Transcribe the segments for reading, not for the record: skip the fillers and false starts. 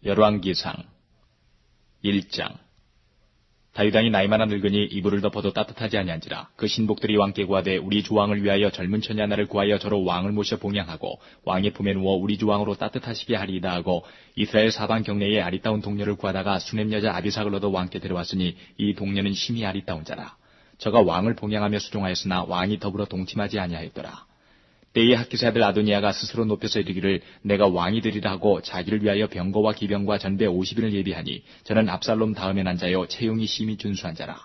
열왕기상 1장. 다윗 왕이 나이 많아 늙으니 이불을 덮어도 따뜻하지 아니한지라. 그 신복들이 왕께 구하되 우리 주 왕을 위하여 젊은 처녀 하나를 구하여 저로 왕을 모셔 봉양하고 왕의 품에 누워 우리 주 왕으로 따뜻하시게 하리이다 하고 이스라엘 사방 경내에 아리따운 동료를 구하다가 수넴 여자 아비삭을 얻어 왕께 데려왔으니 이 동료는 심히 아리따운 자라. 저가 왕을 봉양하며 수종하였으나 왕이 더불어 동침하지 아니하였더라. 때에 학기스 아들 아도니아가 스스로 높여서 이르기를 내가 왕이 되리라 하고 자기를 위하여 병거와 기병과 전배 50인을 예비하니 저는 압살롬 다음에 난 자요 채용이 심히 준수한 자라.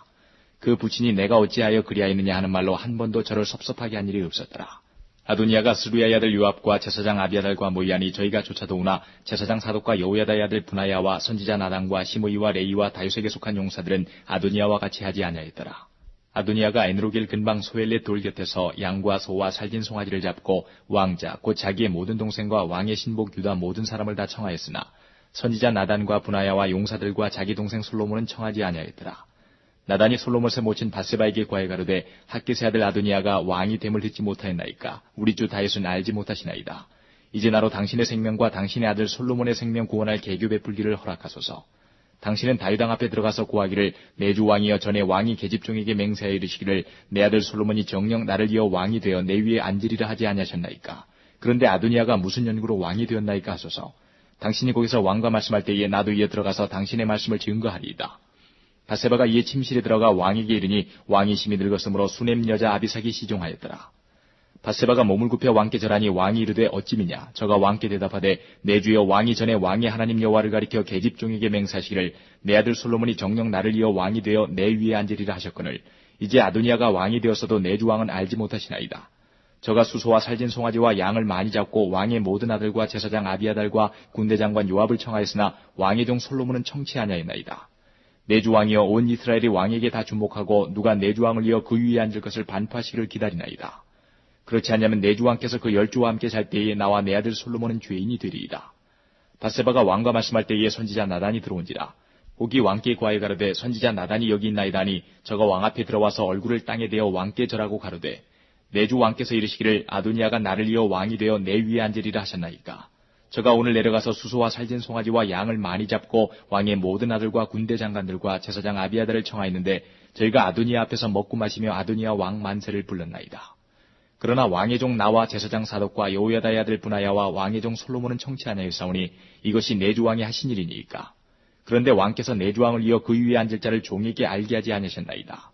그 부친이 내가 어찌하여 그리하였느냐 하는 말로 한 번도 저를 섭섭하게 한 일이 없었더라. 아도니아가 스루야의 아들 요압과 제사장 아비아달과 모이하니 저희가 쫓아도우나 제사장 사독과 여호야다의 아들 분하야와 선지자 나단과 시므이와 레이와 다윗에게 속한 용사들은 아도니아와 같이 하지 아니하였더라. 아도니아가 에누로겔 근방 소엘렛 돌 곁에서 양과 소와 살진 송아지를 잡고 왕자 곧 자기의 모든 동생과 왕의 신복 유다 모든 사람을 다 청하였으나 선지자 나단과 분하야와 용사들과 자기 동생 솔로몬은 청하지 아니하였더라. 나단이 솔로몬의 모친 바세바에게 구하여 가로되 학기스 아들 아도니아가 왕이 됨을 듣지 못하였나이까 우리 주 다윗은 알지 못하시나이다. 이제 나로 당신의 생명과 당신의 아들 솔로몬의 생명 구원할 계교 베풀기를 허락하소서. 당신은 다윗 왕 앞에 들어가서 고하기를 내 주 왕이여 전에 왕이 계집종에게 맹세하여 이르시기를 내 아들 솔로몬이 정녕 나를 이어 왕이 되어 내 위에 앉으리라 하지 아니하셨나이까. 그런데 아도니아가 무슨 연구로 왕이 되었나이까 하소서. 당신이 거기서 왕과 말씀할 때에 나도 이에 들어가서 당신의 말씀을 증거하리이다. 바세바가 이에 침실에 들어가 왕에게 이르니 왕이 심히 늙었으므로 수넴 여자 아비삭이 시종하였더라. 바세바가 몸을 굽혀 왕께 절하니 왕이 이르되 어찌미냐. 저가 왕께 대답하되 내 주여 왕이 전에 왕의 하나님 여호와를 가리켜 계집종에게 맹세하시기를 내 아들 솔로몬이 정녕 나를 이어 왕이 되어 내 위에 앉으리라 하셨거늘 이제 아도니아가 왕이 되었어도 내 주 왕은 알지 못하시나이다. 저가 수소와 살진 송아지와 양을 많이 잡고 왕의 모든 아들과 제사장 아비아달과 군대장관 요압을 청하였으나 왕의 종 솔로몬은 청치 아니하였나이다. 내 주 왕이여 온 이스라엘이 왕에게 다 주목하고 누가 내 주 왕을 이어 그 위에 앉을 것을 반포하시기를 기다리나이다. 그렇지 않냐면 내 주 왕께서 그 열주와 함께 잘 때에 나와 내 아들 솔로몬은 죄인이 되리이다. 바세바가 왕과 말씀할 때에 선지자 나단이 들어온지라. 혹이 왕께 구하여 가로되 선지자 나단이 여기 있나이다 하니 저가 왕 앞에 들어와서 얼굴을 땅에 대어 왕께 절하고 가로되 내 주 왕께서 이르시기를 아도니아가 나를 이어 왕이 되어 내 위에 앉으리라 하셨나이까. 저가 오늘 내려가서 수소와 살진 송아지와 양을 많이 잡고 왕의 모든 아들과 군대 장관들과 제사장 아비아달을 청하였는데 저희가 아도니아 앞에서 먹고 마시며 아도니아 왕 만세를 불렀나이다. 그러나 왕의 종 나와 제사장 사독과 여호야다의 아들 분하야와 왕의 종 솔로몬은 청치 아니하였사오니 이것이 내 주 왕이 하신 일이니까. 그런데 왕께서 내 주 왕을 이어 그 위에 앉을 자를 종에게 알게 하지 아니하셨나이다.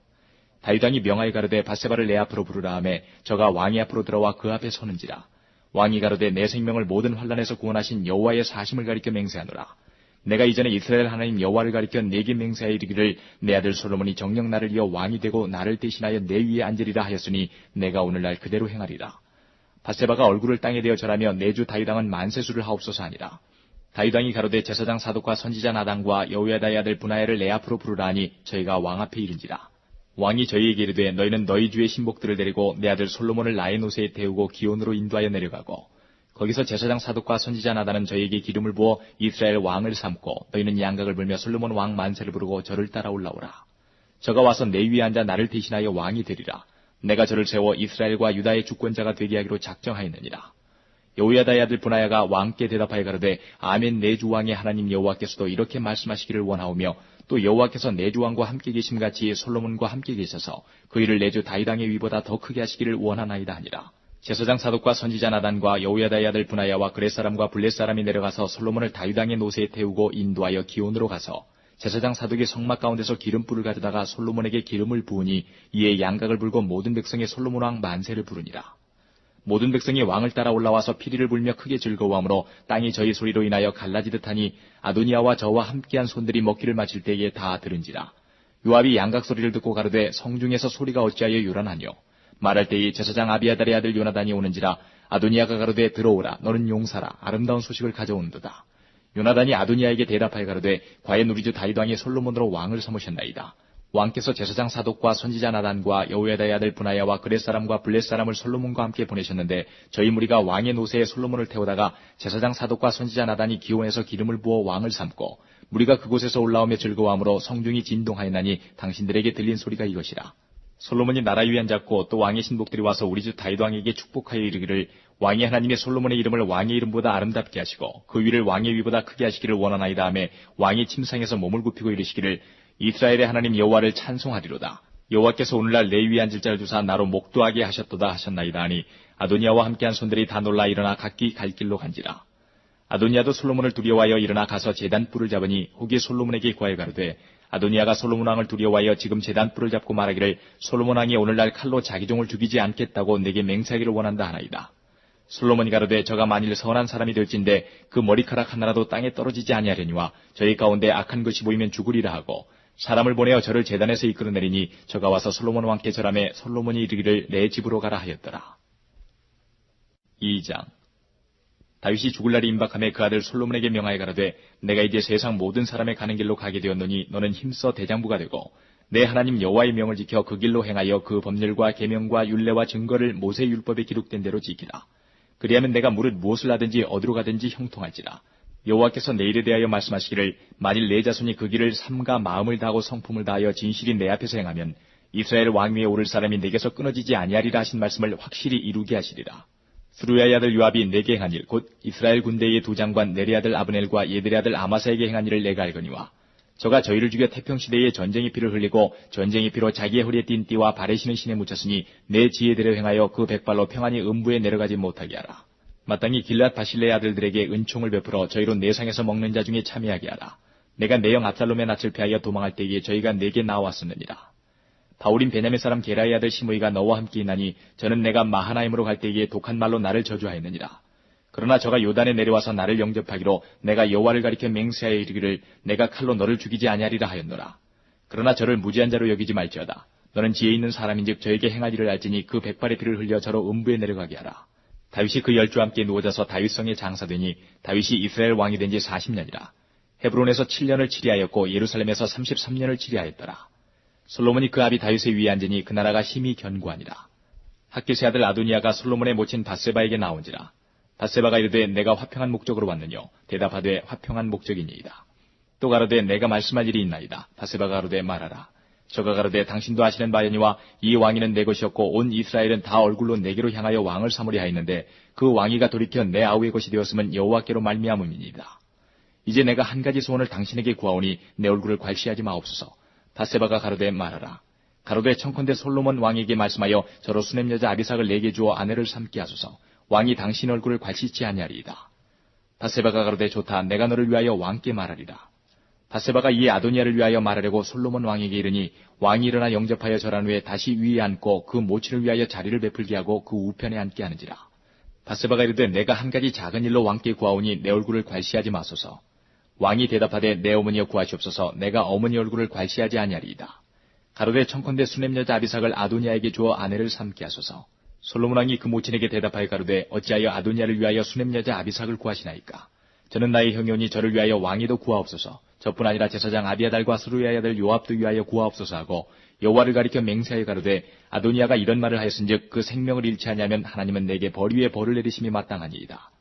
다윗 왕이 명하여 가로되 바세바를 내 앞으로 부르라 하며 저가 왕의 앞으로 들어와 그 앞에 서는지라. 왕이 가로되 내 생명을 모든 환난에서 구원하신 여호와의 사심을 가리켜 맹세하노라. 내가 이전에 이스라엘 하나님 여호와를 가리켜 내게 맹세하여 이르기를 내 아들 솔로몬이 정녕 나를 이어 왕이 되고 나를 대신하여 내 위에 앉으리라 하였으니 내가 오늘날 그대로 행하리라. 바세바가 얼굴을 땅에 대어 절하며 내 주 다윗 왕은 만세수를 하옵소서 하니라. 다윗 왕이 가로되 제사장 사독과 선지자 나단과 여호야다의 아들 분하야를 내 앞으로 부르라 하니 저희가 왕 앞에 이른지라. 왕이 저희에게 이르되 너희는 너희 주의 신복들을 데리고 내 아들 솔로몬을 나의 노새에 태우고 기온으로 인도하여 내려가고 거기서 제사장 사독과 선지자 나단은 저희에게 기름을 부어 이스라엘 왕을 삼고 너희는 양각을 불며 솔로몬 왕 만세를 부르고 저를 따라 올라오라. 저가 와서 내 위에 앉아 나를 대신하여 왕이 되리라. 내가 저를 세워 이스라엘과 유다의 주권자가 되게 하기로 작정하였느니라. 여호야다의 아들 분하야가 왕께 대답하여 가로되 아멘 내 주 왕의 하나님 여호와께서도 이렇게 말씀하시기를 원하오며 또 여호와께서 내 주 왕과 함께 계심같이 솔로몬과 함께 계셔서 그 일을 내 주 다윗 왕의 위보다 더 크게 하시기를 원하나이다 하니라. 제사장 사독과 선지자 나단과 여호야다의 아들 분하야와 그렛 사람과 블렛 사람이 내려가서 솔로몬을 다윗 왕의 노새에 태우고 인도하여 기온으로 가서 제사장 사독이 성막 가운데서 기름불을 가져다가 솔로몬에게 기름을 부으니 이에 양각을 불고 모든 백성이 솔로몬 왕 만세를 부르니라. 모든 백성이 왕을 따라 올라와서 피리를 불며 크게 즐거워하므로 땅이 저희 소리로 인하여 갈라지듯 하니 아도니아와 저와 함께한 손들이 먹기를 마칠 때에 다 들은지라. 요압이 양각 소리를 듣고 가로되 성중에서 소리가 어찌하여 요란하뇨. 말할 때에 제사장 아비아달의 아들 요나단이 오는지라. 아도니아가 가로되 들어오라 너는 용사라 아름다운 소식을 가져온도다. 요나단이 아도니아에게 대답하여 가로되 과연 우리 주 다윗 왕이 솔로몬으로 왕을 삼으셨나이다. 왕께서 제사장 사독과 선지자 나단과 여호야다의 아들 분하야와 그렛 사람과 블렛 사람을 솔로몬과 함께 보내셨는데 저희 무리가 왕의 노새에 솔로몬을 태우다가 제사장 사독과 선지자 나단이 기온에서 기름을 부어 왕을 삼고 무리가 그곳에서 올라오며 즐거워하므로 성중이 진동하였나니 당신들에게 들린 소리가 이것이라. 솔로몬이 나라 위에 앉았고 또 왕의 신복들이 와서 우리 주 다윗 왕에게 축복하여 이르기를 왕이 하나님의 솔로몬의 이름을 왕의 이름보다 아름답게 하시고 그 위를 왕의 위보다 크게 하시기를 원하나이다 하며 왕이 침상에서 몸을 굽히고 이르시기를 이스라엘의 하나님 여호와를 찬송하리로다. 여호와께서 오늘날 내 위에 앉을 자를 두사 나로 목도하게 하셨도다 하셨나이다 하니 아도니아와 함께한 손들이 다 놀라 일어나 각기 갈 길로 간지라. 아도니아도 솔로몬을 두려워하여 일어나 가서 제단 뿔을 잡으니 후기 솔로몬에게 구하여 가로되 아도니아가 솔로몬 왕을 두려워하여 지금 제단 뿔을 잡고 말하기를 솔로몬 왕이 오늘날 칼로 자기 종을 죽이지 않겠다고 내게 맹세하기를 원한다 하나이다. 솔로몬이 가로되 저가 만일 선한 사람이 될진데 그 머리카락 하나라도 땅에 떨어지지 아니하려니와 저희 가운데 악한 것이 보이면 죽으리라 하고 사람을 보내어 저를 제단에서 이끌어내리니 저가 와서 솔로몬 왕께 절하매 솔로몬이 이르기를 내 집으로 가라 하였더라. 2장. 다윗이 죽을 날이 임박하며 그 아들 솔로몬에게 명하여 가로되 내가 이제 세상 모든 사람의 가는 길로 가게 되었노니 너는 힘써 대장부가 되고 내 하나님 여호와의 명을 지켜 그 길로 행하여 그 법률과 계명과 율례와 증거를 모세의 율법에 기록된 대로 지키라. 그리하면 내가 무릇 무엇을 하든지 어디로 가든지 형통할지라. 여호와께서 내 일에 대하여 말씀하시기를 만일 내 자손이 그 길을 삼가 마음을 다하고 성품을 다하여 진실이 내 앞에서 행하면 이스라엘 왕위에 오를 사람이 내게서 끊어지지 아니하리라 하신 말씀을 확실히 이루게 하시리라. 스루야의 아들 요압이 내게 행한 일, 곧 이스라엘 군대의 두 장관 네리 아들 아브넬과 예들의 아들 아마사에게 행한 일을 내가 알거니와 저가 저희를 죽여 태평시대에 전쟁의 피를 흘리고 전쟁의 피로 자기의 허리에 띤 띠와 발에 신은 신에 묻혔으니 내 지혜대로 행하여 그 백발로 평안히 음부에 내려가지 못하게 하라. 마땅히 길앗 바실레의 아들들에게 은총을 베풀어 저희로 내상에서 먹는 자 중에 참여하게 하라. 내가 내 형 압살롬의 낯을 피하여 도망할 때에 저희가 내게 나왔었느니라. 바울인 베냐민 사람 게라의 아들 시므이가 너와 함께 있나니 저는 내가 마하나임으로 갈 때에 독한 말로 나를 저주하였느니라. 그러나 저가 요단에 내려와서 나를 영접하기로 내가 여호와를 가리켜 맹세하여 이르기를 내가 칼로 너를 죽이지 아니하리라 하였노라. 그러나 저를 무지한 자로 여기지 말지어다. 너는 지혜 있는 사람인즉 저에게 행할 일을 알지니 그 백발의 피를 흘려 저로 음부에 내려가게 하라. 다윗이 그 열주와 함께 누워져서 다윗성에 장사되니 다윗이 이스라엘 왕이 된 지 40년이라. 헤브론에서 7년을 치리하였고 예루살렘에서 33년을 치리하였더라. 솔로몬이 그 아비 다윗의 위에 앉으니 그 나라가 힘이 견고하니라. 핫깃의 아들 아도니아가 솔로몬의 모친 밧세바에게 나온지라. 밧세바가 이르되 내가 화평한 목적으로 왔느뇨. 대답하되 화평한 목적이니이다. 또 가로되 내가 말씀할 일이 있나이다. 밧세바가 가로되 말하라. 저가 가로되 당신도 아시는 바여니와 이 왕위는 내 것이었고 온 이스라엘은 다 얼굴로 내게로 향하여 왕을 삼으려 하였는데 그 왕위가 돌이켜 내 아우의 것이 되었으면 여호와께로 말미암음이니이다. 이제 내가 한 가지 소원을 당신에게 구하오니 내 얼굴을 괄시하지 마옵소서. 밧세바가 가로되 말하라. 가로되 청컨대 솔로몬 왕에게 말씀하여 저로 수냄 여자 아비삭을 내게 주어 아내를 삼게 하소서. 왕이 당신 얼굴을 괄시치 아니하리이다. 밧세바가 가로되 좋다. 내가 너를 위하여 왕께 말하리라. 밧세바가 이에 아도니아를 위하여 말하려고 솔로몬 왕에게 이르니 왕이 일어나 영접하여 절한 후에 다시 위에 앉고 그 모친을 위하여 자리를 베풀게 하고 그 우편에 앉게 하는지라. 밧세바가 이르되 내가 한 가지 작은 일로 왕께 구하오니 내 얼굴을 괄시하지 마소서. 왕이 대답하되 내 어머니여 구하시옵소서. 내가 어머니 얼굴을 괄시하지 아니하리이다. 가로되 청컨대 수냄 여자 아비삭을 아도니아에게 주어 아내를 삼게 하소서. 솔로몬 왕이 그 모친에게 대답하여 가로되 어찌하여 아도니아를 위하여 수냄 여자 아비삭을 구하시나이까. 저는 나의 형이오니 저를 위하여 왕이도 구하옵소서. 저뿐 아니라 제사장 아비아달과 스루야의 아들 요압도 위하여 구하옵소서 하고 여호와를 가리켜 맹세하여 가로되 아도니아가 이런 말을 하였은즉 그 생명을 잃지 아니하면 하나님은 내게 벌 위에 벌을 내리심이 마땅하니이다.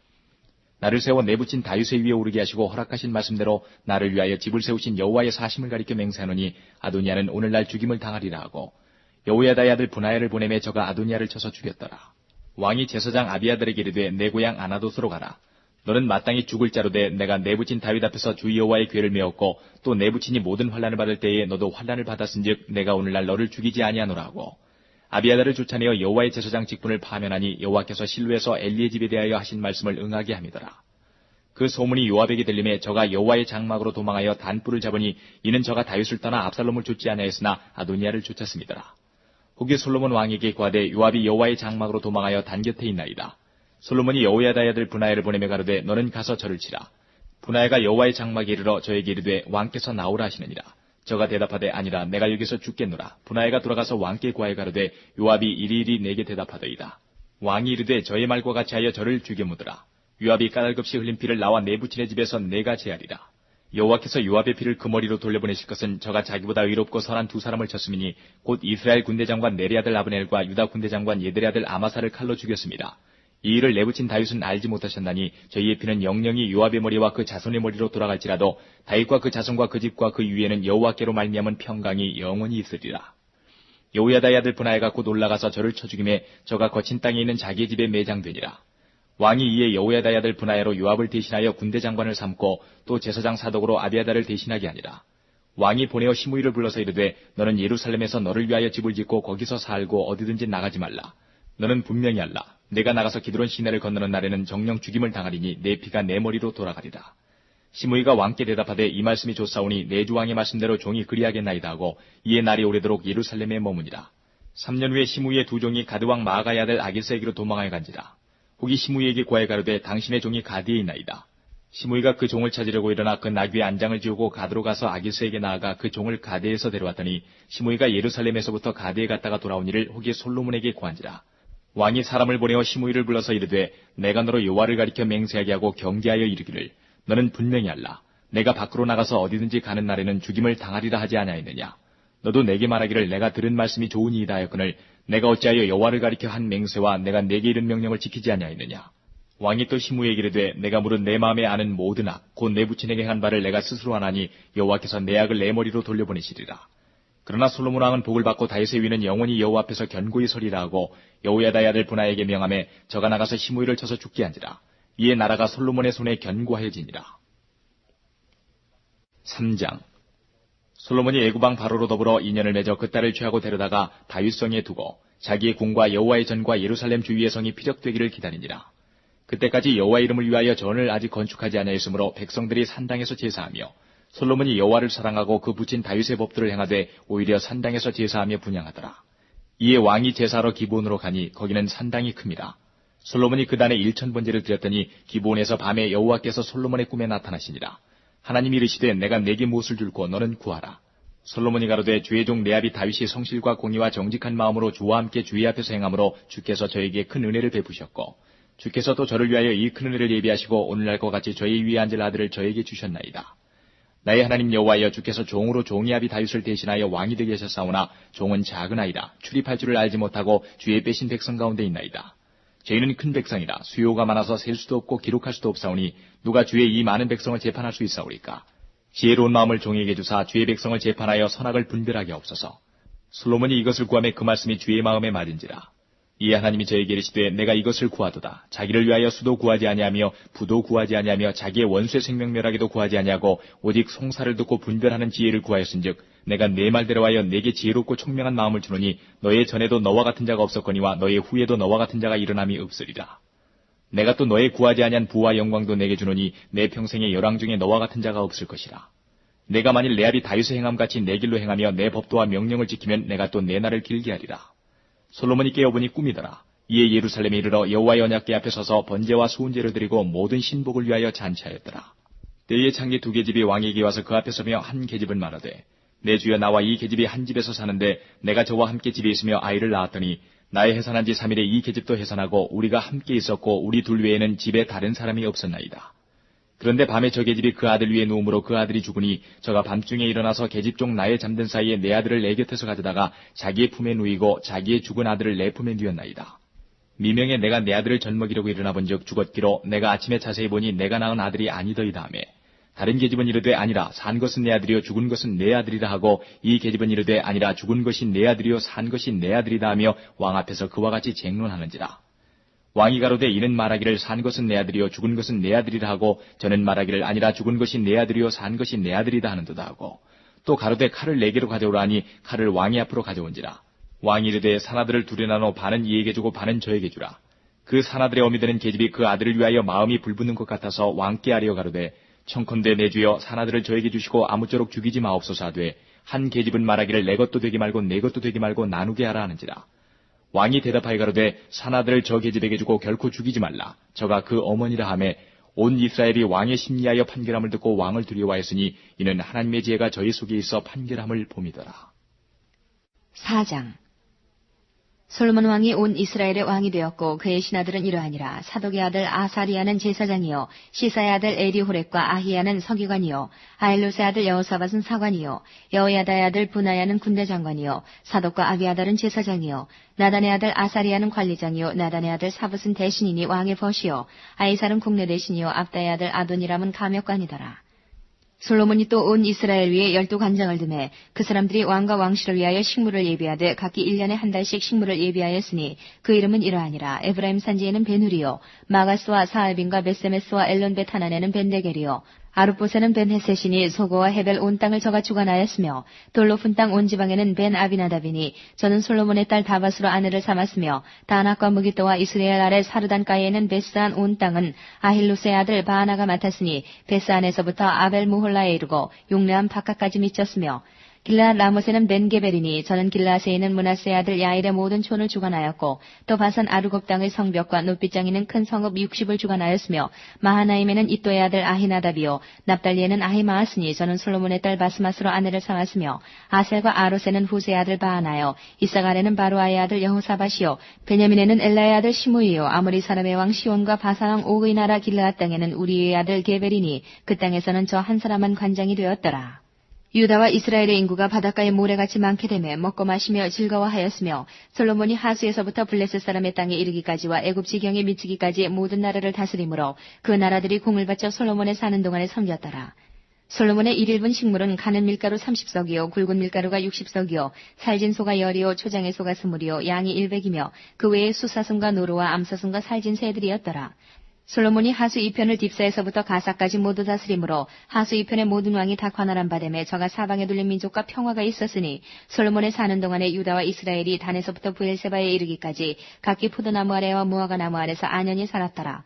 나를 세워 내붙인 다윗의 위에 오르게 하시고 허락하신 말씀대로 나를 위하여 집을 세우신 여호와의 사심을 가리켜 맹세하노니 아도니아는 오늘날 죽임을 당하리라 하고 여호야다의 아들 분하야를 보내매 저가 아도니아를 쳐서 죽였더라. 왕이 제사장 아비아달에게 이르되 내 고향 아나돗으로 가라. 너는 마땅히 죽을 자로되 내가 내붙인 다윗 앞에서 주 여호와의 궤를 메었고 또 내붙이니 모든 환난을 받을 때에 너도 환난을 받았은즉 내가 오늘날 너를 죽이지 아니하노라 하고 아비아달을 쫓아내어 여호와의 제사장 직분을 파면하니 여호와께서 실로에서 엘리의 집에 대하여 하신 말씀을 응하게 함이더라. 그 소문이 요압에게 들림에 저가 여호와의 장막으로 도망하여 단뿔을 잡으니 이는 저가 다윗을 떠나 압살롬을 쫓지 아니하였으나 아도니아를 쫓았음이더라. 후기 솔로몬 왕에게 구하되 요압이 여호와의 장막으로 도망하여 단 곁에 있나이다. 솔로몬이 여호야다의 아들 분하야를 보내며 가로되 너는 가서 저를 치라. 분하야가 여호와의 장막에 이르러 저에게 이르되 왕께서 나오라 하시느니라. 저가 대답하되 아니라 내가 여기서 죽겠노라. 분하야가 돌아가서 왕께 구하여 가로되 요압이 이리이리 내게 대답하더이다. 왕이 이르되 저의 말과 같이 하여 저를 죽여 묻으라. 요압이 까닭없이 흘린 피를 나와 내 부친의 집에서 내가 제하리라. 여호와께서 요압의 피를 그 머리로 돌려보내실 것은 저가 자기보다 의롭고 선한 두 사람을 쳤음이니 곧 이스라엘 군대장관 네리 아들 아브넬과 유다 군대장관 예들의 아들 아마사를 칼로 죽였습니다. 이 일을 내붙인 다윗은 알지 못하셨나니 저희의 피는 영영이 요압의 머리와 그 자손의 머리로 돌아갈지라도 다윗과 그 자손과 그 집과 그 위에는 여호와께로 말미암은 평강이 영원히 있으리라. 여호야다의 아들 분하야가 곧 올라가서 저를 쳐 죽임에 저가 거친 땅에 있는 자기의 집에 매장되니라. 왕이 이에 여호야다의 아들 분하야로 요압을 대신하여 군대 장관을 삼고 또 제사장 사독으로 아비아다를 대신하게 하니라. 왕이 보내어 시므이를 불러서 이르되 너는 예루살렘에서 너를 위하여 집을 짓고 거기서 살고 어디든지 나가지 말라. 너는 분명히 알라. 내가 나가서 기드론 시내를 건너는 날에는 정령 죽임을 당하리니 내 피가 내 머리로 돌아가리라. 시므이가 왕께 대답하되 이 말씀이 좋사오니 내 주 왕의 말씀대로 종이 그리하겠나이다 하고 이에 날이 오래도록 예루살렘에 머무니라. 3년 후에 시므이의 두 종이 가드왕 마아가의 아들 아길사에게로 도망하여 간지라. 혹이 시므이에게 고하여 가로되 당신의 종이 가드에 있나이다. 시므이가 그 종을 찾으려고 일어나 그 나귀에 안장을 지우고 가드로 가서 아길사에게 나아가 그 종을 가드에서 데려왔더니 시므이가 예루살렘에서부터 가드에 갔다가 돌아온 일을 혹이 솔로몬에게 고한지라. 왕이 사람을 보내어 시므이를 불러서 이르되 내가 너로 여호와를 가리켜 맹세하게 하고 경계하여 이르기를 너는 분명히 알라. 내가 밖으로 나가서 어디든지 가는 날에는 죽임을 당하리라 하지 아니하였느냐. 너도 내게 말하기를 내가 들은 말씀이 좋으니이다 하였거늘 내가 어찌하여 여호와를 가리켜 한 맹세와 내가 내게 이른 명령을 지키지 아니하였느냐. 왕이 또 시므이에게 이르되 내가 물은 내 마음에 아는 모든 악 곧 내 부친에게 한 바를 내가 스스로 하나니 여호와께서 내 악을 내 머리로 돌려보내시리라. 그러나 솔로몬 왕은 복을 받고 다윗의 위는 영원히 여호와 앞에서 견고히 서리라 하고 여호야다의 아들 분하야에게 명하매 저가 나가서 시므이를 쳐서 죽게 한지라. 이에 나라가 솔로몬의 손에 견고하여지니라. 3장. 솔로몬이 애굽왕 바로로 더불어 인연을 맺어 그 딸을 취하고 데려다가 다윗성에 두고 자기의 궁과 여호와의 전과 예루살렘 주위의 성이 피력되기를 기다리니라. 그때까지 여호와 이름을 위하여 전을 아직 건축하지 아니하였으므로 백성들이 산당에서 제사하며 솔로몬이 여호와를 사랑하고 그 부친 다윗의 법들을 행하되 오히려 산당에서 제사하며 분향하더라. 이에 왕이 제사하러 기브온으로 가니 거기는 산당이 큽니다. 솔로몬이 그 단에 1000번제를 드렸더니 기브온에서 밤에 여호와께서 솔로몬의 꿈에 나타나시니라. 하나님이 이르시되 내가 내게 무엇을 줄고 너는 구하라. 솔로몬이 가로되 주의 종 레압이 다윗이 성실과 공의와 정직한 마음으로 주와 함께 주의 앞에서 행함으로 주께서 저에게 큰 은혜를 베푸셨고 주께서 또 저를 위하여 이 큰 은혜를 예비하시고 오늘날과 같이 저의 위에 앉을 아들을 저에게 주셨나이다. 나의 하나님 여호와여 주께서 종으로 종이 아비 다윗을 대신하여 왕이 되게 하셨사오나 종은 작은 아이라 출입할 줄을 알지 못하고 주의 빼신 백성 가운데 있나이다. 저희는 큰 백성이라 수요가 많아서 셀 수도 없고 기록할 수도 없사오니 누가 주의 이 많은 백성을 재판할 수 있사오리까. 지혜로운 마음을 종에게 주사 주의 백성을 재판하여 선악을 분별하게 하옵소서. 솔로몬이 이것을 구하매 그 말씀이 주의 마음에 맞은지라. 이에 하나님이 저에게 이르시되 내가 이것을 구하도다. 자기를 위하여 수도 구하지 아니하며 부도 구하지 아니하며 자기의 원수의 생명멸하기도 구하지 아니하고 오직 송사를 듣고 분별하는 지혜를 구하였은즉 내가 내 말대로 하여 내게 지혜롭고 총명한 마음을 주노니 너의 전에도 너와 같은 자가 없었거니와 너의 후에도 너와 같은 자가 일어남이 없으리라. 내가 또 너의 구하지 아니한 부와 영광도 내게 주노니 내 평생의 열왕 중에 너와 같은 자가 없을 것이라. 내가 만일 레압이 다윗의 행함같이 내 길로 행하며 내 법도와 명령을 지키면 내가 또 내 날을 길게 하리라. 솔로몬이 깨어보니 꿈이더라. 이에 예루살렘에 이르러 여호와의 언약궤 앞에 서서 번제와 수은제를 드리고 모든 신복을 위하여 잔치하였더라. 때에 창기 2계집이 왕에게 와서 그 앞에 서며 한 계집은 말하되 내 주여 나와 이 계집이 한 집에서 사는데 내가 저와 함께 집에 있으며 아이를 낳았더니 나의 해산한 지 3일에 이 계집도 해산하고 우리가 함께 있었고 우리 둘 외에는 집에 다른 사람이 없었나이다. 그런데 밤에 저 계집이 그 아들 위에 누움으로 그 아들이 죽으니 저가 밤중에 일어나서 계집종 나의 잠든 사이에 내 아들을 내 곁에서 가져다가 자기의 품에 누이고 자기의 죽은 아들을 내 품에 누였나이다. 미명에 내가 내 아들을 젖먹이려고 일어나 본즉 죽었기로 내가 아침에 자세히 보니 내가 낳은 아들이 아니더이다 하며 다른 계집은 이르되 아니라 산 것은 내 아들이요 죽은 것은 내 아들이라 하고 이 계집은 이르되 아니라 죽은 것이 내 아들이요 산 것이 내 아들이다 하며 왕 앞에서 그와 같이 쟁론하는지라. 왕이 가로되 이는 말하기를 산 것은 내 아들이요 죽은 것은 내 아들이라 하고 저는 말하기를 아니라 죽은 것이 내 아들이요 산 것이 내 아들이다 하는도다 하고 또 가로되 칼을 내게로 가져오라 하니 칼을 왕의 앞으로 가져온지라. 왕이 이르되 사나들을 둘에 나눠 반은 이에게 주고 반은 저에게 주라. 그 사나들의 어미 되는 계집이 그 아들을 위하여 마음이 불붙는 것 같아서 왕께 아뢰어 가로되 청컨대 내 주여 사나들을 저에게 주시고 아무쪼록 죽이지 마옵소서 하되 한 계집은 말하기를 내 것도 되기 말고 내 것도 되기 말고 나누게 하라 하는지라. 왕이 대답하여 가로되 사나들을 저 계집에게 주고 결코 죽이지 말라. 저가 그 어머니라 하매 온 이스라엘이 왕의 심리하여 판결함을 듣고 왕을 두려워하였으니 이는 하나님의 지혜가 저희 속에 있어 판결함을 봄이더라. 4장. 솔로몬 왕이 온 이스라엘의 왕이 되었고 그의 신하들은 이러하니라. 사독의 아들 아사리아는 제사장이요 시사의 아들 에리호렙과 아히야는 서기관이요 아일롯의 아들 여호사밧은 사관이요 여호야다의 아들 분하야는 군대 장관이요 사독과 아비아달은 제사장이요 나단의 아들 아사리아는 관리장이요 나단의 아들 사붓은 대신이니 왕의 벗이요 아이살은 국내 대신이요 압다의 아들 아도니람은 감역관이더라. 솔로몬이 또 온 이스라엘 위에 12관장을 두매 그 사람들이 왕과 왕실을 위하여 식물을 예비하되 각기 1년에 한 달씩 식물을 예비하였으니 그 이름은 이러하니라. 에브라임 산지에는 베누리요, 마가스와 사알빈과 베세메스와 엘론벳 하나네는 벤데겔이요, 아룻보세는 벤헤셋이니 소고와 헤벨 온 땅을 저가 주관하였으며 돌 높은 땅 온 지방에는 벤 아비나답이니 저는 솔로몬의 딸 다밧으로 아내를 삼았으며 다낙과 무기또와 이스라엘 아래 사르단가에는 베스안 온 땅은 아힐루스의 아들 바하나가 맡았으니 베스안에서부터 아벨 무홀라에 이르고 용레암 바카까지 미쳤으며 길라앗 라못에는 벤게벨이니 저는 길라앗에 있는 므낫세의 아들 야일의 모든 촌을 주관하였고 또 바산 아르곱 땅의 성벽과 놋빗장이 있는 큰 성읍 60을 주관하였으며 마하나임에는 이또의 아들 아히나답이요 납달리에는 아히마아스니 저는 솔로몬의 딸 바스마스로 아내를 삼았으며 아셀과 아롯에는 후세의 아들 바하나요 이사갈에는 바루아의 아들 여호사밧이요 베냐민에는 엘라의 아들 시므이요 아모리 사람의 왕 시온과 바산 왕 옥의 나라 길라앗 땅에는 우리의 아들 게벨이니 그 땅에서는 저 한 사람만 관장이 되었더라. 유다와 이스라엘의 인구가 바닷가의 모래같이 많게 되매 먹고 마시며 즐거워하였으며 솔로몬이 하수에서부터 블레셋 사람의 땅에 이르기까지와 애굽 지경에 미치기까지 모든 나라를 다스림으로 그 나라들이 공을 바쳐 솔로몬의 사는 동안에 섬겼더라. 솔로몬의 일일분 식물은 가는 밀가루 30석이요 굵은 밀가루가 60석이요 살진 소가 10이요 초장의 소가 20이요 양이 100이며 그 외에 수사슴과 노루와 암사슴과 살진 새들이었더라. 솔로몬이 하수 이편을 딥사에서부터 가사까지 모두 다스림으로 하수 이편의 모든 왕이 다 관할한 바되매 저가 사방에 둘린 민족과 평화가 있었으니 솔로몬의 사는 동안에 유다와 이스라엘이 단에서부터 브엘세바에 이르기까지 각기 포도나무 아래와 무화과 나무 아래서 안연히 살았더라.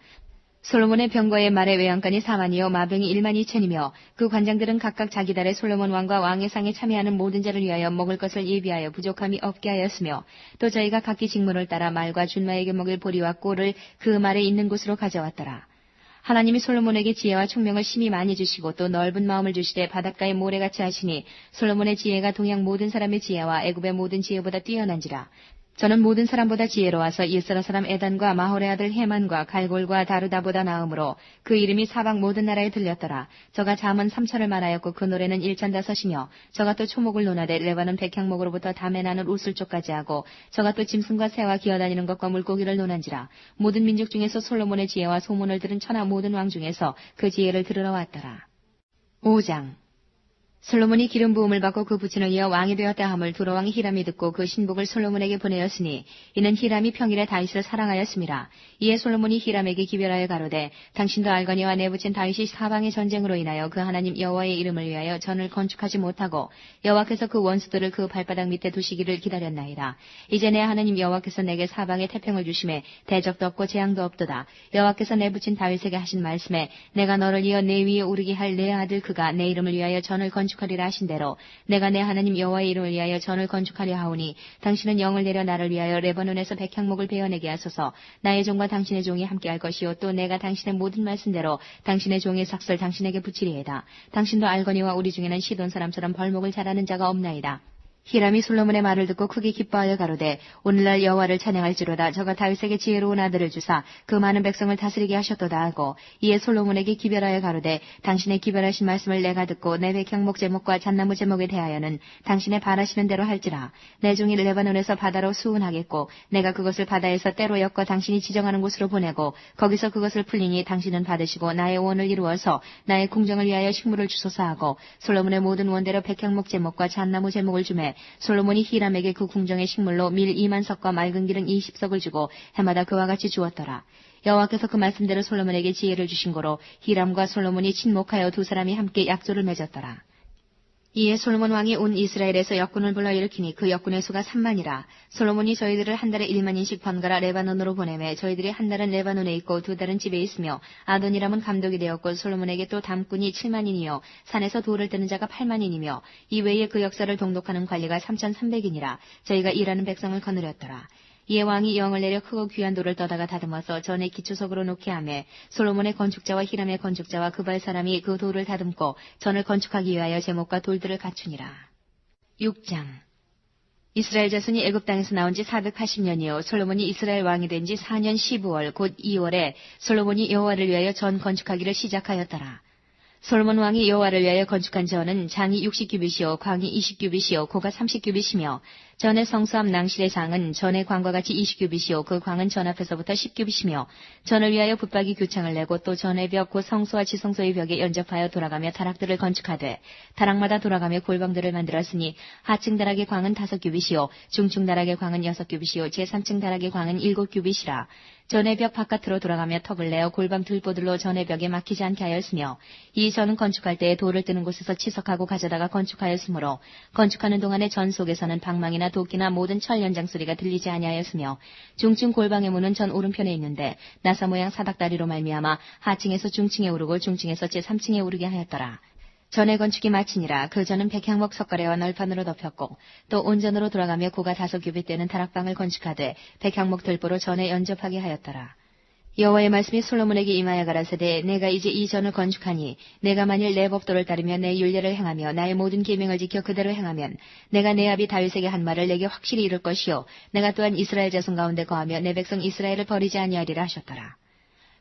솔로몬의 병거의 말의 외양간이 4만이요 마병이 1만 2천이며 그 관장들은 각각 자기 달에 솔로몬 왕과 왕의 상에 참여하는 모든 자를 위하여 먹을 것을 예비하여 부족함이 없게 하였으며 또 저희가 각기 직무를 따라 말과 준마에게 먹일 보리와 꼴을 그 말에 있는 곳으로 가져왔더라. 하나님이 솔로몬에게 지혜와 총명을 심히 많이 주시고 또 넓은 마음을 주시되 바닷가의 모래같이 하시니 솔로몬의 지혜가 동양 모든 사람의 지혜와 애굽의 모든 지혜보다 뛰어난지라. 저는 모든 사람보다 지혜로워서 예스라 사람 에단과 마홀의 아들 헤만과 갈골과 다르다보다 나음으로 그 이름이 사방 모든 나라에 들렸더라. 저가 잠언 3천을 말하였고 그 노래는 1,500이며 저가 또 초목을 논하되 레바논 백향목으로부터 담에 나는 우슬쪽까지 하고 저가 또 짐승과 새와 기어다니는 것과 물고기를 논한지라. 모든 민족 중에서 솔로몬의 지혜와 소문을 들은 천하 모든 왕 중에서 그 지혜를 들으러 왔더라. 5장 솔로몬이 기름 부음을 받고 그 부친을 이어 왕이 되었다 함을 두로 왕 히람이 듣고 그 신복을 솔로몬에게 보내었으니 이는 히람이 평일에 다윗을 사랑하였음이라. 이에 솔로몬이 히람에게 기별하여 가로되 당신도 알거니와 내 부친 다윗이 사방의 전쟁으로 인하여 그 하나님 여호와의 이름을 위하여 전을 건축하지 못하고 여호와께서 그 원수들을 그 발바닥 밑에 두시기를 기다렸나이다. 이제 내 하나님 여호와께서 내게 사방에 태평을 주심에 대적도 없고 재앙도 없도다. 여호와께서 내 부친 다윗에게 하신 말씀에 내가 너를 이어 내 위에 오르게 할 내 아들 그가 내 이름을 위하여 전을 건축하리라 하신 대로 내가 내 하나님 여호와의 이름을 위하여 전을 건축하려 하오니 당신은 영을 내려 나를 위하여 레바논에서 백향목을 베어내게 하소서. 나의 종과 당신의 종이 함께할 것이요 또 내가 당신의 모든 말씀대로 당신의 종의 삭설 당신에게 붙이리이다. 당신도 알거니와 우리 중에는 시돈 사람처럼 벌목을 잘하는 자가 없나이다. 히람이 솔로몬의 말을 듣고 크게 기뻐하여 가로되 오늘날 여호와를 찬양할지로다. 저가 다윗에게 지혜로운 아들을 주사 그 많은 백성을 다스리게 하셨도다 하고 이에 솔로몬에게 기별하여 가로되 당신의 기별하신 말씀을 내가 듣고 내 백향목 제목과 잣나무 제목에 대하여는 당신의 바라시는 대로 할지라. 내 종이 레바논에서 바다로 수운하겠고 내가 그것을 바다에서 때로 엮어 당신이 지정하는 곳으로 보내고 거기서 그것을 풀리니 당신은 받으시고 나의 원을 이루어서 나의 궁정을 위하여 식물을 주소서 하고 솔로몬의 모든 원대로 백향목 제목과 잣나무 제목을 주매 솔로몬이 히람에게 그 궁정의 식물로 밀 2만 석과 맑은 기름 20석을 주고 해마다 그와 같이 주었더라. 여호와께서 그 말씀대로 솔로몬에게 지혜를 주신 거로 히람과 솔로몬이 친목하여 두 사람이 함께 약조를 맺었더라. 이에 솔로몬 왕이 온 이스라엘에서 역군을 불러일으키니 그 역군의 수가 3만이라. 솔로몬이 저희들을 한 달에 1만인씩 번갈아 레바논으로 보내매 저희들이 한 달은 레바논에 있고 두 달은 집에 있으며 아도니람은 감독이 되었고 솔로몬에게 또 담꾼이 7만인이요 산에서 돌을 떼는 자가 8만인이며 이외에 그 역사를 동독하는 관리가 3,300인이라. 저희가 일하는 백성을 거느렸더라. 이에 왕이 영을 내려 크고 귀한 돌을 떠다가 다듬어서 전에 기초석으로 놓게 하매 솔로몬의 건축자와 히람의 건축자와 그발 사람이 그 돌을 다듬고 전을 건축하기 위하여 제목과 돌들을 갖추니라. 6장 이스라엘 자손이 애굽 땅에서 나온 지 480년이요 솔로몬이 이스라엘 왕이 된 지 4년 12월 곧 2월에 솔로몬이 여호와를 위하여 전 건축하기를 시작하였더라. 솔로몬 왕이 여호와를 위하여 건축한 전은 장이 60규빗이요 광이 20규빗이요 고가 30규빗이며 전의 성수 앞 낭실의 장은 전의 광과 같이 20규빗이요 그 광은 전 앞에서부터 10규빗이며 전을 위하여 붙박이 교창을 내고 또 전의 벽 곧 성소와 지성소의 벽에 연접하여 돌아가며 다락들을 건축하되 다락마다 돌아가며 골방들을 만들었으니 하층 다락의 광은 5규빗이요 중층 다락의 광은 6규빗이요 제3층 다락의 광은 7규빗이라. 전의 벽 바깥으로 돌아가며 턱을 내어 골방 들보들로 전의 벽에 막히지 않게 하였으며 이 전은 건축할 때에 돌을 뜨는 곳에서 치석하고 가져다가 건축하였으므로 건축하는 동안에 전 속에서는 방망이나 도끼나 모든 철 연장 소리가 들리지 아니하였으며 중층 골방의 문은 전 오른편에 있는데 나사 모양 사닥다리로 말미암아 하층에서 중층에 오르고 중층에서 제3층에 오르게 하였더라. 전의 건축이 마치니라. 그 전은 백향목 석가래와 널판으로 덮였고 또 온전으로 돌아가며 고가 5규빗 되는 다락방을 건축하되 백향목 들보로 전에 연접하게 하였더라. 여호와의 말씀이 솔로몬에게 임하여 가라사대 내가 이제 이 전을 건축하니 내가 만일 내 법도를 따르며 내 율례를 행하며 나의 모든 계명을 지켜 그대로 행하면 내가 내 아비 다윗에게 한 말을 내게 확실히 이룰 것이요 내가 또한 이스라엘 자손 가운데 거하며 내 백성 이스라엘을 버리지 아니하리라 하셨더라.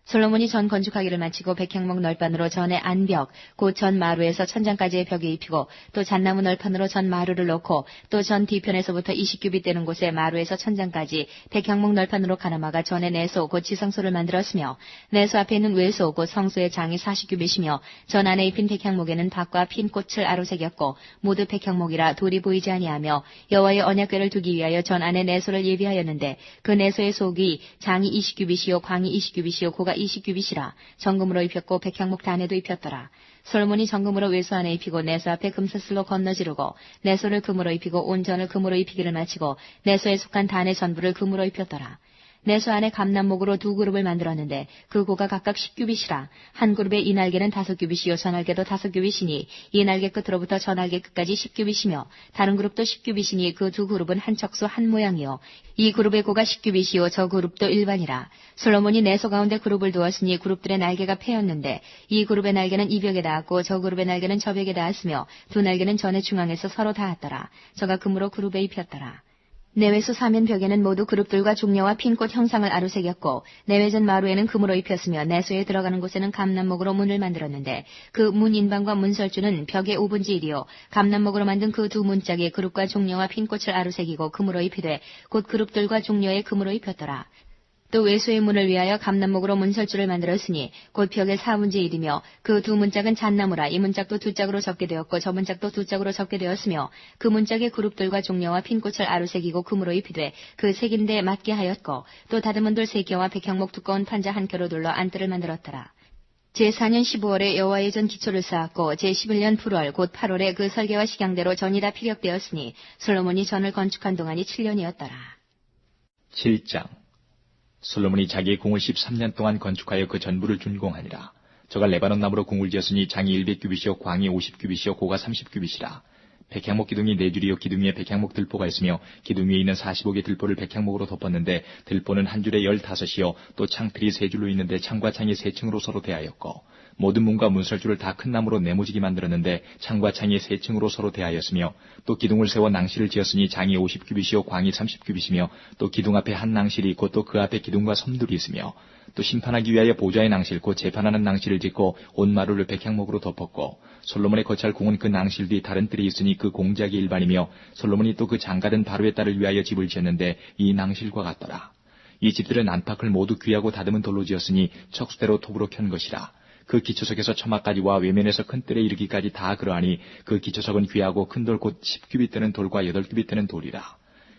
솔로몬이 전 건축하기를 마치고 백향목 널판으로 전의 안벽 곧 전 마루에서 천장까지의 벽에 입히고 또 잣나무 널판으로 전 마루를 놓고 또 전 뒤편에서부터 20규빗 되는 곳에 마루에서 천장까지 백향목 널판으로 가로막아 전의 내소 곧 지성소를 만들었으며 내소 앞에 있는 외소 곧 성소의 장이 40규빗이며 전 안에 입힌 백향목에는 밭과 핀 꽃을 아로새겼고 모두 백향목이라 돌이 보이지 아니하며 여호와의 언약궤를 두기 위하여 전 안에 내소를 예비하였는데 그 내소의 속이 장이 20규빗이요 광이 20규빗이요 고가 20규빗이라. 정금으로 입혔고 백향목 단에도 입혔더라. 솔로몬이 정금으로 외소 안에 입히고 내소 앞에 금사슬로 건너지르고 내소를 금으로 입히고 온 전을 금으로 입히기를 마치고 내소에 속한 단의 전부를 금으로 입혔더라. 내소 안에 감남목으로 2그룹을 만들었는데 그 고가 각각 10규빗이라. 한 그룹의 이 날개는 5규빗이요 전날개도 5규빗이니 이 날개 끝으로부터 전날개 끝까지 10규빗이며 다른 그룹도 10규빗이니 그 2그룹은 한 척수 한 모양이요 이 그룹의 고가 10규빗이요 저 그룹도 일반이라. 솔로몬이 내소 가운데 그룹을 두었으니 그룹들의 날개가 패였는데 이 그룹의 날개는 이 벽에 닿았고 저 그룹의 날개는 저 벽에 닿았으며 두 날개는 전의 중앙에서 서로 닿았더라. 저가 금으로 그룹에 입혔더라. 내외수 사면 벽에는 모두 그룹들과 종려와 핀꽃 형상을 아루새겼고 내외전 마루에는 금으로 입혔으며 내소에 들어가는 곳에는 감남목으로 문을 만들었는데 그 문 인방과 문설주는 벽의 5분의 1이요 감남목으로 만든 그 두 문짝에 그룹과 종려와 핀꽃을 아루새기고 금으로 입히되 곧 그룹들과 종려에 금으로 입혔더라. 또 외소의 문을 위하여 감남목으로 문설주를 만들었으니 곧 벽의 4분의 1이며 그 두 문짝은 잣나무라. 이 문짝도 2짝으로 접게 되었고 저 문짝도 2짝으로 접게 되었으며 그 문짝의 그룹들과 종려와 핀꽃을 아루새기고 금으로 입히되 그 색인데 맞게 하였고 또 다듬은 돌 3켜와 백향목 두꺼운 판자 한 켜로 둘러 안뜰을 만들었더라. 제4년 15월에 여호와의 전 기초를 쌓았고 제11년 8월 곧 8월에 그 설계와 식양대로 전이 다 피력되었으니 솔로몬이 전을 건축한 동안이 7년이었더라. 7장 솔로몬이 자기의 궁을 13년 동안 건축하여 그 전부를 준공하니라. 저가 레바논 나무로 궁을 지었으니 장이 100규빗이요 광이 50규빗이요 고가 30규빗이라. 백향목 기둥이 4줄이요 기둥 위에 백향목 들보가 있으며 기둥 위에 있는 45개 들보를 백향목으로 덮었는데 들보는 한 줄에 15이요 또 창틀이 3줄로 있는데 창과 창이 3층으로 서로 대하였고 모든 문과 문설주를 다 큰 나무로 네모지게 만들었는데 창과 창이 3층으로 서로 대하였으며 또 기둥을 세워 낭실을 지었으니 장이 50규빗이요 광이 30규빗이며 또 기둥 앞에 한 낭실이 있고 또 그 앞에 기둥과 섬들이 있으며 또 심판하기 위하여 보좌의 낭실 곧 재판하는 낭실을 짓고 온 마루를 백향목으로 덮었고 솔로몬의 거처할 궁은 그 낭실 뒤 다른 뜰이 있으니 그 공작이 일반이며 솔로몬이 또 그 장가든 바로의 딸을 위하여 집을 지었는데 이 낭실과 같더라. 이 집들은 안팎을 모두 귀하고 다듬은 돌로 지었으니 척수대로 톱으로 켠 것이라. 그 기초석에서 처마까지와 외면에서 큰 뜰에 이르기까지 다 그러하니 그 기초석은 귀하고 큰 돌 곧 10규빗 되는 돌과 8규빗 되는 돌이라.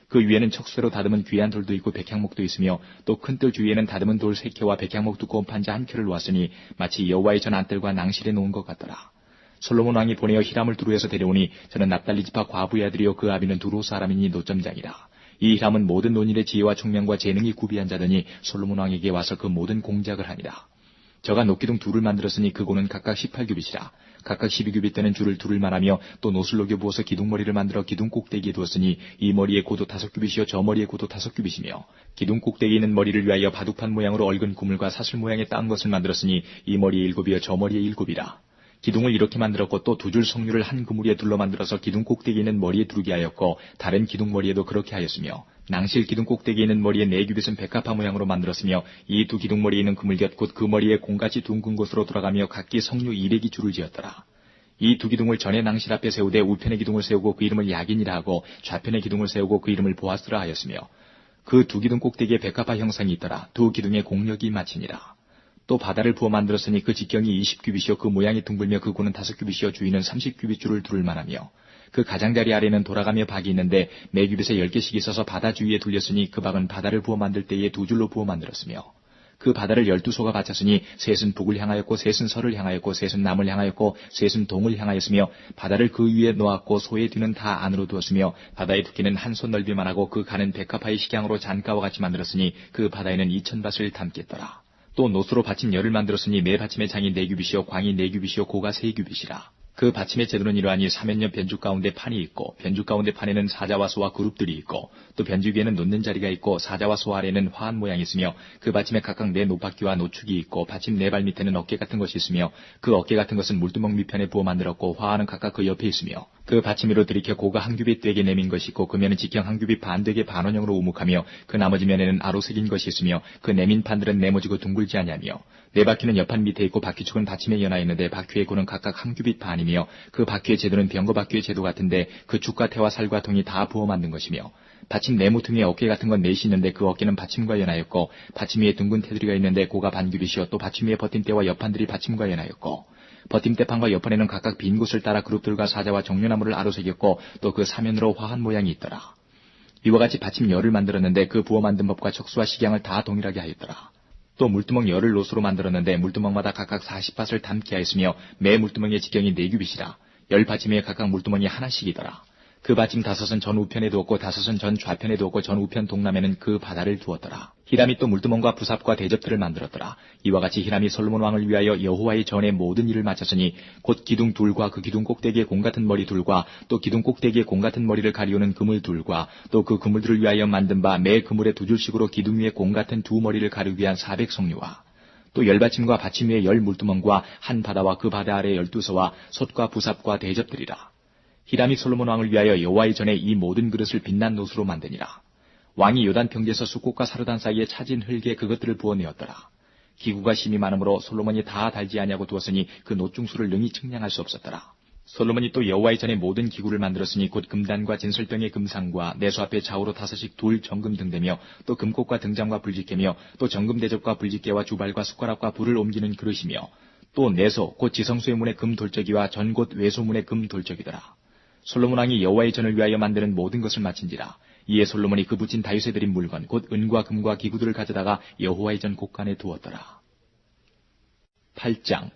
그 위에는 척수대로 다듬은 귀한 돌도 있고 백향목도 있으며 또 큰 뜰 주위에는 다듬은 돌 3켜와 백향목 두꺼운 판자 한 켜를 놓았으니 마치 여호와의 전 안뜰과 낭실에 놓은 것 같더라. 솔로몬 왕이 보내어 히람을 두루에서 데려오니 저는 납달리 지파 과부의 아들이요 그 아비는 두루 사람이니 노점장이라. 이 히람은 모든 논일의 지혜와 총명과 재능이 구비한 자더니 솔로몬 왕에게 와서 그 모든 공작을 하니라. 저가 녹기둥 둘을 만들었으니 그 고는 각각 18규빗이라. 각각 12규빗 되는 줄을 둘을 말하며 또 노슬 녹여 부어서 기둥머리를 만들어 기둥 꼭대기에 두었으니 이 머리의 고도 5규빗이요 저 머리의 고도 5규빗이며 기둥 꼭대기에 있는 머리를 위하여 바둑판 모양으로 얽은 구물과 사슬 모양의 딴 것을 만들었으니 이 머리의 7이요 저 머리의 7이라. 기둥을 이렇게 만들었고 또 2줄 석류를 한 그물에 둘러 만들어서 기둥 꼭대기에 있는 머리에 두르게 하였고 다른 기둥 머리에도 그렇게 하였으며 낭실 기둥 꼭대기에 있는 머리에 4규빗은 백합화 모양으로 만들었으며 이 두 기둥 머리에 있는 그물곁 곧 그 머리에 공같이 둥근 곳으로 돌아가며 각기 석류 2렉이 줄을 지었더라. 이 두 기둥을 전의 낭실 앞에 세우되 우편의 기둥을 세우고 그 이름을 야긴이라 하고 좌편의 기둥을 세우고 그 이름을 보아스라 하였으며 그 두 기둥 꼭대기에 백합화 형상이 있더라. 두 기둥의 공력이 마치니라. 또 바다를 부어 만들었으니 그 직경이 20규빗이요 그 모양이 둥글며 그 고는 5규빗이요 주위는 30규빗줄을 두를 만하며 그 가장자리 아래는 돌아가며 박이 있는데 매 규빗에 10개씩 있어서 바다 주위에 둘렸으니 그 박은 바다를 부어 만들 때에 두 줄로 부어 만들었으며 그 바다를 12소가 바쳤으니 셋은 북을 향하였고 셋은 서를 향하였고 셋은 남을 향하였고 셋은 동을 향하였으며 바다를 그 위에 놓았고 소의 뒤는 다 안으로 두었으며 바다의 두께는 한 손 넓이만 하고 그 간은 백합화의 식양으로 잔가와 같이 만들었으니 그 바다에는 2000밭을 담겠더라. 또 노수로 받침 열을 만들었으니 매 받침의 장이 4규빗이요 광이 4규빗이요 고가 3규빗이라. 그 받침의 제도는 이러하니 사면옆 변죽 가운데 판이 있고 변죽 가운데 판에는 사자와 소와 그룹들이 있고 또 변죽 위에는 놓는 자리가 있고 사자와 소 아래는 화한 모양이 있으며 그 받침에 각각 4 노바퀴와 노축이 있고 받침 4발 밑에는 어깨 같은 것이 있으며 그 어깨 같은 것은 물두멍 밑편에 부어 만들었고 화하는 각각 그 옆에 있으며 그 받침 위로 들이켜 고가 한 규빗 되게 내민 것이 있고 그 면은 직경 한 규빗 반 되게 반원형으로 우묵하며 그 나머지 면에는 아로 새긴 것이 있으며 그 내민 판들은 네모지고 둥글지 아니하며 4바퀴는 옆판 밑에 있고 바퀴축은 받침에 연하 있는데 바퀴의 고는 각각 한 규빗 반이며 그 바퀴의 제도는 병거 바퀴의 제도 같은데 그 축과 태와 살과 통이 다 부어 만든 것이며 받침 네모퉁이에 어깨 같은 건 넷이 있는데 그 어깨는 받침과 연하였고 받침 위에 둥근 테두리가 있는데 고가 반 규빗이요 또 받침 위에 버팀대와 옆판들이 받침과 연하였고 버팀대판과 옆판에는 각각 빈 곳을 따라 그룹들과 사자와 정류나무를 아로새겼고 또 그 사면으로 화한 모양이 있더라. 이와 같이 받침 열을 만들었는데 그 부어 만든 법과 척수와 식양을 다 동일하게 하였더라. 또 물두멍 열을 노수로 만들었는데 물두멍마다 각각 40밭을 담게 하였으며 매 물두멍의 직경이 4규빗이라. 10받침에 각각 물두멍이 하나씩이더라. 그 받침 5은 전 우편에 두었고 5은 전 좌편에 두었고 전 우편 동남에는 그 바다를 두었더라. 히람이 또 물두멍과 부삽과 대접들을 만들었더라. 이와 같이 히람이 솔로몬 왕을 위하여 여호와의 전에 모든 일을 마쳤으니 곧 기둥 둘과 그 기둥 꼭대기에 공 같은 머리 둘과 또 기둥 꼭대기에 공 같은 머리를 가리우는 그물 둘과 또 그 그물들을 위하여 만든 바 매 그물에 2줄씩으로 기둥 위에 공 같은 2 머리를 가리우기 위한 400성류와 또 10받침과 받침 위에 10 물두멍과 한 바다와 그 바다 아래 12소와 솥과 부삽과 대접들이라. 히람이 솔로몬 왕을 위하여 여호와의 전에 이 모든 그릇을 빛난 노수로 만드니라. 왕이 요단 평지에서 숫꽃과 사르단 사이에 차진 흙에 그것들을 부어내었더라. 기구가 심이 많으므로 솔로몬이 다 달지 아니하고 두었으니 그 노중수를 능히 측량할 수 없었더라. 솔로몬이 또 여호와의 전에 모든 기구를 만들었으니 곧 금단과 진설병의 금상과 내수 앞에 좌우로 5씩 둘 정금 등대며 또 금꽃과 등잔과 불집게며 또 정금 대접과 불집게와 주발과 숟가락과 불을 옮기는 그릇이며 또 내소 곧 지성소의 문의 금 돌적이와 전 곧 외소문의 금 돌적이더라. 솔로몬 왕이 여호와의 전을 위하여 만드는 모든 것을 마친지라. 이에 솔로몬이 그 붙인 다윗에 드린 물건 곧 은과 금과 기구들을 가져다가 여호와의 전 곳간에 두었더라. 8장.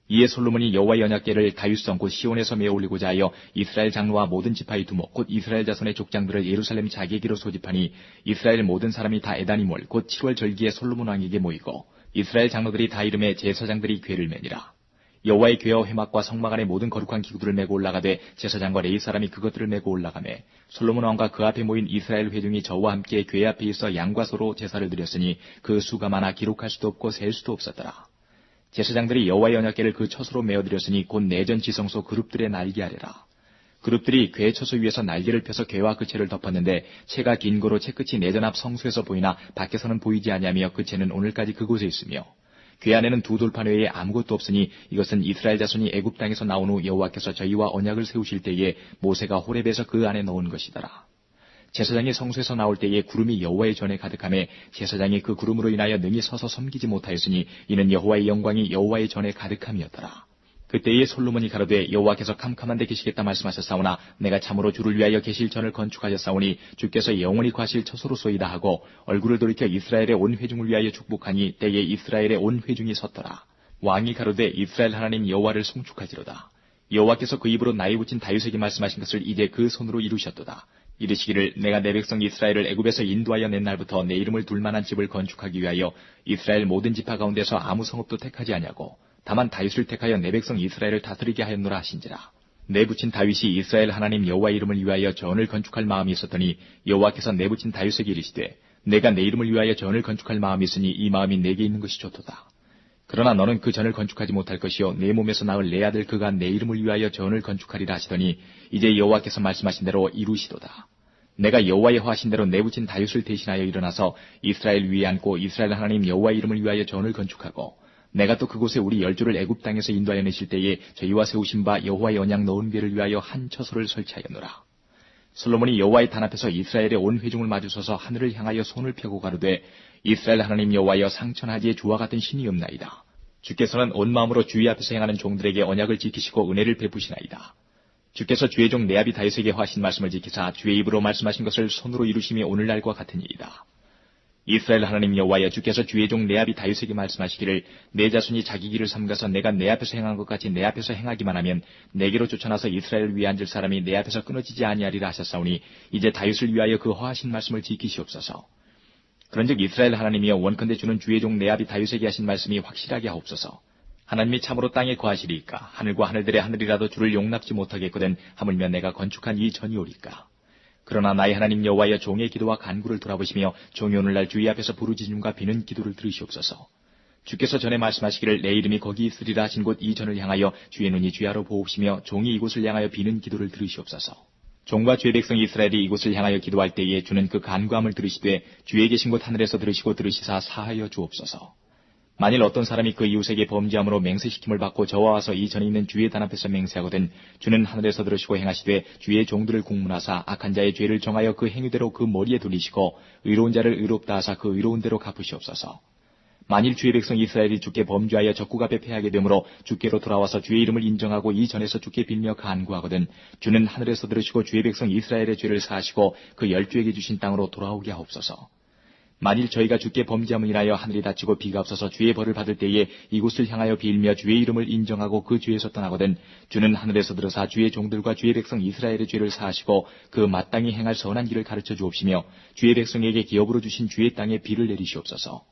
이에 솔로몬이 여호와의 언약궤를 다윗성 곧 시온에서 메어 올리고자 하여 이스라엘 장로와 모든 지파의 두목 곧 이스라엘 자손의 족장들을 예루살렘 자기에게로 소집하니 이스라엘 모든 사람이 다 에다니몰 곧 7월 절기에 솔로몬 왕에게 모이고 이스라엘 장로들이 다 이름에 제사장들이 궤를 매니라. 여호와의 궤와 회막과 성막 안에 모든 거룩한 기구들을 메고 올라가되 제사장과 레위 사람이 그것들을 메고 올라가매 솔로몬 왕과 그 앞에 모인 이스라엘 회중이 저와 함께 궤 앞에 있어 양과 소로 제사를 드렸으니 그 수가 많아 기록할 수도 없고 셀 수도 없었더라. 제사장들이 여호와의 언약궤를 그 처소로 메어드렸으니 곧 내전 지성소 그룹들의 날개 아래라. 그룹들이 궤 처소 위에서 날개를 펴서 궤와 그 채를 덮었는데 채가 긴 고로 채 끝이 내전 앞 성수에서 보이나 밖에서는 보이지 아니하며 그 채는 오늘까지 그곳에 있으며 궤 안에는 2 돌판 외에 아무것도 없으니 이것은 이스라엘 자손이 애굽 땅에서 나온 후 여호와께서 저희와 언약을 세우실 때에 모세가 호렙에서 그 안에 넣은 것이더라. 제사장이 성소에서 나올 때에 구름이 여호와의 전에 가득하매 제사장이 그 구름으로 인하여 능히 서서 섬기지 못하였으니 이는 여호와의 영광이 여호와의 전에 가득함이었더라. 그때에 솔로몬이 가로되 여호와께서 캄캄한 데 계시겠다 말씀하셨사오나 내가 참으로 주를 위하여 계실 전을 건축하셨사오니 주께서 영원히 과실 처소로소이다 하고 얼굴을 돌이켜 이스라엘의 온 회중을 위하여 축복하니 때에 이스라엘의 온 회중이 섰더라. 왕이 가로되 이스라엘 하나님 여호와를 송축하지로다. 여호와께서 그 입으로 나에 붙인 다윗에게 말씀하신 것을 이제 그 손으로 이루셨도다. 이르시기를 내가 내 백성 이스라엘을 애굽에서 인도하여 낸 날부터 내 이름을 둘 만한 집을 건축하기 위하여 이스라엘 모든 지파 가운데서 아무 성읍도 택하지 아니하고 다만 다윗을 택하여 내 백성 이스라엘을 다스리게 하였노라 하신지라. 내 붙인 다윗이 이스라엘 하나님 여호와 이름을 위하여 전을 건축할 마음이 있었더니 여호와께서 내 붙인 다윗에게 이르시되 내가 내 이름을 위하여 전을 건축할 마음이 있으니 이 마음이 내게 있는 것이 좋도다. 그러나 너는 그 전을 건축하지 못할 것이요 내 몸에서 낳을 내 아들 그가 내 이름을 위하여 전을 건축하리라 하시더니 이제 여호와께서 말씀하신 대로 이루시도다. 내가 여호와의 화하신 대로 내 붙인 다윗을 대신하여 일어나서 이스라엘 위에 앉고 이스라엘 하나님 여호와의 이름을 위하여 전을 건축하고 내가 또 그곳에 우리 열조를 애굽 땅에서 인도하여 내실 때에 저희와 세우신 바 여호와의 언약 넣은 궤를 위하여 한 처소를 설치하였노라. 솔로몬이 여호와의 단 앞에서 이스라엘의 온 회중을 마주서서 하늘을 향하여 손을 펴고 가로되 이스라엘 하나님 여호와여 상천하지에 주와 같은 신이 없나이다. 주께서는 온 마음으로 주의 앞에서 행하는 종들에게 언약을 지키시고 은혜를 베푸시나이다. 주께서 주의 종 레압이 다윗에게 하신 말씀을 지키사 주의 입으로 말씀하신 것을 손으로 이루심이 오늘날과 같으니이다. 이스라엘 하나님 여호와여 주께서 주의 종 레압이 다윗에게 말씀하시기를 내 자손이 자기 길을 삼가서 내가 내 앞에서 행한 것 같이 내 앞에서 행하기만 하면 내게로 쫓아나서 이스라엘을 위에 앉을 사람이 내 앞에서 끊어지지 아니하리라 하셨사오니 이제 다윗을 위하여 그 허하신 말씀을 지키시옵소서. 그런즉 이스라엘 하나님이여 원컨대 주는 주의 종 레압이 다윗에게 하신 말씀이 확실하게 하옵소서. 하나님이 참으로 땅에 거하시리이까 하늘과 하늘들의 하늘이라도 주를 용납지 못하겠거든 하물며 내가 건축한 이 전이 오리까. 그러나 나의 하나님 여호와여 종의 기도와 간구를 돌아보시며 종이 오늘날 주의 앞에서 부르짖음과 비는 기도를 들으시옵소서. 주께서 전에 말씀하시기를 내 이름이 거기 있으리라 하신 곳 이 전을 향하여 주의 눈이 주야로 보옵시며 종이 이곳을 향하여 비는 기도를 들으시옵소서. 종과 주의 백성 이스라엘이 이곳을 향하여 기도할 때에 주는 그 간구함을 들으시되 주의 계신 곳 하늘에서 들으시고 들으시사 사하여 주옵소서. 만일 어떤 사람이 그 이웃에게 범죄함으로 맹세시킴을 받고 저와 와서 이 전에 있는 주의 단 앞에서 맹세하거든 주는 하늘에서 들으시고 행하시되 주의 종들을 국문하사 악한 자의 죄를 정하여 그 행위대로 그 머리에 돌리시고 의로운 자를 의롭다 하사 그 의로운 대로 갚으시옵소서. 만일 주의 백성 이스라엘이 주께 범죄하여 적국 앞에 패하게 되므로 주께로 돌아와서 주의 이름을 인정하고 이 전에서 주께 빌며 간구하거든 주는 하늘에서 들으시고 주의 백성 이스라엘의 죄를 사하시고 그 열조에게 주신 땅으로 돌아오게 하옵소서. 만일 저희가 주께 범죄함을 인하여 하늘이 닫히고 비가 없어서 주의 벌을 받을 때에 이곳을 향하여 빌며 주의 이름을 인정하고 그 죄에서 떠나거든 주는 하늘에서 들으사 주의 종들과 주의 백성 이스라엘의 죄를 사하시고 그 마땅히 행할 선한 길을 가르쳐 주옵시며 주의 백성에게 기업으로 주신 주의 땅에 비를 내리시옵소서.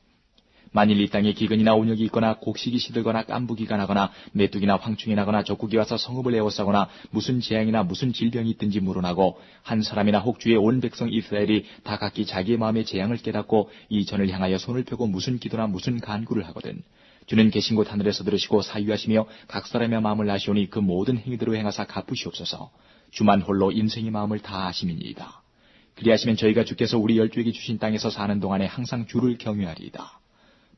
만일 이 땅에 기근이나 온역이 있거나 곡식이 시들거나 깐부기가 나거나 메뚜기나 황충이 나거나 적국이 와서 성읍을 에워싸거나 무슨 재앙이나 무슨 질병이 있든지 물어나고 한 사람이나 혹 주의 온 백성 이스라엘이 다 각기 자기의 마음의 재앙을 깨닫고 이 전을 향하여 손을 펴고 무슨 기도나 무슨 간구를 하거든 주는 계신 곳 하늘에서 들으시고 사유하시며 각 사람의 마음을 아시오니 그 모든 행위대로 행하사 갚으시옵소서. 주만 홀로 인생의 마음을 다 아심이니이다. 그리하시면 저희가 주께서 우리 열조에게 주신 땅에서 사는 동안에 항상 주를 경외하리이다.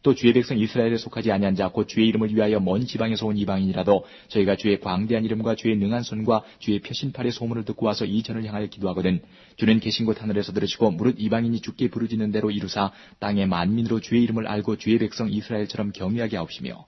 또 주의 백성 이스라엘에 속하지 아니한 자 곧 주의 이름을 위하여 먼 지방에서 온 이방인이라도 저희가 주의 광대한 이름과 주의 능한 손과 주의 펴신팔의 소문을 듣고 와서 이 전을 향하여 기도하거든 주는 계신 곳 하늘에서 들으시고 무릇 이방인이 주께 부르짖는 대로 이루사 땅의 만민으로 주의 이름을 알고 주의 백성 이스라엘처럼 경외하게 하옵시며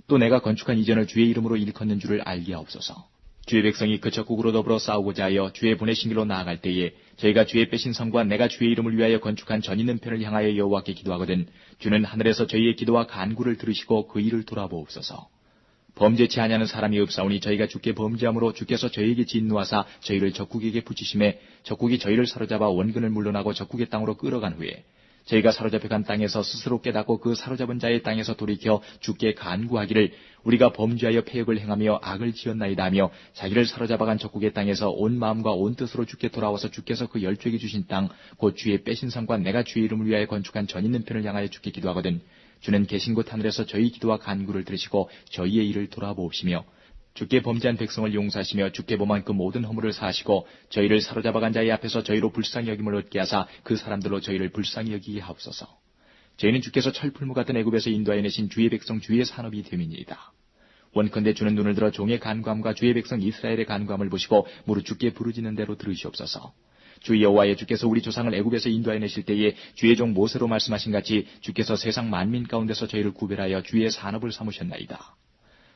또 내가 건축한 이 전을 주의 이름으로 일컫는 줄을 알게 하옵소서. 주의 백성이 그 적국으로 더불어 싸우고자 하여 주의 보내신 길로 나아갈 때에 저희가 주의 빼신 성과 내가 주의 이름을 위하여 건축한 전 있는 편을 향하여 여호와께 기도하거든 주는 하늘에서 저희의 기도와 간구를 들으시고 그 일을 돌아보옵소서. 범죄치 아니하는 사람이 없사오니 저희가 주께 범죄함으로 주께서 저희에게 진노하사 저희를 적국에게 붙이심에 적국이 저희를 사로잡아 원근을 물러나고 적국의 땅으로 끌어간 후에 저희가 사로잡혀간 땅에서 스스로 깨닫고 그 사로잡은 자의 땅에서 돌이켜 주께 간구하기를 우리가 범죄하여 패역을 행하며 악을 지었나이다 하며 자기를 사로잡아간 적국의 땅에서 온 마음과 온 뜻으로 주께 돌아와서 주께서 그 열조에게 주신 땅 곧 주의 빼신 성과 내가 주의 이름을 위하여 건축한 전 있는 편을 향하여 주께 기도하거든 주는 계신 곳 하늘에서 저희 기도와 간구를 들으시고 저희의 일을 돌아보옵시며 주께 범죄한 백성을 용서하시며 주께 범한 그 모든 허물을 사하시고 저희를 사로잡아간 자의 앞에서 저희로 불쌍히 여김을 얻게 하사 그 사람들로 저희를 불쌍히 여기게 하옵소서. 저희는 주께서 철풀무 같은 애굽에서 인도하여 내신 주의 백성 주의 산업이 됨이니이다. 원컨대 주는 눈을 들어 종의 간구함과 주의 백성 이스라엘의 간구함을 보시고 무릇 주께 부르짖는 대로 들으시옵소서. 주 여호와여 주께서 우리 조상을 애굽에서 인도하여 내실 때에 주의 종 모세로 말씀하신 같이 주께서 세상 만민 가운데서 저희를 구별하여 주의 산업을 삼으셨나이다.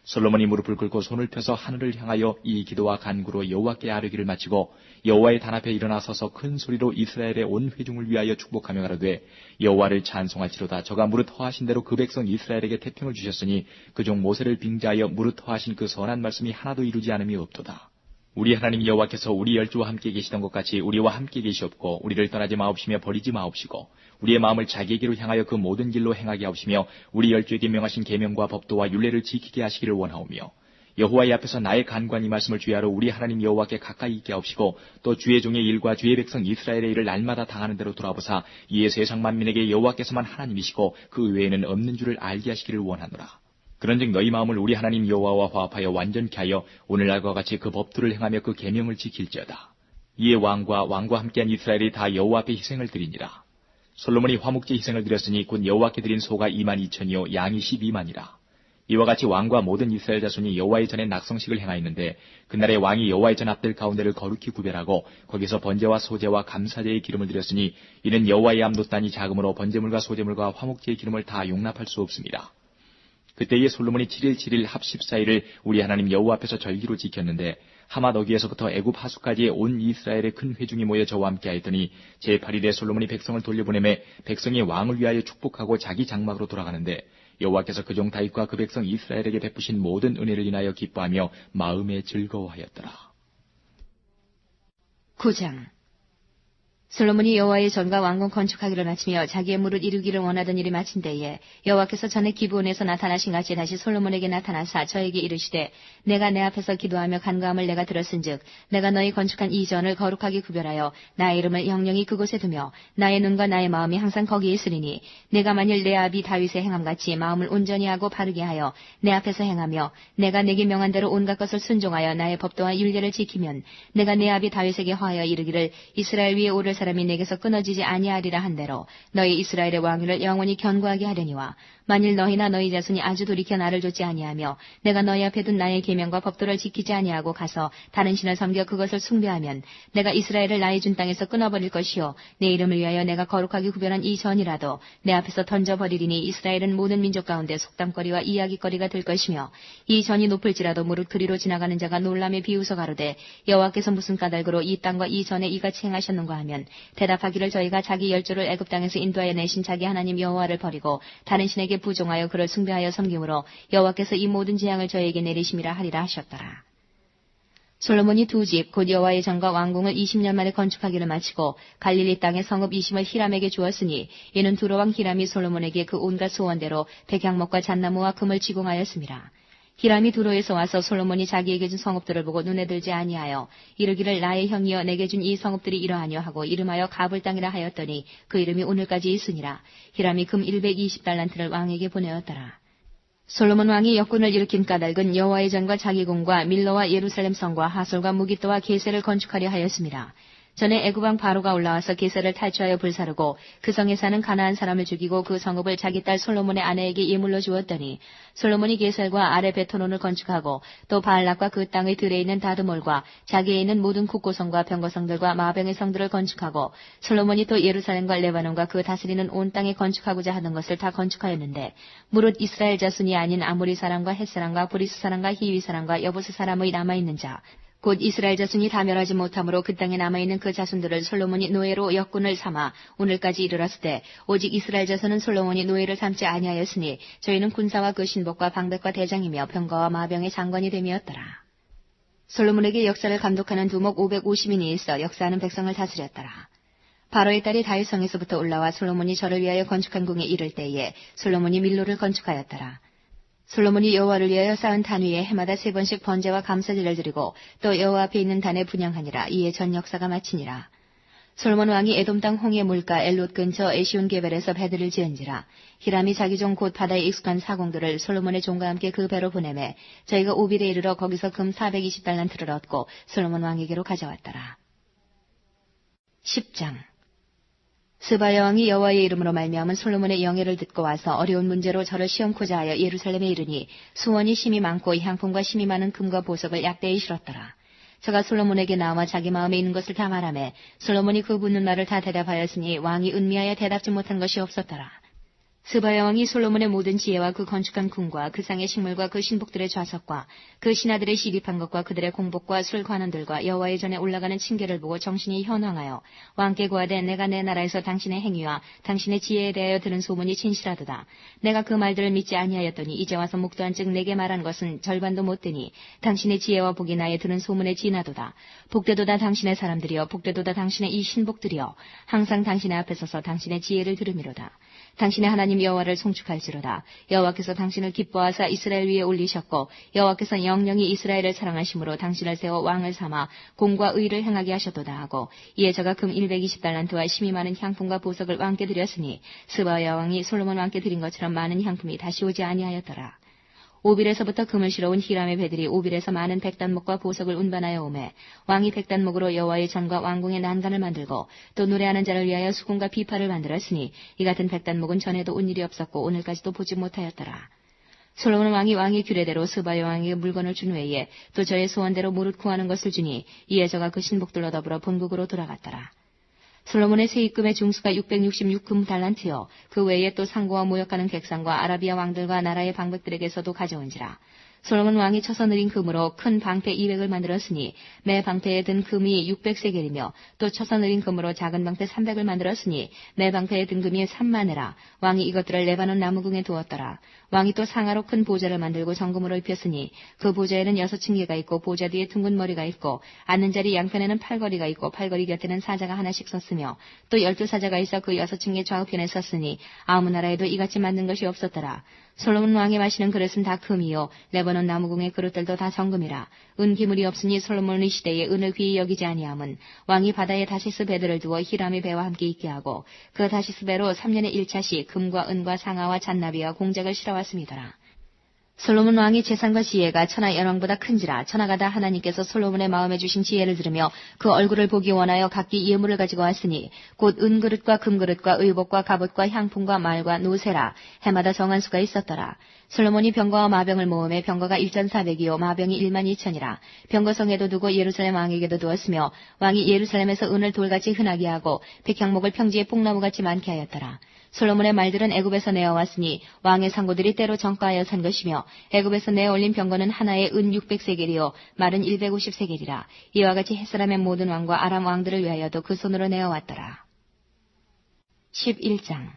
솔로몬이 무릎을 꿇고 손을 펴서 하늘을 향하여 이 기도와 간구로 여호와께 아뢰기를 마치고 여호와의 단 앞에 일어나 서서 큰 소리로 이스라엘의 온 회중을 위하여 축복하며 가로되 여호와를 찬송할지로다. 저가 무릇 허하신 대로 그 백성 이스라엘에게 태평을 주셨으니 그 종 모세를 빙자하여 무릇 허하신 그 선한 말씀이 하나도 이루지 않음이 없도다. 우리 하나님 여호와께서 우리 열조와 함께 계시던 것 같이 우리와 함께 계시옵고 우리를 떠나지 마옵시며 버리지 마옵시고 우리의 마음을 자기에게로 향하여 그 모든 길로 행하게 하옵시며 우리 열조에게 명하신 계명과 법도와 율례를 지키게 하시기를 원하오며 여호와의 앞에서 나의 간구한 이 말씀을 주의하러 우리 하나님 여호와께 가까이 있게 하옵시고 또 주의 종의 일과 주의 백성 이스라엘의 일을 날마다 당하는 대로 돌아보사 이에 세상 만민에게 여호와께서만 하나님이시고 그 외에는 없는 줄을 알게 하시기를 원하노라. 그런즉 너희 마음을 우리 하나님 여호와와 화합하여 완전케 하여 오늘날과 같이 그 법도를 행하며 그 계명을 지킬지어다. 이에 왕과 함께한 이스라엘이 다 여호와 앞에 희생을 드리니라. 솔로몬이 화목제 희생을 드렸으니 곧 여호와께 드린 소가 22,000이요 양이 12만이라. 이와 같이 왕과 모든 이스라엘 자손이 여호와의 전에 낙성식을 행하였는데 그날에 왕이 여호와의 전 앞들 가운데를 거룩히 구별하고 거기서 번제와 소제와 감사제의 기름을 드렸으니 이는 여호와의 암노단이 작음으로 번제물과 소제물과 화목제의 기름을 다 용납할 수 없습니다. 그때에 솔로몬이 7일 7일 합 14일을 우리 하나님 여호와 앞에서 절기로 지켰는데 하맛 어기에서부터 애굽 하수까지 온 이스라엘의 큰 회중이 모여 저와 함께 하였더니 제8일에 솔로몬이 백성을 돌려보내매 백성이 왕을 위하여 축복하고 자기 장막으로 돌아가는데 여호와께서 그 종 다윗과 그 백성 이스라엘에게 베푸신 모든 은혜를 인하여 기뻐하며 마음에 즐거워하였더라. 9장. 솔로몬이 여호와의 전과 왕궁 건축하기를 마치며 자기의 무릇 이루기를 원하던 일이 마친 때에 여호와께서 전에 기브온에서 나타나신 같이 다시 솔로몬에게 나타나사 저에게 이르시되 내가 내 앞에서 기도하며 간구함을 내가 들었은즉 내가 너희 건축한 이 전을 거룩하게 구별하여 나의 이름을 영영히 그곳에 두며 나의 눈과 나의 마음이 항상 거기에 있으리니 내가 만일 내 아비 다윗의 행함같이 마음을 온전히 하고 바르게 하여 내 앞에서 행하며 내가 내게 명한 대로 온갖 것을 순종하여 나의 법도와 율례를 지키면 내가 내 아비 다윗에게 허하여 이르기를 이스라엘 위에 오를 사람이 내게서 끊어지지 아니하리라 한 대로 너희 이스라엘의 왕위를 영원히 견고하게 하려니와 만일 너희나 너희 자손이 아주 돌이켜 나를 좇지 아니하며 내가 너희 앞에 둔 나의 계명과 법도를 지키지 아니하고 가서 다른 신을 섬겨 그것을 숭배하면 내가 이스라엘을 나의 준 땅에서 끊어버릴 것이요 내 이름을 위하여 내가 거룩하게 구별한 이 전이라도 내 앞에서 던져버리리니 이스라엘은 모든 민족 가운데 속담거리와 이야기거리가 될 것이며 이 전이 높을지라도 무릇 그리로 지나가는 자가 놀람에 비웃어 가로되 여호와께서 무슨 까닭으로 이 땅과 이 전에 이같이 행하셨는가 하면 대답하기를 저희가 자기 열조를 애굽 땅에서 인도하여 내신 자기 하나님 여호와를 버리고 다른 신에게 부종하여 그를 숭배하여 섬김으로 여호와께서 이 모든 재앙을 저에게 내리심이라 하리라 하셨더라. 솔로몬이 두 집 곧 여호와의 전과 왕궁을 20년 만에 건축하기를 마치고 갈릴리 땅의 성읍 이심을 히람에게 주었으니 이는 두로 왕 히람이 솔로몬에게 그 온갖 소원대로 백향목과 잣나무와 금을 지공하였습니다. 히람이 두로에서 와서 솔로몬이 자기에게 준 성읍들을 보고 눈에 들지 아니하여 이르기를 나의 형이여 내게 준 이 성읍들이 이러하뇨 하고 이름하여 가불 땅이라 하였더니 그 이름이 오늘까지 있으니라. 히람이 금 120달란트를 왕에게 보내었더라. 솔로몬 왕이 역군을 일으킨 까닭은 여호와의 전과 자기 궁과 밀로와 예루살렘 성과 하솔과 무기또와 게세를 건축하려 하였습니다. 전에 애굽 왕 바로가 올라와서 게세를 탈취하여 불사르고 그 성에 사는 가나안 사람을 죽이고 그 성읍을 자기 딸 솔로몬의 아내에게 예물로 주었더니 솔로몬이 게셀과 아레 베토논을 건축하고 또 바알락과 그 땅의 들에 있는 다드몰과 자기에 있는 모든 국고성과 병거성들과 마병의 성들을 건축하고 솔로몬이 또 예루살렘과 레바논과 그 다스리는 온 땅에 건축하고자 하던 것을 다 건축하였는데 무릇 이스라엘 자손이 아닌 아모리 사람과 헷 사람과 브리스 사람과 히위 사람과 여부스 사람의 남아있는 자 곧 이스라엘 자손이 다 멸하지 못함으로 그 땅에 남아있는 그 자손들을 솔로몬이 노예로 역군을 삼아 오늘까지 이르렀으되 오직 이스라엘 자손은 솔로몬이 노예를 삼지 아니하였으니 저희는 군사와 그 신복과 방백과 대장이며 병거와 마병의 장관이 됨이었더라. 솔로몬에게 역사를 감독하는 두목 550인이 있어 역사하는 백성을 다스렸더라. 바로의 딸이 다윗 성에서부터 올라와 솔로몬이 저를 위하여 건축한 궁에 이를 때에 솔로몬이 밀로를 건축하였더라. 솔로몬이 여호와를 위하여 쌓은 단 위에 해마다 3번씩 번제와 감사제를 드리고 또 여호와 앞에 있는 단에 분향하니라. 이에 전 역사가 마치니라. 솔로몬 왕이 에돔 땅 홍해 물가 엘롯 근처 에시온 게벨에서 배들을 지은지라. 히람이 자기 종 곧 바다에 익숙한 사공들을 솔로몬의 종과 함께 그 배로 보내매 저희가 오빌에 이르러 거기서 금 420달란트를 얻고 솔로몬 왕에게로 가져왔더라. 10장. 스바 여왕이 여호와의 이름으로 말미암은 솔로몬의 영예를 듣고 와서 어려운 문제로 저를 시험코자 하여 예루살렘에 이르니 수원이 심이 많고 향품과 심이 많은 금과 보석을 약대에 실었더라. 저가 솔로몬에게 나와 자기 마음에 있는 것을 다 말하매 솔로몬이 그 묻는 말을 다 대답하였으니 왕이 은미하여 대답지 못한 것이 없었더라. 스바 여왕이 솔로몬의 모든 지혜와 그 건축한 궁과 그 상의 식물과 그 신복들의 좌석과 그 신하들의 시립한 것과 그들의 공복과 술 관원들과 여호와의 전에 올라가는 층계를 보고 정신이 현황하여 왕께 고하되 내가 내 나라에서 당신의 행위와 당신의 지혜에 대하여 들은 소문이 진실하도다. 내가 그 말들을 믿지 아니하였더니 이제 와서 목도한 즉 내게 말한 것은 절반도 못 되니 당신의 지혜와 복이 나에 들은 소문에 진하도다. 복되도다 당신의 사람들이여 복되도다 당신의 이 신복들이여 항상 당신의 앞에 서서 당신의 지혜를 들으미로다. 당신의 하나님 여호와를 송축할지로다. 여호와께서 당신을 기뻐하사 이스라엘 위에 올리셨고 여호와께서 영영이 이스라엘을 사랑하심으로 당신을 세워 왕을 삼아 공과 의를 행하게 하셨도다 하고 이에 저가 금 120달란트와 심이 많은 향품과 보석을 왕께 드렸으니 스바 여왕이 솔로몬 왕께 드린 것처럼 많은 향품이 다시 오지 아니하였더라. 오빌에서부터 금을 실어온 히람의 배들이 오빌에서 많은 백단목과 보석을 운반하여 오매 왕이 백단목으로 여호와의 전과 왕궁의 난간을 만들고 또 노래하는 자를 위하여 수금과 비파를 만들었으니 이 같은 백단목은 전에도 온 일이 없었고 오늘까지도 보지 못하였더라. 솔로몬 왕이 왕의 규례대로 스바 여왕에게 물건을 준 외에 또 저의 소원대로 무릇 구하는 것을 주니 이에 저가 그 신복들로 더불어 본국으로 돌아갔더라. 솔로몬의 세입금의 중수가 666 금달란트요. 그 외에 또 상고와 모욕하는 객상과 아라비아 왕들과 나라의 방백들에게서도 가져온지라. 솔로몬 왕이 쳐서 느린 금으로 큰 방패 200을 만들었으니 매 방패에 든 금이 600세겔이며 또 쳐서 느린 금으로 작은 방패 300을 만들었으니 매 방패에 든 금이 3만회라. 왕이 이것들을 레바논 나무궁에 두었더라. 왕이 또 상하로 큰 보좌를 만들고 정금으로 입혔으니 그 보좌에는 6층계가 있고 보좌 뒤에 둥근 머리가 있고 앉는 자리 양편에는 팔걸이가 있고 팔걸이 곁에는 사자가 하나씩 섰으며 또 12사자가 있어 그 6층계 좌우편에 섰으니 아무 나라에도 이같이 만든 것이 없었더라. 솔로몬 왕이 마시는 그릇은 다 금이요 레바논 나무궁의 그릇들도 다 정금이라. 은 기물이 없으니 솔로몬의 시대에 은을 귀히 여기지 아니함은 왕이 바다에 다시스 배들을 두어 히람의 배와 함께 있게 하고 그 다시스 배로 3년에 1차씩 금과 은과 상아와 잔나비와 공작을 실어왔음이더라. 솔로몬 왕의 재산과 지혜가 천하 연왕보다 큰지라. 천하가 다 하나님께서 솔로몬의 마음에 주신 지혜를 들으며 그 얼굴을 보기 원하여 각기 예물을 가지고 왔으니 곧 은그릇과 금그릇과 의복과 갑옷과 향품과 말과 노새라. 해마다 정한 수가 있었더라. 솔로몬이 병거와 마병을 모음에 병거가 1,400이요 마병이 12,000이라. 병거성에도 두고 예루살렘 왕에게도 두었으며 왕이 예루살렘에서 은을 돌같이 흔하게 하고 백향목을 평지에 뽕나무같이 많게 하였더라. 솔로몬의 말들은 애굽에서 내어왔으니 왕의 상고들이 때로 정가하여 산 것이며 애굽에서 내어올린 병거는 하나에 은 600세겔이요 말은 150세겔이라. 이와 같이 햇사람의 모든 왕과 아람 왕들을 위하여도 그 손으로 내어왔더라. 11장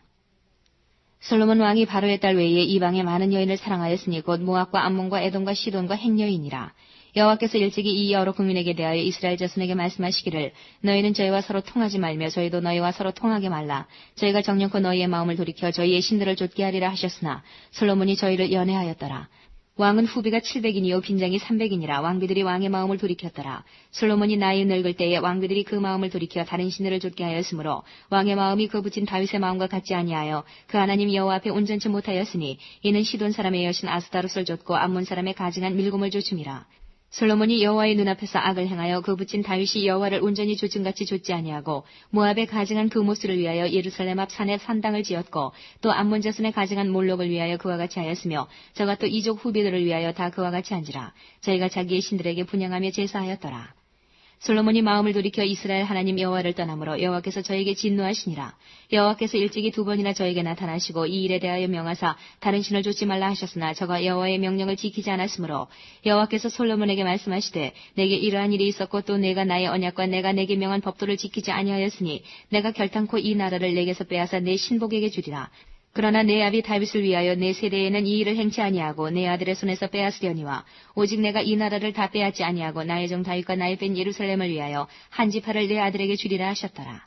솔로몬 왕이 바로의 딸 외에 이방의 많은 여인을 사랑하였으니 곧 모압과 암몬과 에돔과 시돈과 헷 여인이라. 여호와께서 일찍이 이 여러 국민에게 대하여 이스라엘 자손에게 말씀하시기를 너희는 저희와 서로 통하지 말며 저희도 너희와 서로 통하게 말라. 저희가 정령코 너희의 마음을 돌이켜 저희의 신들을 좇게 하리라 하셨으나 솔로몬이 저희를 연애하였더라. 왕은 후비가 700인이요 빈장이 300인이라. 왕비들이 왕의 마음을 돌이켰더라. 솔로몬이 나이 늙을 때에 왕비들이 그 마음을 돌이켜 다른 신들을 좇게 하였으므로 왕의 마음이 그 붙인 다윗의 마음과 같지 아니하여 그 하나님 여호와 앞에 온전치 못하였으니 이는 시돈 사람의 여신 아스타롯을 좇고 암몬 사람의 가증한 밀곰을 좇음이라. 솔로몬이 여호와의 눈앞에서 악을 행하여 그 붙인 다윗이 여호와를 온전히 조증같이 좇지 아니하고 모압의 가증한 그 모스를 위하여 예루살렘 앞 산에 산당을 지었고 또 암몬 자손의 가증한 몰록을 위하여 그와 같이 하였으며 저가 또 이족 후비들을 위하여 다 그와 같이 한지라. 저희가 자기의 신들에게 분향하며 제사하였더라. 솔로몬이 마음을 돌이켜 이스라엘 하나님 여호와를 떠나므로 여호와께서 저에게 진노하시니라. 여호와께서 일찍이 2번이나 저에게 나타나시고 이 일에 대하여 명하사 다른 신을 좇지 말라 하셨으나 저가 여호와의 명령을 지키지 않았으므로 여호와께서 솔로몬에게 말씀하시되 내게 이러한 일이 있었고 또 내가 나의 언약과 내가 내게 명한 법도를 지키지 아니하였으니 내가 결탄코 이 나라를 내게서 빼앗아 내 신복에게 주리라. 그러나 내 아비 다윗을 위하여 내 세대에는 이 일을 행치 아니하고 내 아들의 손에서 빼앗으려니와 오직 내가 이 나라를 다 빼앗지 아니하고 나의 종 다윗과 나의 뺀 예루살렘을 위하여 한 지파를 내 아들에게 주리라 하셨더라.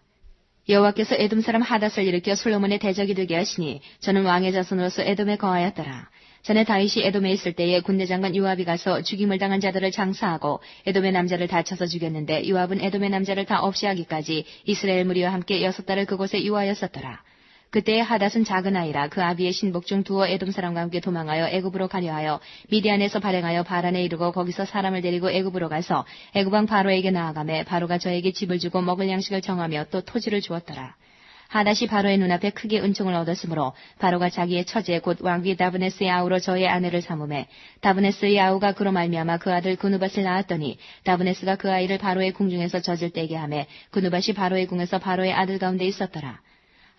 여호와께서 에돔 사람 하닷을 일으켜 솔로몬의 대적이 되게 하시니 저는 왕의 자손으로서 에돔에 거하였더라. 전에 다윗이 에돔에 있을 때에 군대장관 요압이 가서 죽임을 당한 자들을 장사하고 에돔의 남자를 다 쳐서 죽였는데 요압은 에돔의 남자를 다 없이 하기까지 이스라엘 무리와 함께 6달을 그곳에 유하였었더라. 그때의 하닷은 작은 아이라 그 아비의 신복 중 두어 에돔 사람과 함께 도망하여 애굽으로 가려 하여 미디안에서 발행하여 바란에 이르고 거기서 사람을 데리고 애굽으로 가서 애굽 왕 바로에게 나아가매 바로가 저에게 집을 주고 먹을 양식을 정하며 또 토지를 주었더라. 하닷이 바로의 눈앞에 크게 은총을 얻었으므로 바로가 자기의 처제 곧 왕비 다브네스의 아우로 저의 아내를 삼음해 다브네스의 아우가 그로 말미암아 그 아들 그누밧을 낳았더니 다브네스가 그 아이를 바로의 궁중에서 젖을 떼게 하매 그누밧이 바로의 궁에서 바로의 아들 가운데 있었더라.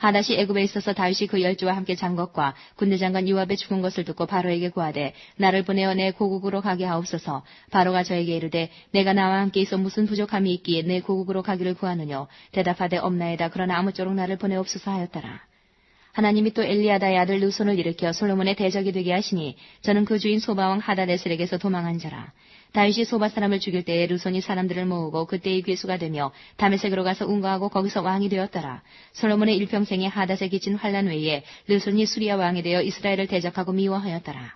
하닷이 애굽에 있어서 다윗이 그 10주와 함께 잔 것과 군대장관 요압의 죽은 것을 듣고 바로에게 구하되 나를 보내어 내 고국으로 가게 하옵소서. 바로가 저에게 이르되 내가 나와 함께 있어 무슨 부족함이 있기에 내 고국으로 가기를 구하느뇨. 대답하되 없나이다. 그러나 아무쪼록 나를 보내옵소서 하였더라. 하나님이 또 엘리야다의 아들 르손을 일으켜 솔로몬의 대적이 되게 하시니 저는 그 주인 소바왕 하다데셀에게서 도망한 자라. 다윗이 소바 사람을 죽일 때에 르손이 사람들을 모으고 그때의 괴수가 되며 다메섹으로 가서 운거하고 거기서 왕이 되었더라. 솔로몬의 일평생에 하닷에 끼친 환란 외에 르손이 수리아 왕이 되어 이스라엘을 대적하고 미워하였더라.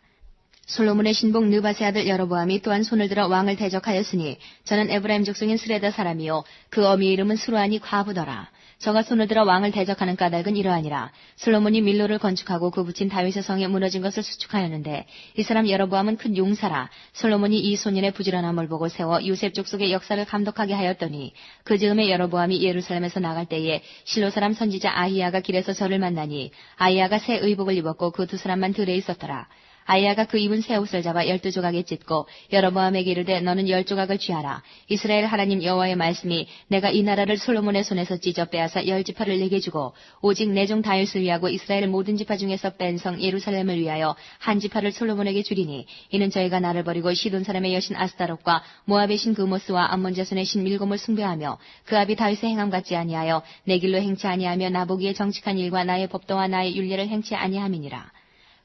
솔로몬의 신복 느밧의 아들 여로보암이 또한 손을 들어 왕을 대적하였으니 저는 에브라임 족속인 스레다 사람이요 그 어미의 이름은 수르아니 과부더라. 저가 손을 들어 왕을 대적하는 까닭은 이러하니라. 솔로몬이 밀로를 건축하고 그 붙인 다윗의 성에 무너진 것을 수축하였는데 이 사람 여로보암은 큰 용사라. 솔로몬이 이 소년의 부지런함을 보고 세워 요셉 족속의 역사를 감독하게 하였더니 그 즈음에 여로보암이 예루살렘에서 나갈 때에 실로 사람 선지자 아히야가 길에서 저를 만나니 아히야가 새 의복을 입었고 그 두 사람만 들에 있었더라. 아히야가 그 입은 새 옷을 잡아 12조각에 찢고 여로보암에게 이르되 너는 10조각을 취하라. 이스라엘 하나님 여호와의 말씀이 내가 이 나라를 솔로몬의 손에서 찢어 빼앗아 10지파를 내게 주고 오직 내 종 다윗을 위하고 이스라엘 모든 지파 중에서 뺀 성 예루살렘을 위하여 한 지파를 솔로몬에게 주리니 이는 저희가 나를 버리고 시돈 사람의 여신 아스타롯과 모압의 신 그모스와 암몬 자손의 신 밀곰을 숭배하며 그 아비 다윗의 행함 같지 아니하여 내 길로 행치 아니하며 나보기에 정직한 일과 나의 법도와 나의 율례를 행치 아니함이니라.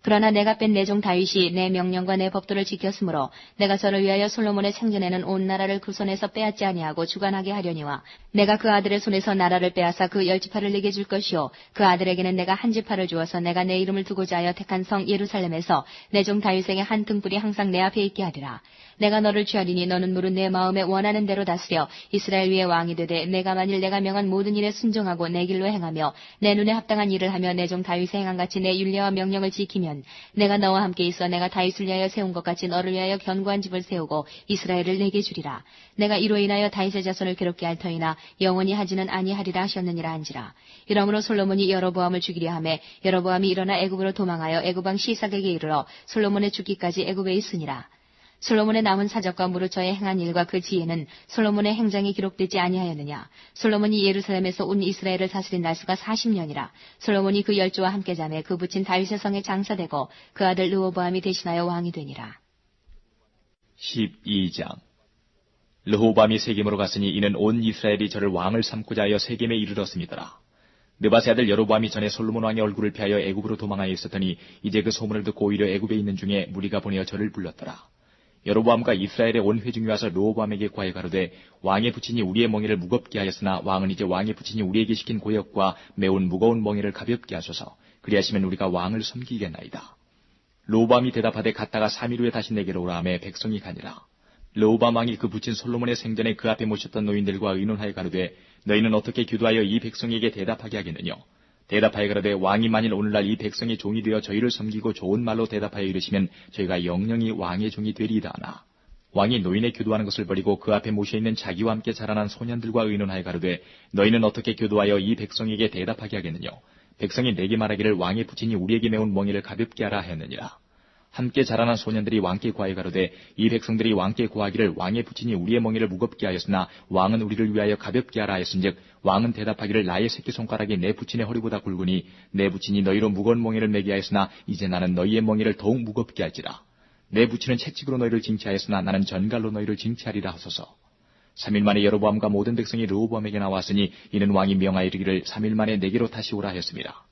그러나 내가 뺀 내 종 다윗이 내 명령과 내 법도를 지켰으므로 내가 저를 위하여 솔로몬의 생전에는 온 나라를 그 손에서 빼앗지 아니하고 주관하게 하려니와 내가 그 아들의 손에서 나라를 빼앗아 그 10지파를 내게 줄 것이요 그 아들에게는 내가 한 지파를 주어서 내가 내 이름을 두고자 하여 택한 성 예루살렘에서 내 종 다윗에게 한 등불이 항상 내 앞에 있게 하리라. 내가 너를 취하리니 너는 무릇 내 마음에 원하는 대로 다스려 이스라엘 위에 왕이 되되 내가 만일 내가 명한 모든 일에 순종하고 내 길로 행하며 내 눈에 합당한 일을 하며 내 종 다윗의 행함같이 내 율례와 명령을 지키면 내가 너와 함께 있어 내가 다윗을 위하여 세운 것 같이 너를 위하여 견고한 집을 세우고 이스라엘을 내게 주리라. 내가 이로 인하여 다윗의 자손을 괴롭게 할 터이나 영원히 하지는 아니하리라 하셨느니라 한지라. 이러므로 솔로몬이 여로보암을 죽이려 하매 여로보암이 일어나 애굽으로 도망하여 애굽 왕 시삭에게 이르러 솔로몬의 죽기까지 애굽에 있으니라. 솔로몬의 남은 사적과 무릇 저의 행한 일과 그 지혜는 솔로몬의 행장이 기록되지 아니하였느냐. 솔로몬이 예루살렘에서 온 이스라엘을 다스린 날수가 40년이라. 솔로몬이 그 10조와 함께 자매 그 부친 다윗의 성에 장사되고 그 아들 르호보암이 대신하여 왕이 되니라. 12장. 르호보암이 세겜으로 갔으니 이는 온 이스라엘이 저를 왕을 삼고자 하여 세겜에 이르렀음이더라. 느밧의 아들 여로보암이 전에 솔로몬 왕의 얼굴을 피하여 애굽으로 도망하여 있었더니 이제 그 소문을 듣고 오히려 애굽에 있는 중에 무리가 보내어 저를 불렀더라. 여로보암과 이스라엘의 온 회중이 와서 르호보암에게 고하여 가로되 왕의 부친이 우리의 멍에를 무겁게 하였으나 왕은 이제 왕의 부친이 우리에게 시킨 고역과 매운 무거운 멍에를 가볍게 하소서. 그리하시면 우리가 왕을 섬기겠나이다. 르호보암이 대답하되 갔다가 3일 후에 다시 내게로 오라 하매 백성이 가니라. 르호보암 왕이 그 부친 솔로몬의 생전에 그 앞에 모셨던 노인들과 의논하여 가로되 너희는 어떻게 기도하여 이 백성에게 대답하게 하겠느냐. 대답하여 가로되 왕이 만일 오늘날 이 백성의 종이 되어 저희를 섬기고 좋은 말로 대답하여 이르시면 저희가 영영이 왕의 종이 되리이다 하나. 왕이 노인의 교도하는 것을 버리고 그 앞에 모셔있는 자기와 함께 자라난 소년들과 의논하여 가로되 너희는 어떻게 교도하여 이 백성에게 대답하게 하겠느냐. 백성이 내게 말하기를 왕의 부친이 우리에게 메운 멍에를 가볍게 하라 하였느니라. 함께 자라난 소년들이 왕께 고하여 가로되 이 백성들이 왕께 고하기를 왕의 부친이 우리의 멍에를 무겁게 하였으나 왕은 우리를 위하여 가볍게 하라 하였은즉 왕은 대답하기를 나의 새끼손가락이 내 부친의 허리보다 굵으니 내 부친이 너희로 무거운 멍에를 매게 하였으나 이제 나는 너희의 멍에를 더욱 무겁게 할지라. 내 부친은 채찍으로 너희를 징치하였으나 나는 전갈로 너희를 징치하리라 하소서. 3일 만에 여로보암과 모든 백성이 르호보암에게 나왔으니 이는 왕이 명하여 이르기를 3일 만에 내게로 다시 오라 하였습니다.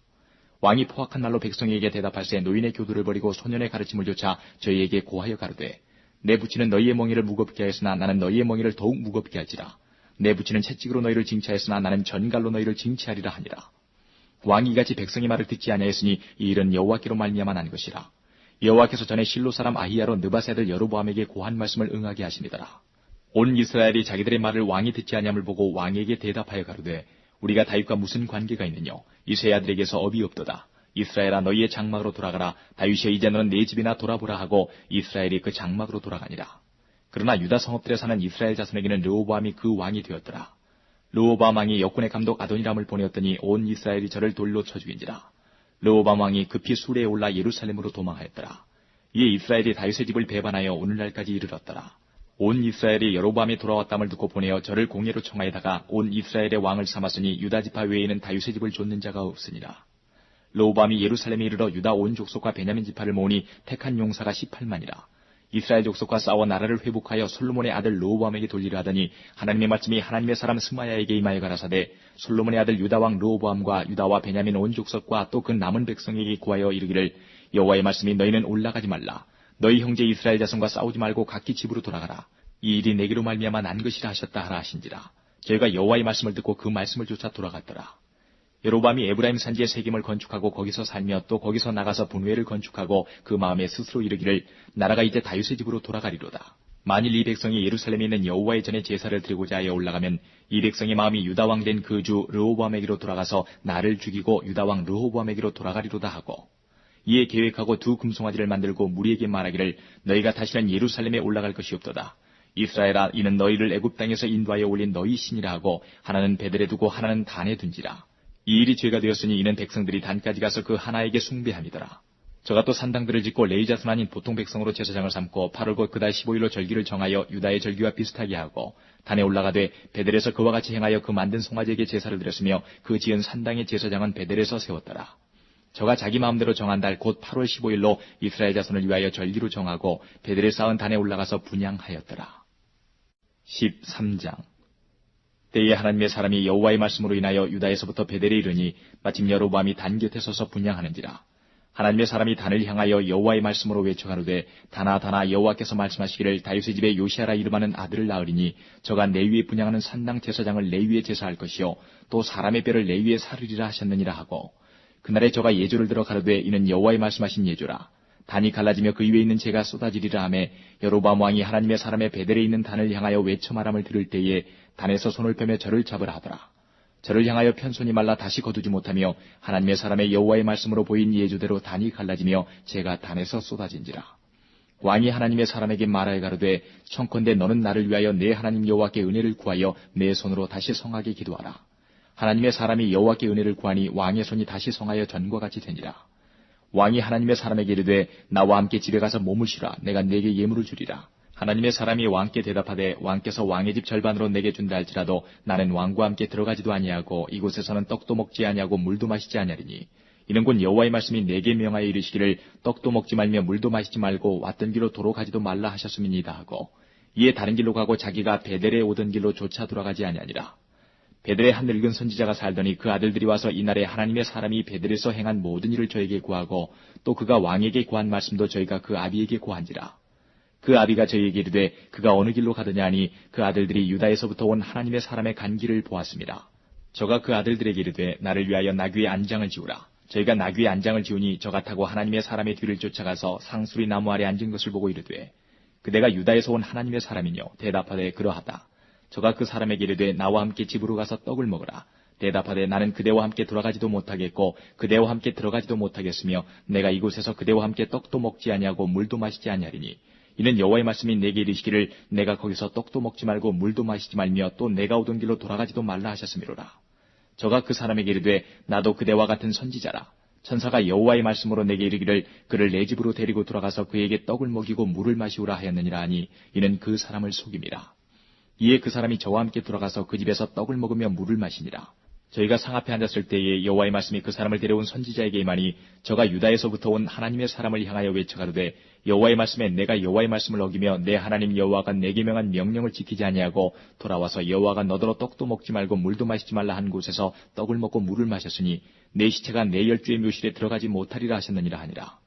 왕이 포악한 날로 백성에게 대답할세 노인의 교도를 버리고 소년의 가르침을 조차 저희에게 고하여 가로되 내 부친은 너희의 멍에를 무겁게 하였으나 나는 너희의 멍에를 더욱 무겁게 할지라. 내 부친은 채찍으로 너희를 징치하였으나 나는 전갈로 너희를 징치하리라 하니라. 왕이 이같이 백성의 말을 듣지 아니하였으니 이 일은 여호와께로 말미암아 난 것이라. 여호와께서 전에 실로 사람 아히야로 느밧의 아들 여로보암에게 고한 말씀을 응하게 하시니더라. 온 이스라엘이 자기들의 말을 왕이 듣지 아니함을 보고 왕에게 대답하여 가로되 우리가 다윗과 무슨 관계가 있느냐. 이 세 아들에게서 업이 없도다. 이스라엘아 너희의 장막으로 돌아가라. 다윗이여 이제 너는 네 집이나 돌아보라 하고 이스라엘이 그 장막으로 돌아가니라. 그러나 유다 성읍들에 사는 이스라엘 자손에게는 르호보암이 그 왕이 되었더라. 르호보암 왕이 역군의 감독 아도니람을 보내었더니 온 이스라엘이 저를 돌로 쳐 죽인지라. 르호보암 왕이 급히 수레에 올라 예루살렘으로 도망하였더라. 이에 이스라엘이 다윗의 집을 배반하여 오늘날까지 이르렀더라. 온 이스라엘이 여로보암이 돌아왔담을 듣고 보내어 저를 공예로 청하에다가 온 이스라엘의 왕을 삼았으니 유다 지파 외에는 다윗의 집을 좇는 자가 없으니라. 르호보암이 예루살렘에 이르러 유다 온 족속과 베냐민 지파를 모으니 택한 용사가 18만이라. 이스라엘 족속과 싸워 나라를 회복하여 솔로몬의 아들 르호보암에게 돌리려 하더니 하나님의 말씀이 하나님의 사람 스마야에게 임하여 가라사대 솔로몬의 아들 유다 왕 르호보암과 유다와 베냐민 온 족속과 또 그 남은 백성에게 고하여 이르기를 여호와의 말씀이 너희는 올라가지 말라. 너희 형제 이스라엘 자손과 싸우지 말고 각기 집으로 돌아가라. 이 일이 내게로 말미암아 난 것이라 하셨다 하라 하신지라. 저희가 여호와의 말씀을 듣고 그 말씀을 쫓아 돌아갔더라. 여로보암이 에브라임 산지에 세겜을 건축하고 거기서 살며 또 거기서 나가서 분회를 건축하고 그 마음에 스스로 이르기를 나라가 이제 다윗의 집으로 돌아가리로다. 만일 이 백성이 예루살렘에 있는 여호와의 전에 제사를 드리고자 하여 올라가면 이 백성의 마음이 유다 왕 된 그 주 르호보암에게로 돌아가서 나를 죽이고 유다 왕 르호보암에게로 돌아가리로다 하고 이에 계획하고 두 금송아지를 만들고 무리에게 말하기를 너희가 다시는 예루살렘에 올라갈 것이 없도다. 이스라엘아 이는 너희를 애굽 땅에서 인도하여 올린 너희 신이라 하고 하나는 베델에 두고 하나는 단에 둔지라. 이 일이 죄가 되었으니 이는 백성들이 단까지 가서 그 하나에게 숭배함이더라. 저가 또 산당들을 짓고 레위 자손 아닌 보통 백성으로 제사장을 삼고 8월 곧 그달 15일로 절기를 정하여 유다의 절기와 비슷하게 하고 단에 올라가되 베델에서 그와 같이 행하여 그 만든 송아지에게 제사를 드렸으며 그 지은 산당의 제사장은 베델에서 세웠더라. 저가 자기 마음대로 정한 달 곧 8월 15일로 이스라엘 자손을 위하여 절기로 정하고 베델에 쌓은 단에 올라가서 분향하였더라. 13장. 때에 하나님의 사람이 여호와의 말씀으로 인하여 유다에서부터 베델에 이르니 마침 여로보암이 단 곁에 서서 분향하는지라. 하나님의 사람이 단을 향하여 여호와의 말씀으로 외쳐가로되 다나 다나 여호와께서 말씀하시기를 다윗의 집에 요시아라 이름하는 아들을 낳으리니 저가 레위에 분향하는 산당 제사장을 레위에 제사할 것이요 또 사람의 뼈를 레위에 사르리라 하셨느니라 하고 그날에 저가 예조를 들어 가로되 이는 여호와의 말씀하신 예조라. 단이 갈라지며 그 위에 있는 재가 쏟아지리라 하매 여로보암 왕이 하나님의 사람의 베델에 있는 단을 향하여 외쳐 말함을 들을 때에 단에서 손을 펴며 저를 잡으라 하더라. 저를 향하여 편손이 말라 다시 거두지 못하며 하나님의 사람의 여호와의 말씀으로 보인 예조대로 단이 갈라지며 재가 단에서 쏟아진지라. 왕이 하나님의 사람에게 말하여 가로되 청컨대 너는 나를 위하여 내 하나님 여호와께 은혜를 구하여 내 손으로 다시 성하게 기도하라. 하나님의 사람이 여호와께 은혜를 구하니 왕의 손이 다시 성하여 전과 같이 되니라. 왕이 하나님의 사람에게 이르되 나와 함께 집에 가서 몸을 쉬라. 내가 네게 예물을 주리라. 하나님의 사람이 왕께 대답하되 왕께서 왕의 집 절반으로 내게 준다 할지라도 나는 왕과 함께 들어가지도 아니하고 이곳에서는 떡도 먹지 아니하고 물도 마시지 아니하리니 이는 곧 여호와의 말씀이 내게 명하여 이르시기를 떡도 먹지 말며 물도 마시지 말고 왔던 길로 도로 가지도 말라 하셨음이니이다 하고 이에 다른 길로 가고 자기가 베델에 오던 길로 조차 돌아가지 아니하니라. 베델에 한 늙은 선지자가 살더니 그 아들들이 와서 이날에 하나님의 사람이 베델에서 행한 모든 일을 저에게 구하고 또 그가 왕에게 구한 말씀도 저희가 그 아비에게 구한지라. 그 아비가 저희에게 이르되 그가 어느 길로 가더냐 하니 그 아들들이 유다에서부터 온 하나님의 사람의 간 길을 보았습니다. 저가 그 아들들에게 이르되 나를 위하여 나귀의 안장을 지우라. 저희가 나귀의 안장을 지우니 저가 타고 하나님의 사람의 뒤를 쫓아가서 상수리 나무 아래 앉은 것을 보고 이르되 그대가 유다에서 온 하나님의 사람이뇨. 대답하되 그러하다. 저가 그 사람에게 이르되 나와 함께 집으로 가서 떡을 먹으라. 대답하되 나는 그대와 함께 돌아가지도 못하겠고 그대와 함께 들어가지도 못하겠으며 내가 이곳에서 그대와 함께 떡도 먹지 아니하고 물도 마시지 아니하리니 이는 여호와의 말씀이 내게 이르시기를 내가 거기서 떡도 먹지 말고 물도 마시지 말며 또 내가 오던 길로 돌아가지도 말라 하셨음이로라. 저가 그 사람에게 이르되 나도 그대와 같은 선지자라. 천사가 여호와의 말씀으로 내게 이르기를 그를 내 집으로 데리고 돌아가서 그에게 떡을 먹이고 물을 마시우라 하였느니라 하니 이는 그 사람을 속임이라. 이에 그 사람이 저와 함께 돌아가서 그 집에서 떡을 먹으며 물을 마시니라. 저희가 상 앞에 앉았을 때에 여호와의 말씀이 그 사람을 데려온 선지자에게 임하니 저가 유다에서부터 온 하나님의 사람을 향하여 외쳐가로되 여호와의 말씀에 내가 여호와의 말씀을 어기며 내 하나님 여호와가 내게 명한 명령을 지키지 아니하고 돌아와서 여호와가 너더러 떡도 먹지 말고 물도 마시지 말라 한 곳에서 떡을 먹고 물을 마셨으니 내 시체가 내 열주의 묘실에 들어가지 못하리라 하셨느니라 하니라.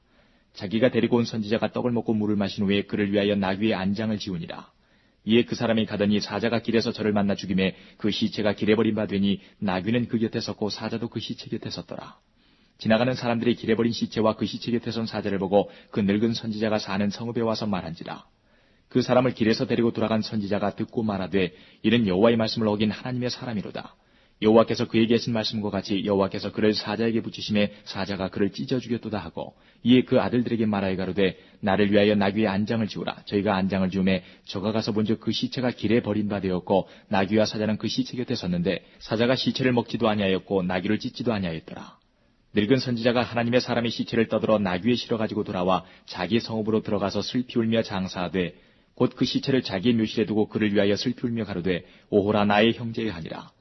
자기가 데리고 온 선지자가 떡을 먹고 물을 마신 후에 그를 위하여 나귀의 안장을 지우니라. 이에 그 사람이 가더니 사자가 길에서 저를 만나 죽임에 그 시체가 길에 버린 바 되니 나귀는 그 곁에 섰고 사자도 그 시체 곁에 섰더라. 지나가는 사람들이 길에 버린 시체와 그 시체 곁에 선 사자를 보고 그 늙은 선지자가 사는 성읍에 와서 말한지라. 그 사람을 길에서 데리고 돌아간 선지자가 듣고 말하되 이는 여호와의 말씀을 어긴 하나님의 사람이로다. 여호와께서 그에게 하신 말씀과 같이 여호와께서 그를 사자에게 붙이심에 사자가 그를 찢어 죽였도다 하고 이에 그 아들들에게 말하여 가로되 나를 위하여 나귀의 안장을 지우라. 저희가 안장을 지우매 저가 가서 본즉 그 시체가 길에 버린 바 되었고 나귀와 사자는 그 시체 곁에 섰는데 사자가 시체를 먹지도 아니하였고 나귀를 찢지도 아니하였더라. 늙은 선지자가 하나님의 사람의 시체를 떠들어 나귀에 실어가지고 돌아와 자기 성읍으로 들어가서 슬피 울며 장사하되 곧 그 시체를 자기의 묘실에 두고 그를 위하여 슬피 울며 가로되 오호라 나의 형제여 하니라.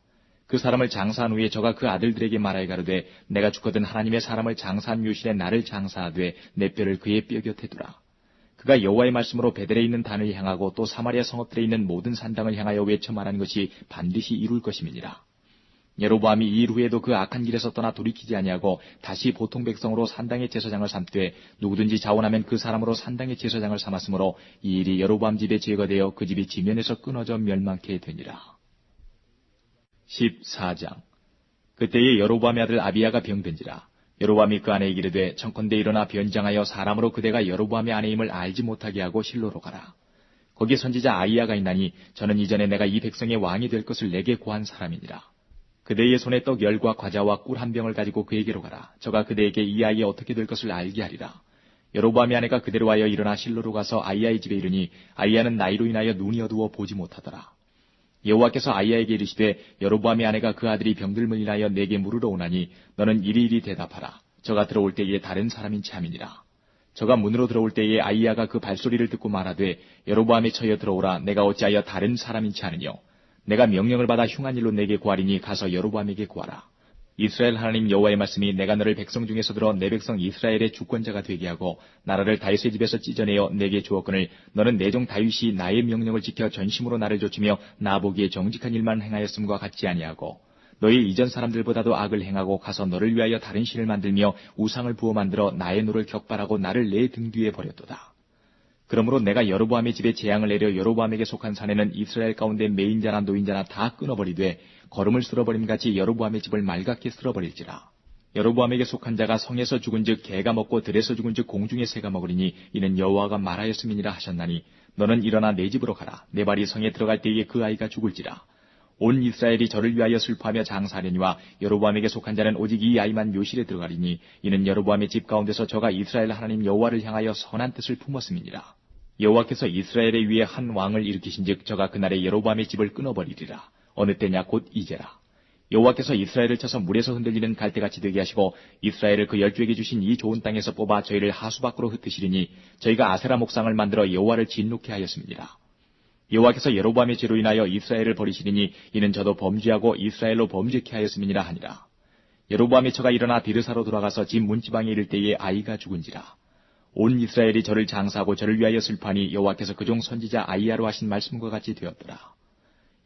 그 사람을 장사한 후에 저가 그 아들들에게 말하여 가로되 내가 죽거든 하나님의 사람을 장사한 묘실에 나를 장사하되 내 뼈를 그의 뼈 곁에 두라. 그가 여호와의 말씀으로 베델에 있는 단을 향하고 또 사마리아 성읍들에 있는 모든 산당을 향하여 외쳐 말한 것이 반드시 이룰 것임이니라. 여로보암이 이 일 후에도 그 악한 길에서 떠나 돌이키지 아니하고 다시 보통 백성으로 산당의 제사장을 삼되 누구든지 자원하면 그 사람으로 산당의 제사장을 삼았으므로 이 일이 여로보암 집에 죄가 되어 그 집이 지면에서 끊어져 멸망케 되니라. 14장. 그때에 여로보암의 아들 아비야가 병든지라. 여로보암이 그 아내에게 이르되 청컨대 일어나 변장하여 사람으로 그대가 여로보암의 아내임을 알지 못하게 하고 실로로 가라. 거기 선지자 아이야가 있나니 저는 이전에 내가 이 백성의 왕이 될 것을 내게 고한 사람이니라. 그대의 손에 떡 10과 과자와 꿀 한 병을 가지고 그에게로 가라. 저가 그대에게 이 아이가 어떻게 될 것을 알게 하리라. 여로보암의 아내가 그대로 하여 일어나 실로로 가서 아이야의 집에 이르니 아이야는 나이로 인하여 눈이 어두워 보지 못하더라. 여호와께서 아이야에게 이르시되 여로보암의 아내가 그 아들이 병들므로 인하여 내게 물으러 오나니 너는 이리이리 대답하라. 저가 들어올 때에 다른 사람인 참이니라. 저가 문으로 들어올 때에 아이야가 그 발소리를 듣고 말하되 여로보암에 처여 들어오라. 내가 어찌하여 다른 사람인지 아느뇨. 내가 명령을 받아 흉한 일로 내게 구하리니 가서 여로보암에게 구하라. 이스라엘 하나님 여호와의 말씀이 내가 너를 백성 중에서 들어 내 백성 이스라엘의 주권자가 되게 하고 나라를 다윗의 집에서 찢어내어 내게 주었거늘 너는 내 종 다윗이 나의 명령을 지켜 전심으로 나를 좇으며 나보기에 정직한 일만 행하였음과 같지 아니하고 너희 이전 사람들보다도 악을 행하고 가서 너를 위하여 다른 신을 만들며 우상을 부어 만들어 나의 노를 격발하고 나를 내 등 뒤에 버렸도다. 그러므로 내가 여로보암의 집에 재앙을 내려 여로보암에게 속한 사내는 이스라엘 가운데 매인자나 노인자나 다 끊어버리되 거름을 쓸어버림같이 여로보암의 집을 말갛게 쓸어버릴지라. 여로보암에게 속한 자가 성에서 죽은즉 개가 먹고 들에서 죽은즉 공중의 새가 먹으리니 이는 여호와가 말하였음이니라 하셨나니 너는 일어나 내 집으로 가라. 내 발이 성에 들어갈 때에 그 아이가 죽을지라. 온 이스라엘이 저를 위하여 슬퍼하며 장사하려니와 여로보암에게 속한 자는 오직 이 아이만 묘실에 들어가리니 이는 여로보암의 집 가운데서 저가 이스라엘 하나님 여호와를 향하여 선한 뜻을 품었음이니라. 여호와께서 이스라엘에 위해 한 왕을 일으키신즉 저가 그날에 여로보암의 집을 끊어버리리라. 어느 때냐 곧 이제라. 여호와께서 이스라엘을 쳐서 물에서 흔들리는 갈대같이 되게 하시고 이스라엘을 그 열조에게 주신 이 좋은 땅에서 뽑아 저희를 하수 밖으로 흩으시리니 저희가 아세라 목상을 만들어 여호와를 진노케 하였습니다. 여호와께서 여로보암의 죄로 인하여 이스라엘을 버리시리니 이는 저도 범죄하고 이스라엘로 범죄케 하였음이니라 하니라. 여로보암의 처가 일어나 디르사로 돌아가서 집 문지방에 이를 때에 아이가 죽은지라. 온 이스라엘이 저를 장사하고 저를 위하여 슬퍼하니 여호와께서 그종 선지자 아이야로 하신 말씀과 같이 되었더라.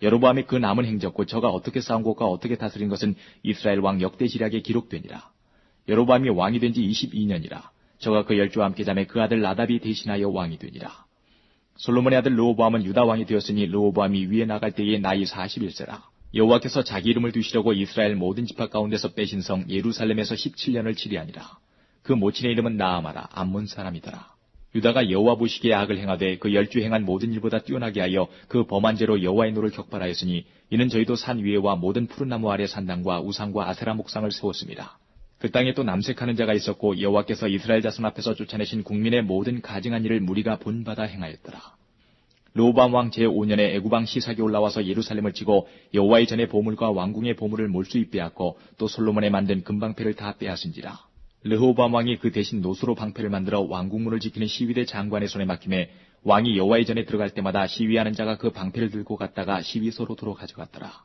여로보암의 그 남은 행적 곧 저가 어떻게 싸운 것과 어떻게 다스린 것은 이스라엘 왕 역대지략에 기록되니라. 여로보암이 왕이 된 지 22년이라. 저가 그 열조와 함께 잠에 그 아들 나답이 대신하여 왕이 되니라. 솔로몬의 아들 르호보암은 유다 왕이 되었으니 르호보암이 위에 나갈 때에 나이 41세라. 여호와께서 자기 이름을 두시려고 이스라엘 모든 지파 가운데서 빼신 성 예루살렘에서 17년을 치리하니라. 그 모친의 이름은 나아마라. 암몬 사람이더라. 유다가 여호와 보시기에 악을 행하되 그 열주 행한 모든 일보다 뛰어나게 하여 그 범한 죄로 여호와의 노를 격발하였으니 이는 저희도 산 위에와 모든 푸른 나무 아래 산당과 우상과 아세라 목상을 세웠습니다. 그 땅에 또 남색하는 자가 있었고 여호와께서 이스라엘 자손 앞에서 쫓아내신 국민의 모든 가증한 일을 무리가 본받아 행하였더라. 르호보암 왕 제5년에 애굽왕 시삭이 올라와서 예루살렘을 치고 여호와의 전의 보물과 왕궁의 보물을 몰수히 빼앗고 또 솔로몬의 만든 금방패를 다 빼앗은지라. 르호보암 왕이 그 대신 노수로 방패를 만들어 왕궁문을 지키는 시위대 장관의 손에 맡김에 왕이 여호와의 전에 들어갈 때마다 시위하는 자가 그 방패를 들고 갔다가 시위소로 도로 가져갔더라.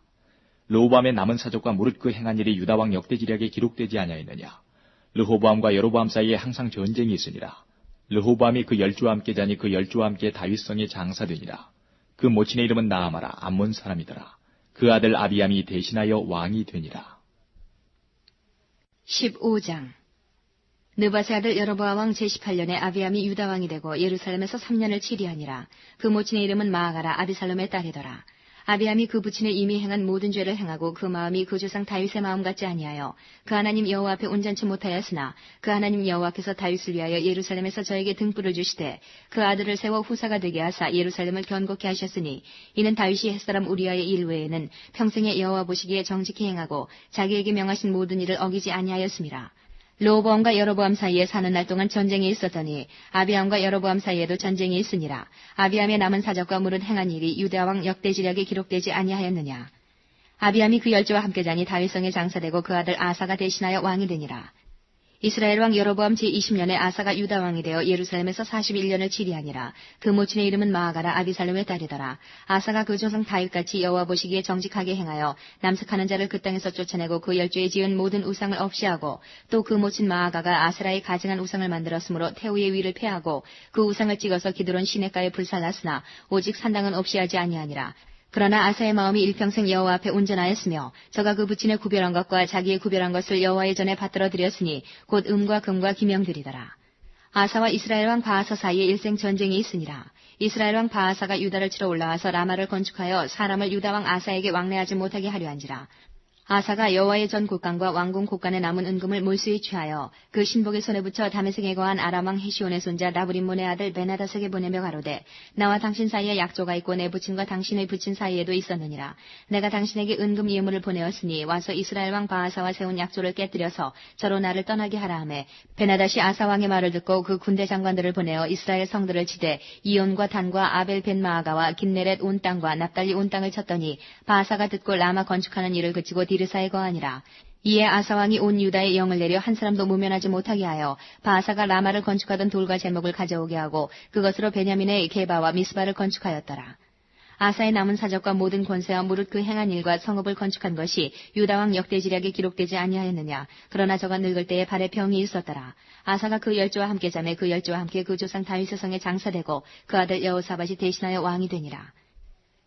르호보암의 남은 사적과 무릇 그 행한 일이 유다왕 역대지략에 기록되지 아니하였느냐. 르호보암과 여로보암 사이에 항상 전쟁이 있으니라. 르호보암이 그 열주와 함께 자니 그 열주와 함께 다윗성에 장사되니라. 그 모친의 이름은 나아마라. 암몬 사람이더라. 그 아들 아비암이 대신하여 왕이 되니라. 15장 느바세 아들 여로보암 왕 제18년에 아비암이 유다 왕이 되고 예루살렘에서 3년을 치리하니라. 그 모친의 이름은 마아가라. 아비살롬의 딸이더라. 아비암이 그 부친을 이미 행한 모든 죄를 행하고 그 마음이 그 조상 다윗의 마음 같지 아니하여 그 하나님 여호와 앞에 온전치 못하였으나 그 하나님 여호와께서 다윗을 위하여 예루살렘에서 저에게 등불을 주시되 그 아들을 세워 후사가 되게 하사 예루살렘을 견고케 하셨으니 이는 다윗이 햇사람 우리아의 일 외에는 평생에 여호와 보시기에 정직히 행하고 자기에게 명하신 모든 일을 어기지 아니하였음이라. 르호보암과 여로보암 사이에 사는 날 동안 전쟁이 있었더니 아비암과 여로보암 사이에도 전쟁이 있으니라. 아비암의 남은 사적과 무릇 행한 일이 유다왕 역대지략에 기록되지 아니하였느냐. 아비암이 그 열조와 함께 자니 다윗성에 장사되고 그 아들 아사가 대신하여 왕이 되니라. 이스라엘 왕 여로보암 제20년에 아사가 유다 왕이 되어 예루살렘에서 41년을 치리하니라. 그 모친의 이름은 마아가라. 아비살롬의 딸이더라. 아사가 그 조상 다윗같이 여호와 보시기에 정직하게 행하여 남색하는 자를 그 땅에서 쫓아내고 그 열조에 지은 모든 우상을 없이 하고 또 그 모친 마아가가 아세라의 가증한 우상을 만들었으므로 태우의 위를 폐하고 그 우상을 찍어서 기드론 시냇가에 불살랐으나 오직 산당은 없이 하지 아니하니라. 그러나 아사의 마음이 일평생 여호와 앞에 온전하였으며 저가 그 부친의 구별한 것과 자기의 구별한 것을 여호와의 전에 받들어 드렸으니 곧 음과 금과 기명들이더라. 아사와 이스라엘 왕 바하사 사이에 일생 전쟁이 있으니라. 이스라엘 왕 바하사가 유다를 치러 올라와서 라마를 건축하여 사람을 유다 왕 아사에게 왕래하지 못하게 하려 한지라. 아사가 여호와의 전 곳간과 왕궁 곳간에 남은 은금을 몰수히 취하여 그 신복의 손에 붙여 다메섹에 거한 아람 왕 헤시온의 손자 라브림몬의 아들 베나다색에 보내며 가로되 나와 당신 사이에 약조가 있고 내 부친과 당신의 부친 사이에도 있었느니라. 내가 당신에게 은금 예물을 보내었으니 와서 이스라엘 왕 바하사와 세운 약조를 깨뜨려서 저로 나를 떠나게 하라 하매 베나다시 아사 왕의 말을 듣고 그 군대 장관들을 보내어 이스라엘 성들을 치되 이온과 단과 아벨 벤마아가와 긴네렛 온 땅과 납달리 온 땅을 쳤더니 바하사가 듣고 라마 건축하는 일을 그치고 디르사에 거하니라. 이에 아사 왕이 온 유다에 영을 내려 한 사람도 무면하지 못하게 하여 바하사가 라마를 건축하던 돌과 제목을 가져오게 하고 그것으로 베냐민의 게바와 미스바를 건축하였더라. 아사의 남은 사적과 모든 권세와 무릇 그 행한 일과 성읍을 건축한 것이 유다왕 역대지략에 기록되지 아니하였느냐. 그러나 저가 늙을 때에 발에 병이 있었더라. 아사가 그 열조와 함께 자매 그 열조와 함께 그 조상 다윗의 성에 장사되고 그 아들 여호사밧이 대신하여 왕이 되니라.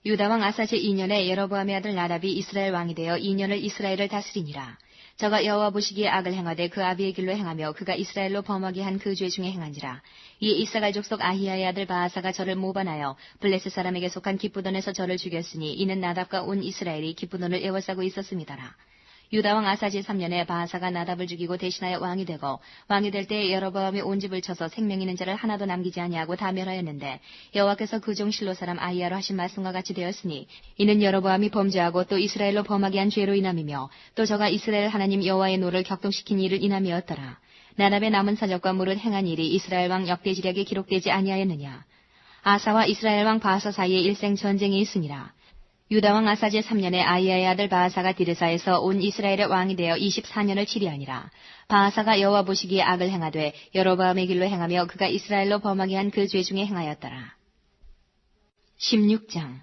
유다왕 아사 제2년에 여로보암의 아들 나답이 이스라엘 왕이 되어 2년을 이스라엘을 다스리니라. 저가 여호와 보시기에 악을 행하되 그 아비의 길로 행하며 그가 이스라엘로 범하게 한 그 죄 중에 행한지라. 이 이사갈 족속 아히야의 아들 바하사가 저를 모반하여 블레셋 사람에게 속한 기쁘돈에서 저를 죽였으니 이는 나답과 온 이스라엘이 기쁘돈을 에워싸고 있었음이더라. 유다왕 아사 제3년에 바하사가 나답을 죽이고 대신하여 왕이 되고 왕이 될 때에 여로보암이 온 집을 쳐서 생명 있는 자를 하나도 남기지 아니하고 다 멸하였는데 여호와께서 그 종 실로 사람 아히야로 하신 말씀과 같이 되었으니 이는 여로보암이 범죄하고 또 이스라엘로 범하게 한 죄로 인함이며 또 저가 이스라엘 하나님 여호와의 노를 격동시킨 일을 인함이었더라. 나답의 남은 사적과 무릇 행한 일이 이스라엘 왕 역대지략에 기록되지 아니하였느냐. 아사와 이스라엘 왕 바하사 사이에 일생 전쟁이 있으니라. 유다왕 아사 제3년에 아히야의 아들 바하사가 디르사에서 온 이스라엘의 왕이 되어 24년을 치리하니라. 바하사가 여호와 보시기에 악을 행하되 여로보암의 길로 행하며 그가 이스라엘로 범하게 한 그 죄 중에 행하였더라. 16장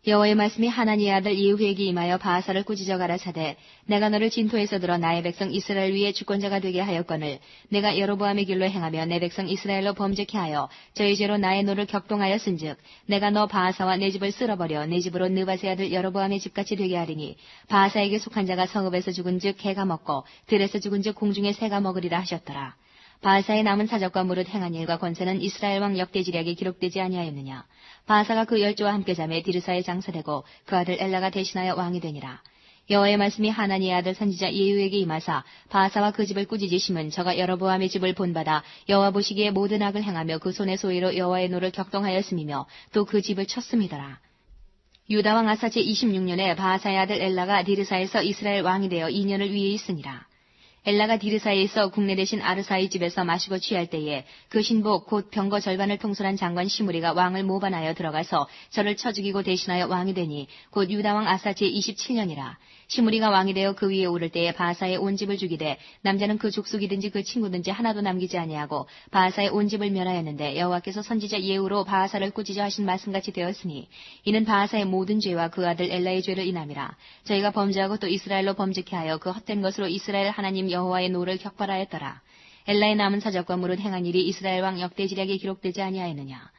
여호와의 말씀이 하나니의 아들 예후에게 임하여 바하사를 꾸짖어 가라사대 내가 너를 진토에서 들어 나의 백성 이스라엘 위에 주권자가 되게 하였거늘 내가 여로보암의 길로 행하며 내 백성 이스라엘로 범죄케 하여 저희 죄로 나의 노를 격동하였은즉 내가 너 바하사와 내 집을 쓸어버려 내 집으로 느바세 아들 여로보암의 집같이 되게 하리니 바하사에게 속한 자가 성읍에서 죽은즉 개가 먹고 들에서 죽은즉 공중에 새가 먹으리라 하셨더라. 바하사의 남은 사적과 무릇 행한 일과 권세는 이스라엘 왕 역대지략에 기록되지 아니하였느냐. 바하사가 그 열조와 함께 자매 디르사에 장사되고 그 아들 엘라가 대신하여 왕이 되니라. 여호와의 말씀이 하나니의 아들 선지자 예후에게 임하사 바하사와 그 집을 꾸짖으심은 저가 여로보암의 집을 본받아 여호와 보시기에 모든 악을 행하며 그 손의 소위로 여호와의 노를 격동하였음이며 또 그 집을 쳤음이더라. 유다왕 아사 제26년에 바하사의 아들 엘라가 디르사에서 이스라엘 왕이 되어 2년을 위에 있으니라. 엘라가 디르사에 있어 국내 대신 아르사의 집에서 마시고 취할 때에 그 신복 곧 병거 절반을 통솔한 장관 시므리가 왕을 모반하여 들어가서 저를 쳐 죽이고 대신하여 왕이 되니 곧 유다왕 아사 제27년이라. 시므리가 왕이 되어 그 위에 오를 때에 바하사의 온 집을 죽이되 남자는 그 족속이든지 그 친구든지 하나도 남기지 아니하고 바하사의 온 집을 멸하였는데 여호와께서 선지자 예후로 바하사를 꾸짖어 하신 말씀같이 되었으니 이는 바하사의 모든 죄와 그 아들 엘라의 죄를 인함이라. 저희가 범죄하고 또 이스라엘로 범죄케 하여 그 헛된 것으로 이스라엘 하나님 여호와의 노를 격발하였더라. 엘라의 남은 사적과 무릇 행한 일이 이스라엘 왕 역대지략에 기록되지 아니하였느냐.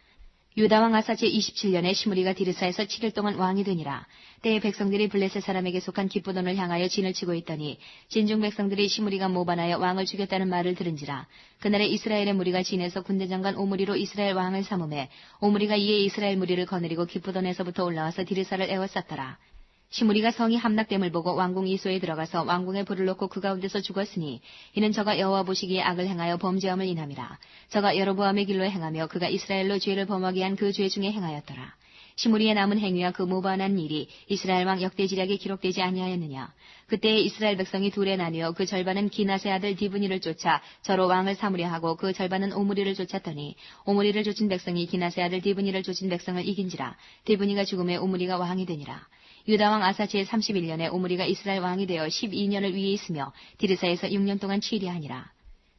유다왕 아사 제27년에 시므리가 디르사에서 7일 동안 왕이 되니라. 때에 백성들이 블레셋 사람에게 속한 기쁘돈을 향하여 진을 치고 있더니 진중 백성들이 시므리가 모반하여 왕을 죽였다는 말을 들은지라. 그날에 이스라엘의 무리가 진에서 군대장관 오므리로 이스라엘 왕을 삼음해 오므리가 이에 이스라엘 무리를 거느리고 기쁘돈에서부터 올라와서 디르사를 에워쌌더라. 시므리가 성이 함락됨을 보고 왕궁 이소에 들어가서 왕궁에 불을 놓고 그 가운데서 죽었으니 이는 저가 여호와 보시기에 악을 행하여 범죄함을 인함이라. 저가 여로보암의 길로 행하며 그가 이스라엘로 죄를 범하게 한 그 죄 중에 행하였더라. 시므리의 남은 행위와 그 모반한 일이 이스라엘 왕 역대지략에 기록되지 아니하였느냐. 그때에 이스라엘 백성이 둘에 나뉘어 그 절반은 기낫의 아들 디브니를 쫓아 저로 왕을 삼으려 하고 그 절반은 오므리를 쫓았더니 오므리를 쫓은 백성이 기낫의 아들 디브니를 쫓은 백성을 이긴지라. 디브니가 죽음에 오므리가 왕이 되니라. 유다왕 아사 제31년에 오므리가 이스라엘 왕이 되어 12년을 위에 있으며 디르사에서 6년 동안 치리하니라.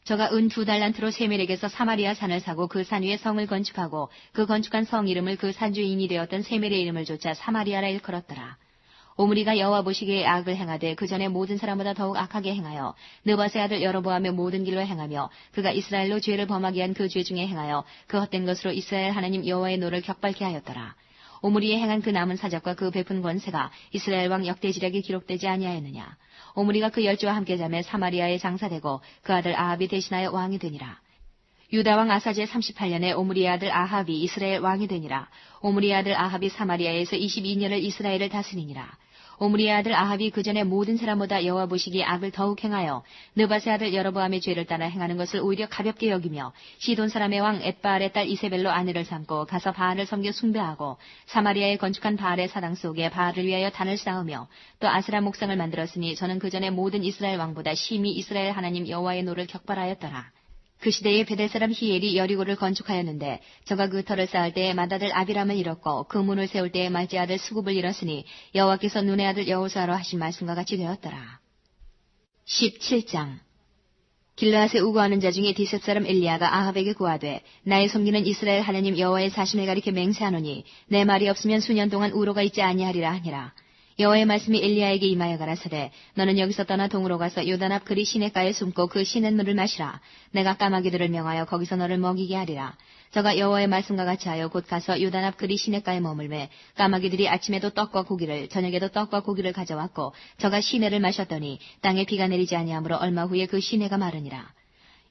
저가 은 2달란트로 세멜에게서 사마리아 산을 사고 그 산 위에 성을 건축하고 그 건축한 성 이름을 그 산 주인이 되었던 세멜의 이름을 좇아 사마리아라 일컬었더라. 오므리가 여호와 보시기에 악을 행하되 그 전에 모든 사람보다 더욱 악하게 행하여 느바세 아들 여로보암의 모든 길로 행하며 그가 이스라엘로 죄를 범하게 한 그 죄 중에 행하여 그 헛된 것으로 이스라엘 하나님 여호와의 노를 격발케 하였더라. 오므리의 행한 그 남은 사적과 그 베푼 권세가 이스라엘 왕 역대지략에 기록되지 아니하였느냐. 오므리가 그 열조와 함께 자매 사마리아에 장사되고 그 아들 아합이 대신하여 왕이 되니라. 유다왕 아사 제38년에 오므리의 아들 아합이 이스라엘 왕이 되니라. 오므리의 아들 아합이 사마리아에서 22년을 이스라엘을 다스리니라. 오므리의 아들 아합이 그 전에 모든 사람보다 여호와 보시기에 악을 더욱 행하여 느바세 아들 여로보암의 죄를 따라 행하는 것을 오히려 가볍게 여기며 시돈 사람의 왕 엣바알의 딸 이세벨로 아내를 삼고 가서 바알을 섬겨 숭배하고 사마리아에 건축한 바알의 사당 속에 바알을 위하여 단을 쌓으며 또 아스라 목상을 만들었으니 저는 그 전에 모든 이스라엘 왕보다 심히 이스라엘 하나님 여호와의 노를 격발하였더라. 그 시대에 베델 사람 히엘이 여리고를 건축하였는데 저가 그 터를 쌓을 때에 맏아들 아비람을 잃었고 그 문을 세울 때에 말제 아들 수굽을 잃었으니 여호와께서 눈의 아들 여호수아로 하신 말씀과 같이 되었더라. 17장 길르앗에 우거하는 자 중에 디셉 사람 엘리야가 아합에게 고하되 나의 섬기는 이스라엘 하나님 여호와의 사심을 가리켜 맹세하노니 내 말이 없으면 수년 동안 우로가 있지 아니하리라 하니라. 여호와의 말씀이 엘리야에게 임하여 가라사대 너는 여기서 떠나 동으로 가서 요단 앞 그리 시냇가에 숨고 그 시냇물을 마시라. 내가 까마귀들을 명하여 거기서 너를 먹이게 하리라. 저가 여호와의 말씀과 같이 하여 곧 가서 요단 앞 그리 시냇가에 머물매 까마귀들이 아침에도 떡과 고기를 저녁에도 떡과 고기를 가져왔고 저가 시내를 마셨더니 땅에 비가 내리지 아니하므로 얼마 후에 그 시내가 마르니라.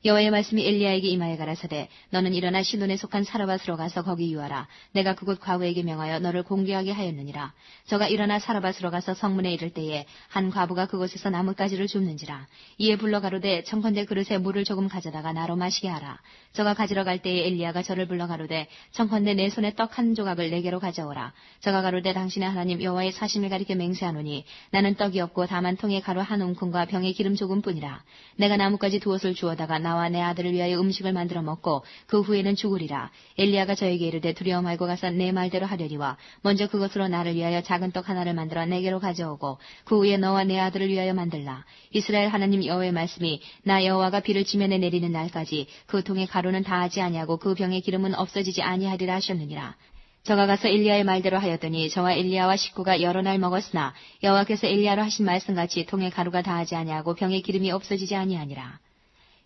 여호와의 말씀이 엘리야에게 임하여 가라사대 너는 일어나 시돈에 속한 사르밧으로 가서 거기 유하라. 내가 그곳 과부에게 명하여 너를 공개하게 하였느니라. 저가 일어나 사르밧으로 가서 성문에 이를 때에 한 과부가 그곳에서 나뭇가지를 줍는지라. 이에 불러 가로되 청컨대 그릇에 물을 조금 가져다가 나로 마시게 하라. 저가 가지러 갈 때에 엘리야가 저를 불러 가로되 청컨대 내 손에 떡 한 조각을 내게로 가져오라. 저가 가로되 당신의 하나님 여호와의 사심을 가리켜 맹세하노니 나는 떡이 없고 다만 통에 가루 한 웅큼과 병에 기름 조금뿐이라. 내가 나뭇가지 두옷을 주워다가 나와 내 아들을 위하여 음식을 만들어 먹고 그 후에는 죽으리라. 엘리야가 저에게 이르되 두려워 말고 가서 내 말대로 하려니와 먼저 그것으로 나를 위하여 작은 떡 하나를 만들어 내게로 가져오고 그 후에 너와 내 아들을 위하여 만들라. 이스라엘 하나님 여호와의 말씀이 나 여호와가 비를 지면에 내리는 날까지 그 통에 가루는 다하지 아니하고 그 병의 기름은 없어지지 아니하리라 하셨느니라. 저가 가서 엘리야의 말대로 하였더니 저와 엘리야와 식구가 여러 날 먹었으나 여호와께서 엘리야로 하신 말씀같이 통에 가루가 다하지 아니하고 병의 기름이 없어지지 아니하니라.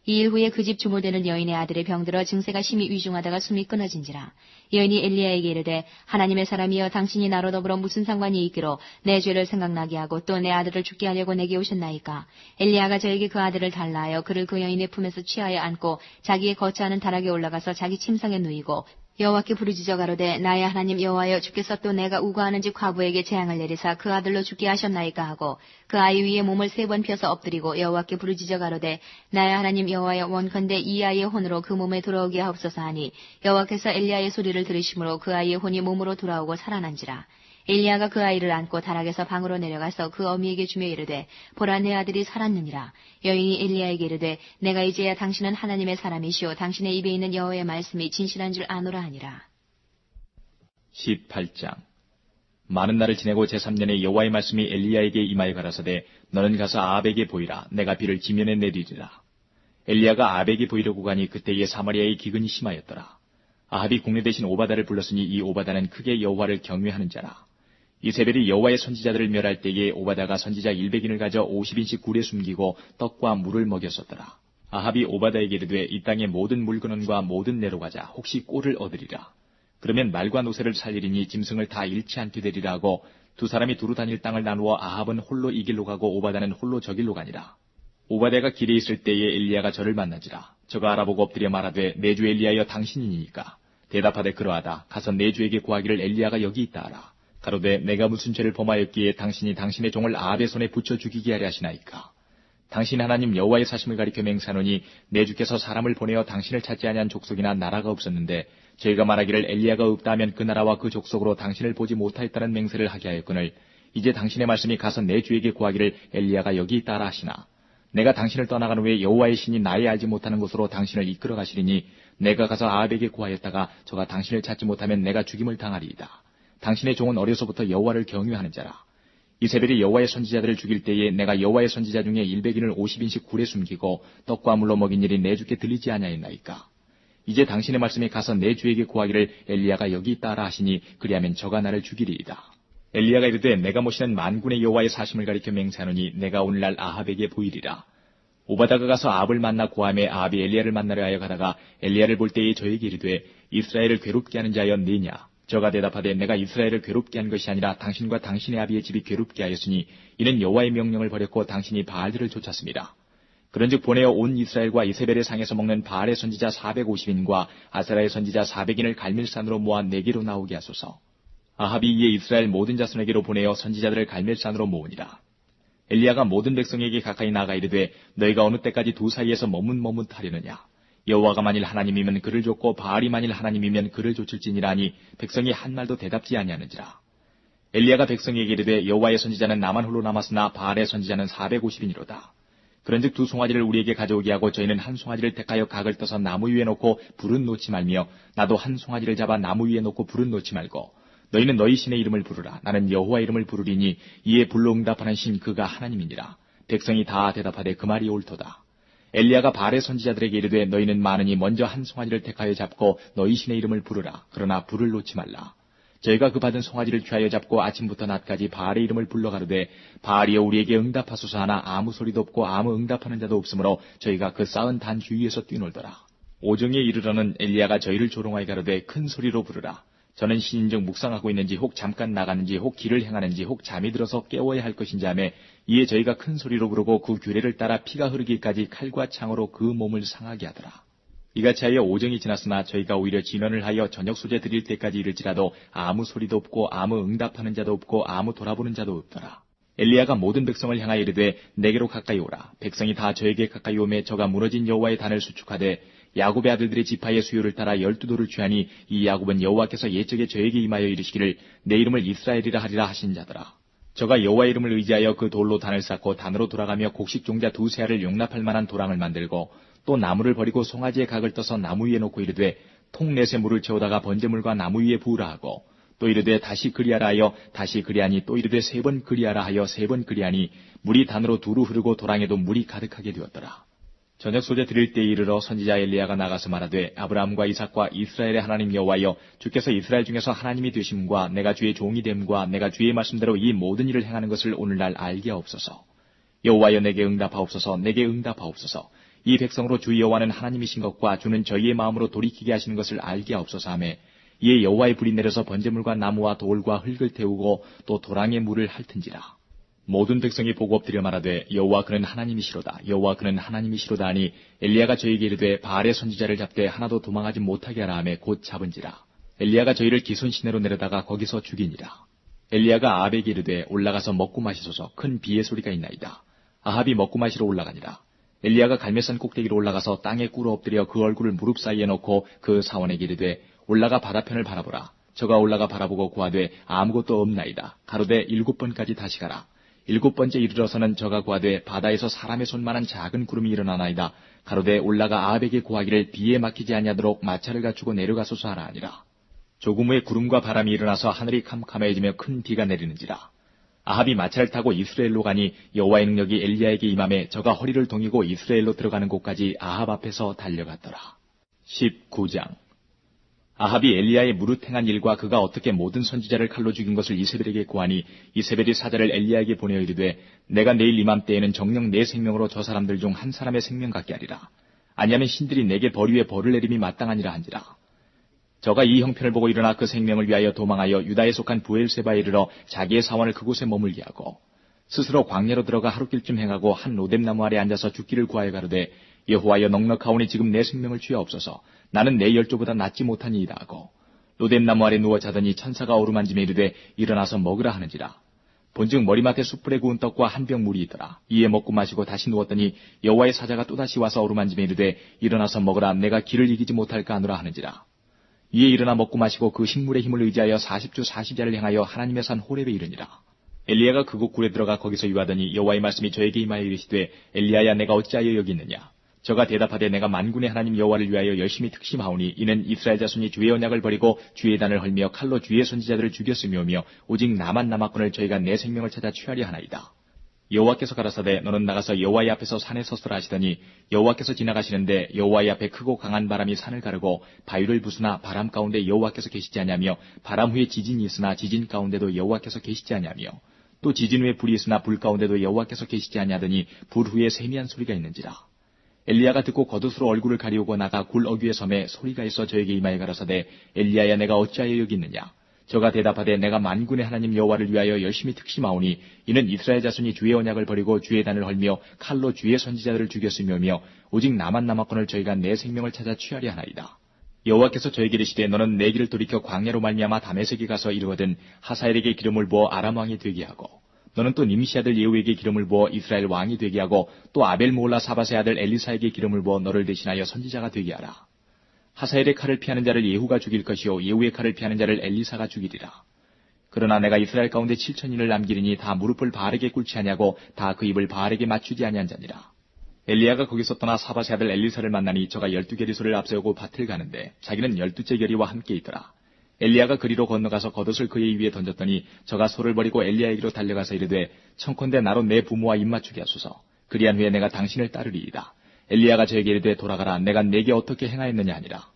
2일 후에 그 집 주모되는 여인의 아들의 병들어 증세가 심히 위중하다가 숨이 끊어진지라. 여인이 엘리야에게 이르되 하나님의 사람이여 당신이 나로 더불어 무슨 상관이 있기로 내 죄를 생각나게 하고 또 내 아들을 죽게 하려고 내게 오셨나이까. 엘리야가 저에게 그 아들을 달라 하여 그를 그 여인의 품에서 취하여 안고 자기의 거처하는 다락에 올라가서 자기 침상에 누이고 여호와께 부르짖어 가로되 나의 하나님 여호와여 주께서 또 내가 우거하는 집 과부에게 재앙을 내리사 그 아들로 죽게 하셨나이까 하고 그 아이 위에 몸을 3번 펴서 엎드리고 여호와께 부르짖어 가로되 나의 하나님 여호와여 원컨대 이 아이의 혼으로 그 몸에 돌아오게 하옵소서 하니 여호와께서 엘리야의 소리를 들으심으로 그 아이의 혼이 몸으로 돌아오고 살아난지라. 엘리야가 그 아이를 안고 다락에서 방으로 내려가서 그 어미에게 주며 이르되 보라 내 아들이 살았느니라. 여인이 엘리야에게 이르되 내가 이제야 당신은 하나님의 사람이시오 당신의 입에 있는 여호와의 말씀이 진실한 줄 아노라 하니라. 18장 많은 날을 지내고 제3년에 여호와의 말씀이 엘리야에게 임하여 가라사대 너는 가서 아합에게 보이라. 내가 비를 지면에 내리리라. 엘리야가 아합에게 보이려고 가니 그때에 사마리아의 기근이 심하였더라. 아합이 국내 대신 오바다를 불렀으니 이 오바다는 크게 여호와를 경외하는 자라. 이세벨이 여호와의 선지자들을 멸할 때에 오바다가 선지자 100인을 가져 50인씩 굴에 숨기고 떡과 물을 먹였었더라. 아합이 오바다에게 이르되 이 땅의 모든 물근원과 모든 내로 가자. 혹시 꼴을 얻으리라. 그러면 말과 노새를 살리리니 짐승을 다 잃지 않게 되리라 하고 두 사람이 두루 다닐 땅을 나누어 아합은 홀로 이 길로 가고 오바다는 홀로 저 길로 가니라. 오바다가 길에 있을 때에 엘리야가 저를 만나지라. 저가 알아보고 엎드려 말하되 내 주 엘리야여 당신이니까. 대답하되 그러하다. 가서 내 주에게 구하기를 엘리야가 여기 있다 하라. 가로되 내가 무슨 죄를 범하였기에 당신이 당신의 종을 아합의 손에 붙여 죽이게 하려 하시나이까. 당신 하나님 여호와의 사심을 가리켜 맹세하노니 내 주께서 사람을 보내어 당신을 찾지 아니한 족속이나 나라가 없었는데 저희가 말하기를 엘리야가 없다 하면 그 나라와 그 족속으로 당신을 보지 못하였다는 맹세를 하게 하였거늘 이제 당신의 말씀이 가서 내 주에게 구하기를 엘리야가 여기 있다 하라 하시나. 내가 당신을 떠나간 후에 여호와의 신이 나의 알지 못하는 곳으로 당신을 이끌어 가시리니 내가 가서 아합에게 구하였다가 저가 당신을 찾지 못하면 내가 죽임을 당하리이다. 당신의 종은 어려서부터 여호와를 경유하는 자라. 이세벨이 여호와의 선지자들을 죽일 때에 내가 여호와의 선지자 중에 100인을 50인씩 굴에 숨기고 떡과 물로 먹인 일이 내 주께 들리지 아니하였나이까. 이제 당신의 말씀이 가서 내 주에게 구하기를 엘리야가 여기 있다 하라 하시니 그리하면 저가 나를 죽이리이다. 엘리야가 이르되 내가 모시는 만군의 여호와의 사심을 가리켜 맹세하노니 내가 오늘날 아합에게 보이리라. 오바다가 가서 아합을 만나 고함에 아합이 엘리야를 만나려 하여 가다가 엘리야를 볼 때에 저에게 이르되 이스라엘을 괴롭게 하는 자여 네냐. 저가 대답하되 내가 이스라엘을 괴롭게 한 것이 아니라 당신과 당신의 아비의 집이 괴롭게 하였으니 이는 여호와의 명령을 버렸고 당신이 바알들을 쫓았습니다. 그런즉 보내어 온 이스라엘과 이세벨의 상에서 먹는 바알의 선지자 450인과 아세라의 선지자 400인을 갈멜산으로 모아 내게로 나오게 하소서. 아합이 이에 이스라엘 모든 자손에게로 보내어 선지자들을 갈멜산으로 모으니라. 엘리야가 모든 백성에게 가까이 나가 이르되 너희가 어느 때까지 두 사이에서 머뭇머뭇하려느냐. 여호와가 만일 하나님이면 그를 쫓고 바알이 만일 하나님이면 그를 쫓을지니라 하니 백성이 한 말도 대답지 아니하는지라. 엘리야가 백성에게 이르되 여호와의 선지자는 나만 홀로 남았으나 바알의 선지자는 450인이로다. 그런즉 두 송아지를 우리에게 가져오게 하고 저희는 한 송아지를 택하여 각을 떠서 나무 위에 놓고 불은 놓지 말며 나도 한 송아지를 잡아 나무 위에 놓고 불은 놓지 말고 너희는 너희 신의 이름을 부르라. 나는 여호와 이름을 부르리니 이에 불로 응답하는 신 그가 하나님이니라. 백성이 다 대답하되 그 말이 옳도다. 엘리야가 바알의 선지자들에게 이르되 너희는 많으니 먼저 한 송아지를 택하여 잡고 너희 신의 이름을 부르라. 그러나 불을 놓지 말라. 저희가 그 받은 송아지를 취하여 잡고 아침부터 낮까지 바알의 이름을 불러 가르되 바알이여 우리에게 응답하소서 하나 아무 소리도 없고 아무 응답하는 자도 없으므로 저희가 그 쌓은 단 주위에서 뛰놀더라. 오정에 이르러는 엘리야가 저희를 조롱하여 가르되 큰 소리로 부르라. 저는 신인즉 묵상하고 있는지 혹 잠깐 나가는지 혹 길을 행하는지 혹 잠이 들어서 깨워야 할 것인지 하매 이에 저희가 큰 소리로 부르고 그 규례를 따라 피가 흐르기까지 칼과 창으로 그 몸을 상하게 하더라. 이같이 하여 오정이 지났으나 저희가 오히려 진언을 하여 저녁 소재 드릴 때까지 이를지라도 아무 소리도 없고 아무 응답하는 자도 없고 아무 돌아보는 자도 없더라. 엘리야가 모든 백성을 향하여 이르되 내게로 가까이 오라. 백성이 다 저에게 가까이 오매 저가 무너진 여호와의 단을 수축하되 야곱의 아들들의 지파의 수요를 따라 12돌을 취하니 이 야곱은 여호와께서 옛적에 저에게 임하여 이르시기를 내 이름을 이스라엘이라 하리라 하신 자더라. 저가 여호와의 이름을 의지하여 그 돌로 단을 쌓고 단으로 돌아가며 곡식 종자 2-3알을 용납할 만한 도랑을 만들고 또 나무를 버리고 송아지의 각을 떠서 나무 위에 놓고 이르되 통넷에 물을 채우다가 번제물과 나무 위에 부으라 하고 또 이르되 다시 그리하라 하여 다시 그리하니 또 이르되 3번 그리하라 하여 3번 그리하니 물이 단으로 두루 흐르고 도랑에도 물이 가득하게 되었더라. 저녁 소재 드릴 때에 이르러 선지자 엘리야가 나가서 말하되 아브라함과 이삭과 이스라엘의 하나님 여호와여 주께서 이스라엘 중에서 하나님이 되심과 내가 주의 종이 됨과 내가 주의 말씀대로 이 모든 일을 행하는 것을 오늘날 알게 하옵소서. 여호와여 내게 응답하옵소서. 내게 응답하옵소서. 이 백성으로 주 여호와는 하나님이신 것과 주는 저희의 마음으로 돌이키게 하시는 것을 알게 하옵소서 하며 이에 여호와의 불이 내려서 번제물과 나무와 돌과 흙을 태우고 또 도랑에 물을 핥은지라. 모든 백성이 보고 엎드려 말하되 여호와 그는 하나님이시로다. 여호와 그는 하나님이시로다 하니 엘리야가 저에게 이르되 바알의 선지자를 잡되 하나도 도망하지 못하게 하라 하며 곧 잡은지라. 엘리야가 저희를 기손 시내로 내려다가 거기서 죽이니라. 엘리야가 아합에게 이르되 올라가서 먹고 마시소서. 큰 비의 소리가 있나이다. 아합이 먹고 마시러 올라가니라. 엘리야가 갈멜산 꼭대기로 올라가서 땅에 꿇어 엎드려 그 얼굴을 무릎 사이에 넣고 그 사원에게 이르되 올라가 바다편을 바라보라. 저가 올라가 바라보고 구하되 아무것도 없나이다. 가로되 7번까지 다시 가라. 7번째 이르러서는 저가 구하되 바다에서 사람의 손만한 작은 구름이 일어나나이다. 가로되 올라가 아합에게 구하기를 비에 막히지 아니하도록 마차를 갖추고 내려가소서 하라 하니라. 조금 후에 구름과 바람이 일어나서 하늘이 캄캄해지며 큰 비가 내리는지라. 아합이 마차를 타고 이스라엘로 가니 여호와의 능력이 엘리야에게 임하매 저가 허리를 동이고 이스라엘로 들어가는 곳까지 아합 앞에서 달려갔더라. 19장 아합이 엘리야의 무릇 행한 일과 그가 어떻게 모든 선지자를 칼로 죽인 것을 이세벨에게 고하니 이세벨이 사자를 엘리야에게 보내어 이르되 내가 내일 이맘때에는 정녕 내 생명으로 저 사람들 중 한 사람의 생명 같게 하리라. 아니하면 신들이 내게 벌 위에 벌을 내림이 마땅하니라 한지라. 저가 이 형편을 보고 일어나 그 생명을 위하여 도망하여 유다에 속한 부엘세바에 이르러 자기의 사원을 그곳에 머물게 하고 스스로 광야로 들어가 하룻길쯤 행하고 한 로뎀나무 아래 앉아서 죽기를 구하여 가로되 여호와여 넉넉하오니 지금 내 생명을 취하옵소서. 나는 내 열조보다 낫지 못하니이다 하고 로뎀나무 아래 누워 자더니 천사가 어루만지며 이르되 일어나서 먹으라 하는지라. 본즉 머리맡에 숯불에 구운 떡과 한 병 물이 있더라. 이에 먹고 마시고 다시 누웠더니 여호와의 사자가 또다시 와서 어루만지며 이르되 일어나서 먹으라. 내가 길을 이기지 못할까 하노라 하는지라. 이에 일어나 먹고 마시고 그 식물의 힘을 의지하여 40주 40야를 향하여 하나님의 산 호렙에 이르니라. 엘리야가 그곳 굴에 들어가 거기서 유하더니 여호와의 말씀이 저에게 임하여 이르시되 엘리야야 내가 어찌하여 여기 있느냐. 저가 대답하되 내가 만군의 하나님 여호와를 위하여 열심히 특심하오니 이는 이스라엘 자손이 주의 언약을 버리고 주의 단을 헐며 칼로 주의 선지자들을 죽였으며며 오직 나만 남았거늘 저희가 내 생명을 찾아 취하려 하나이다. 여호와께서 가라사대 너는 나가서 여호와의 앞에서 산에 섰으라 하시더니 여호와께서 지나가시는데 여호와의 앞에 크고 강한 바람이 산을 가르고 바위를 부수나 바람 가운데 여호와께서 계시지 아니하며 바람 후에 지진이 있으나 지진 가운데도 여호와께서 계시지 아니하며 또 지진 후에 불이 있으나 불 가운데도 여호와께서 계시지 아니하더니 불 후에 세미한 소리가 있는지라. 엘리야가 듣고 겉옷으로 얼굴을 가리우고 나가 굴 어귀에 섬에 소리가 있어 저에게 임하여 가라사대 엘리야야 내가 어찌하여 여기 있느냐. 저가 대답하되 내가 만군의 하나님 여호와를 위하여 열심히 특심하오니 이는 이스라엘 자손이 주의 언약을 버리고 주의 단을 헐며 칼로 주의 선지자들을 죽였으며며 오직 나만 남았거늘 저희가 내 생명을 찾아 취하려 하나이다. 여호와께서 저에게 이르시되 너는 내 길을 돌이켜 광야로 말미암아 다메섹에 가서 이르거든 하사엘에게 기름을 부어 아람 왕이 되게 하고 너는 또 님시 아들 예후에게 기름을 부어 이스라엘 왕이 되게 하고 또 아벨 모올라 사밧의 아들 엘리사에게 기름을 부어 너를 대신하여 선지자가 되게 하라. 하사엘의 칼을 피하는 자를 예후가 죽일 것이요 예후의 칼을 피하는 자를 엘리사가 죽이리라. 그러나 내가 이스라엘 가운데 7,000인을 남기리니 다 무릎을 바알에게 꿇지 아니하고 다 그 입을 바알에게 맞추지 아니한 자니라. 엘리야가 거기서 떠나 사밧의 아들 엘리사를 만나니 저가 12계리소를 앞세우고 밭을 가는데 자기는 12째 계리와 함께 있더라. 엘리야가 그리로 건너가서 겉옷을 그의 위에 던졌더니 저가 소를 버리고 엘리야에게로 달려가서 이르되 청컨대 나로 내 부모와 입맞추게 하소서. 그리한 후에 내가 당신을 따르리이다. 엘리야가 저에게 이르되 돌아가라. 내가 네게 어떻게 행하였느냐 하니라.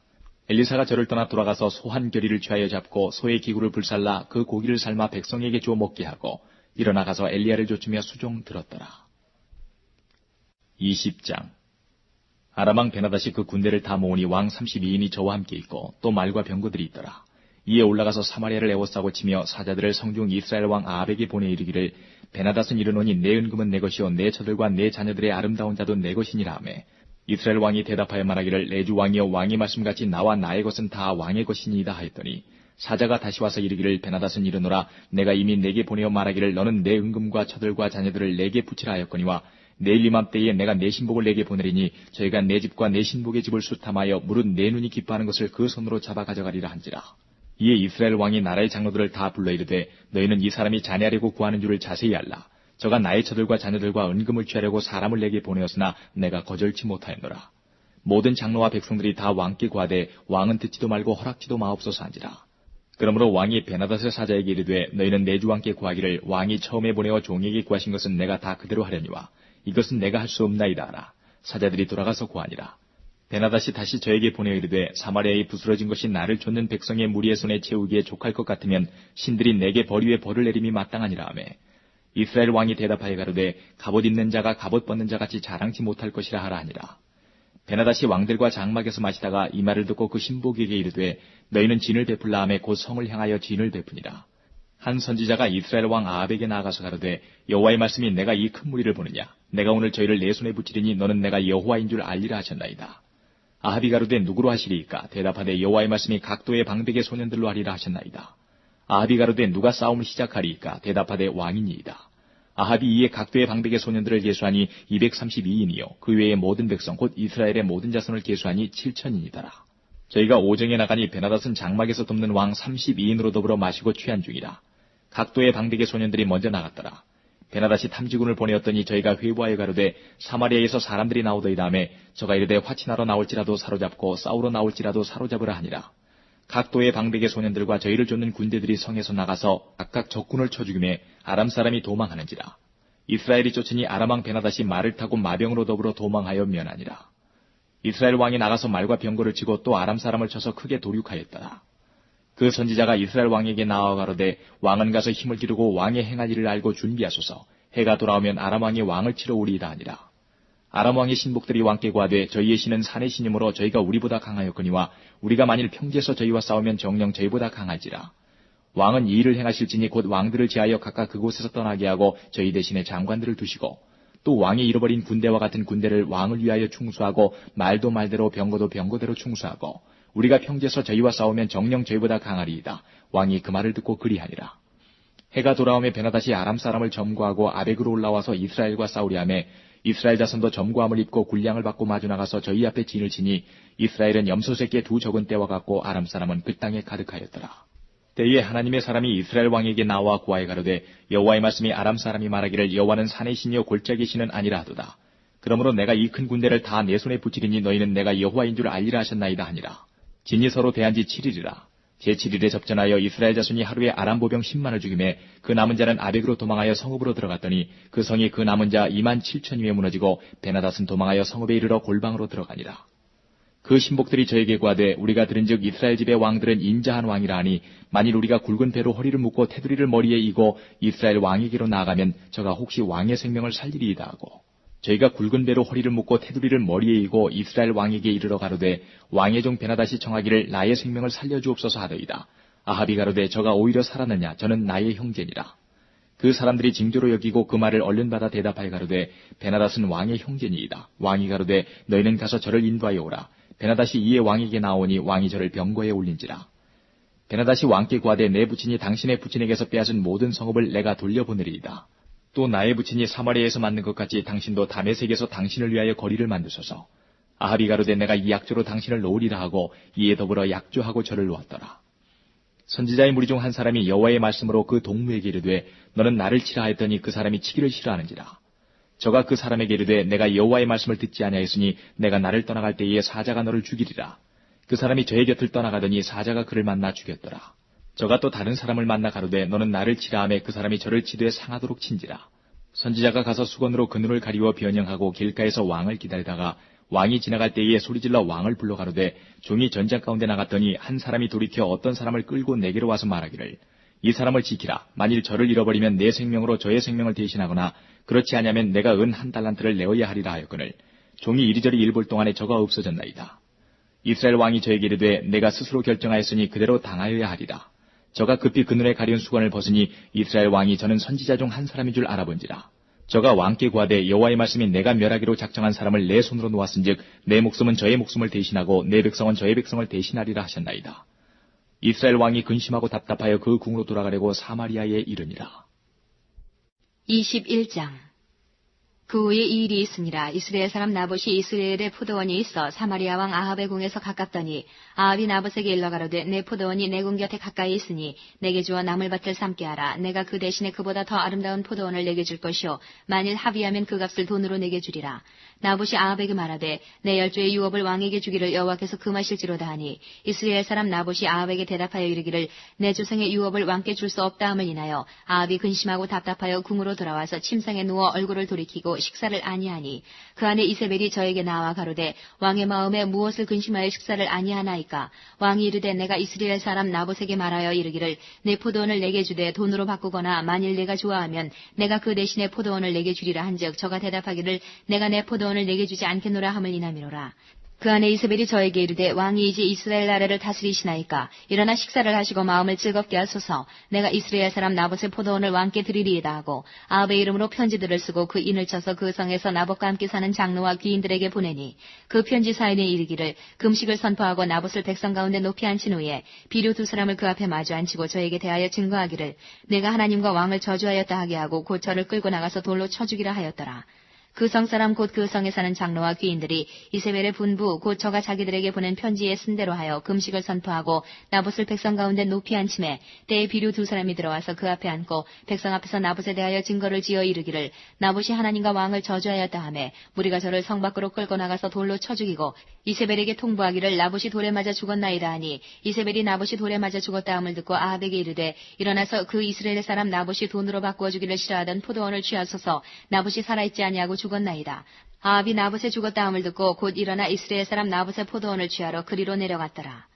엘리사가 저를 떠나 돌아가서 소 한 겨리를 취하여 잡고 소의 기구를 불살라 그 고기를 삶아 백성에게 주어 먹게 하고 일어나 가서 엘리야를 쫓으며 수종 들었더라. 20장. 아람왕 베나닷이 그 군대를 다 모으니 왕 32인이 저와 함께 있고 또 말과 병거들이 있더라. 이에 올라가서 사마리아를 에워싸고 치며 사자들을 성중 이스라엘 왕 아합에게 보내 이르기를 베나닷은 이르노니 내 은금은 내 것이요 내 처들과 내 자녀들의 아름다운 자도 내 것이니라 하매 이스라엘 왕이 대답하여 말하기를 내 주 왕이여 왕의 말씀같이 나와 나의 것은 다 왕의 것이니이다 하였더니 사자가 다시 와서 이르기를 베나닷은 이르노라 내가 이미 내게 보내어 말하기를 너는 내 은금과 처들과 자녀들을 내게 붙이라 하였거니와 내일 이맘때에 내가 내 신복을 내게 보내리니 저희가 내 집과 내 신복의 집을 수탐하여 무릇 내 눈이 기뻐하는 것을 그 손으로 잡아 가져가리라 한지라. 이에 이스라엘 왕이 나라의 장로들을 다 불러 이르되 너희는 이 사람이 잔해하려고 구하는 줄을 자세히 알라. 저가 나의 처들과 자녀들과 은금을 취하려고 사람을 내게 보내었으나 내가 거절치 못하였노라. 모든 장로와 백성들이 다 왕께 구하되 왕은 듣지도 말고 허락지도 마옵소서 한지라. 그러므로 왕이 베나닷의 사자에게 이르되 너희는 내 주 왕께 구하기를 왕이 처음에 보내어 종에게 구하신 것은 내가 다 그대로 하려니와 이것은 내가 할 수 없나이다 하라. 사자들이 돌아가서 구하니라. 베나닷이 다시 저에게 보내어 이르되 사마리아에 부스러진 것이 나를 쫓는 백성의 무리의 손에 채우기에 족할 것 같으면 신들이 내게 벌 위에 벌을 내림이 마땅하니라 하매 이스라엘 왕이 대답하여 가로되 갑옷 입는 자가 갑옷 벗는 자같이 자랑치 못할 것이라 하라 하니라. 베나닷이 왕들과 장막에서 마시다가 이 말을 듣고 그 신복에게 이르되 너희는 진을 베풀라 하매 곧 성을 향하여 진을 베푸니라. 한 선지자가 이스라엘 왕 아합에게 나아가서 가로되 여호와의 말씀이 내가 이 큰 무리를 보느냐 내가 오늘 저희를 내 손에 붙이리니 너는 내가 여호와인 줄 알리라 하셨나이다. 아합이 가로되 누구로 하시리이까 대답하되 여호와의 말씀이 각도의 방백의 소년들로 하리라 하셨나이다. 아합이 가로되 누가 싸움을 시작하리이까 대답하되 왕이니이다. 아합이 이에 각도의 방백의 소년들을 계수하니 232인이요 그 외의 모든 백성 곧 이스라엘의 모든 자손을 계수하니 7천이니더라. 저희가 오정에 나가니 베나닷은 장막에서 돕는 왕 32인으로 더불어 마시고 취한 중이라. 각도의 방백의 소년들이 먼저 나갔더라. 베나닷이 탐지군을 보내었더니 저희가 회부하여 가로되 사마리아에서 사람들이 나오더이다 하매 저가 이르되 화친하러 나올지라도 사로잡고 싸우러 나올지라도 사로잡으라 하니라. 각도의 방백의 소년들과 저희를 쫓는 군대들이 성에서 나가서 각각 적군을 쳐 죽이매 아람 사람이 도망하는지라. 이스라엘이 쫓으니 아람왕 베나닷이 말을 타고 마병으로 더불어 도망하여 면하니라. 이스라엘 왕이 나가서 말과 병거를 치고 또 아람 사람을 쳐서 크게 도륙하였더라. 그 선지자가 이스라엘 왕에게 나와 가로되 왕은 가서 힘을 기르고 왕의 행할 일을 알고 준비하소서. 해가 돌아오면 아람 왕이 왕을 치러 오리이다 하니라. 아람 왕의 신복들이 왕께 구하되 저희의 신은 산의 신이므로 저희가 우리보다 강하였거니와 우리가 만일 평지에서 저희와 싸우면 정녕 저희보다 강할지라. 왕은 이 일을 행하실지니 곧 왕들을 제하여 각각 그곳에서 떠나게 하고 저희 대신에 장관들을 두시고 또 왕이 잃어버린 군대와 같은 군대를 왕을 위하여 충수하고 말도 말대로 병거도 병거대로 충수하고 우리가 평지에서 저희와 싸우면 정녕 저희보다 강하리이다. 왕이 그 말을 듣고 그리하니라. 해가 돌아오매 베나닷이 아람 사람을 점거하고 아벡으로 올라와서 이스라엘과 싸우려 하매 이스라엘 자손도 점거함을 입고 군량을 받고 마주 나가서 저희 앞에 진을 치니 이스라엘은 염소새끼의 두 적은 떼와 같고 아람 사람은 그 땅에 가득하였더라. 때에 하나님의 사람이 이스라엘 왕에게 나와 구하여 가로되 여호와의 말씀이 아람 사람이 말하기를 여호와는 산의 신이요 골짜기의 신은 아니라 하도다. 그러므로 내가 이 큰 군대를 다 내 손에 붙이리니 너희는 내가 여호와인 줄 알리라 하셨나이다 하니라. 진이 서로 대한 지 7일이라. 제7일에 접전하여 이스라엘 자손이 하루에 아람 보병 10만을 죽이매 그 남은 자는 아벡으로 도망하여 성읍으로 들어갔더니 그 성이 그 남은 자 2만 7천이에 무너지고 베나닷은 도망하여 성읍에 이르러 골방으로 들어가니라. 그 신복들이 저에게 구하되 우리가 들은즉 이스라엘 집의 왕들은 인자한 왕이라 하니 만일 우리가 굵은 배로 허리를 묶고 테두리를 머리에 이고 이스라엘 왕에게로 나아가면 저가 혹시 왕의 생명을 살리리이다 하고 저희가 굵은 배로 허리를 묶고 테두리를 머리에 이고 이스라엘 왕에게 이르러 가로되 왕의 종 베나닷이 청하기를 나의 생명을 살려주옵소서 하더이다. 아합이 가로되 저가 오히려 살았느냐 저는 나의 형제니라. 그 사람들이 징조로 여기고 그 말을 얼른 받아 대답하여 가로되 베나닷은 왕의 형제니이다. 왕이 가로되 너희는 가서 저를 인도하여 오라. 베나닷이 이에 왕에게 나오니 왕이 저를 병거에 올린지라. 베나닷이 왕께 구하되 내 부친이 당신의 부친에게서 빼앗은 모든 성읍을 내가 돌려보내리이다. 또 나의 부친이 사마리아에서 만든 것 같이 당신도 다메섹에서 당신을 위하여 거리를 만드소서. 아합이 가로되 내가 이 약조로 당신을 놓으리라 하고 이에 더불어 약조하고 저를 놓았더라. 선지자의 무리 중 한 사람이 여호와의 말씀으로 그 동무에게 이르되 너는 나를 치라 하였더니 그 사람이 치기를 싫어하는지라. 저가 그 사람에게 이르되 내가 여호와의 말씀을 듣지 아니하였으니 내가 나를 떠나갈 때에 사자가 너를 죽이리라. 그 사람이 저의 곁을 떠나가더니 사자가 그를 만나 죽였더라. 저가 또 다른 사람을 만나 가로되 너는 나를 치라 하매 그 사람이 저를 치되 상하도록 친지라. 선지자가 가서 수건으로 그 눈을 가리워 변형하고 길가에서 왕을 기다리다가 왕이 지나갈 때에 소리질러 왕을 불러 가로되 종이 전장 가운데 나갔더니 한 사람이 돌이켜 어떤 사람을 끌고 내게로 와서 말하기를 이 사람을 지키라. 만일 저를 잃어버리면 내 생명으로 저의 생명을 대신하거나 그렇지 아니하면 내가 은 한 달란트를 내어야 하리라 하였거늘 종이 이리저리 일볼 동안에 저가 없어졌나이다. 이스라엘 왕이 저에게 이르되 내가 스스로 결정하였으니 그대로 당하여야 하리라. 저가 급히 그 눈에 가려운 수건을 벗으니 이스라엘 왕이 저는 선지자 중 한 사람인 줄 알아본지라. 저가 왕께 구하되 여호와의 말씀이 내가 멸하기로 작정한 사람을 내 손으로 놓았은즉 내 목숨은 저의 목숨을 대신하고 내 백성은 저의 백성을 대신하리라 하셨나이다. 이스라엘 왕이 근심하고 답답하여 그 궁으로 돌아가려고 사마리아에 이르니라. 21장. 그 후에 이 일이 있으니라. 이스라엘 사람 나봇이 이스라엘의 포도원이 있어 사마리아 왕 아합의 궁에서 가깝더니 아합이 나봇에게 일러 가로되 내 포도원이 내 궁 곁에 가까이 있으니 내게 주어 나물밭을 삶게 하라. 내가 그 대신에 그보다 더 아름다운 포도원을 내게 줄 것이요 만일 합의하면 그 값을 돈으로 내게 주리라. 나봇이 아합에게 말하되 내 10조의 유업을 왕에게 주기를 여호와께서 금하실지로다 하니 이스라엘 사람 나봇이 아합에게 대답하여 이르기를 내 조상의 유업을 왕께 줄 수 없다 함을 인하여 아합이 근심하고 답답하여 궁으로 돌아와서 침상에 누워 얼굴을 돌이키고 식사를 아니하니 그 안에 이세벨이 저에게 나와 가로되 왕의 마음에 무엇을 근심하여 식사를 아니하나이까. 왕이 이르되 내가 이스라엘 사람 나봇에게 말하여 이르기를 내 포도원을 내게 주되 돈으로 바꾸거나 만일 내가 좋아하면 내가 그 대신에 포도원을 내게 주리라 한즉 저가 대답하기를 내가 내 포도원을 내게 주지 않겠노라 함을 인하미로라. 그 안에 이세벨이 저에게 이르되 왕이 이제 이스라엘 나라를 다스리시나이까. 일어나 식사를 하시고 마음을 즐겁게 하소서. 내가 이스라엘 사람 나봇의 포도원을 왕께 드리리이다 하고 아합의 이름으로 편지들을 쓰고 그 인을 쳐서 그 성에서 나봇과 함께 사는 장로와 귀인들에게 보내니 그 편지 사인에 이르기를 금식을 선포하고 나봇을 백성 가운데 높이 앉힌 후에 비료 2사람을 그 앞에 마주 앉히고 저에게 대하여 증거하기를 내가 하나님과 왕을 저주하였다 하게 하고 곧 저를 끌고 나가서 돌로 쳐 죽이라 하였더라. 그 성사람 곧 그 성에 사는 장로와 귀인들이 이세벨의 분부 곧 저가 자기들에게 보낸 편지에 쓴 대로 하여 금식을 선포하고 나봇을 백성 가운데 높이 앉힘에 때에 비류 2사람이 들어와서 그 앞에 앉고 백성 앞에서 나봇에 대하여 증거를 지어 이르기를 나봇이 하나님과 왕을 저주하였다 하매 무리가 저를 성 밖으로 끌고 나가서 돌로 쳐 죽이고 이세벨에게 통보하기를 나봇이 돌에 맞아 죽었나이다 하니 이세벨이 나봇이 돌에 맞아 죽었다 함을 듣고 아합에게 이르되 일어나서 그 이스라엘 사람 나봇이 돈으로 바꾸어 주기를 싫어하던 포도원을 취하소서. 나봇이 살아있지 아니하고 죽었나이다. 아합이 나봇에 죽었다 함을 듣고 곧 일어나 이스라엘 사람 나봇의 포도원을 취하러 그리로 내려갔더라.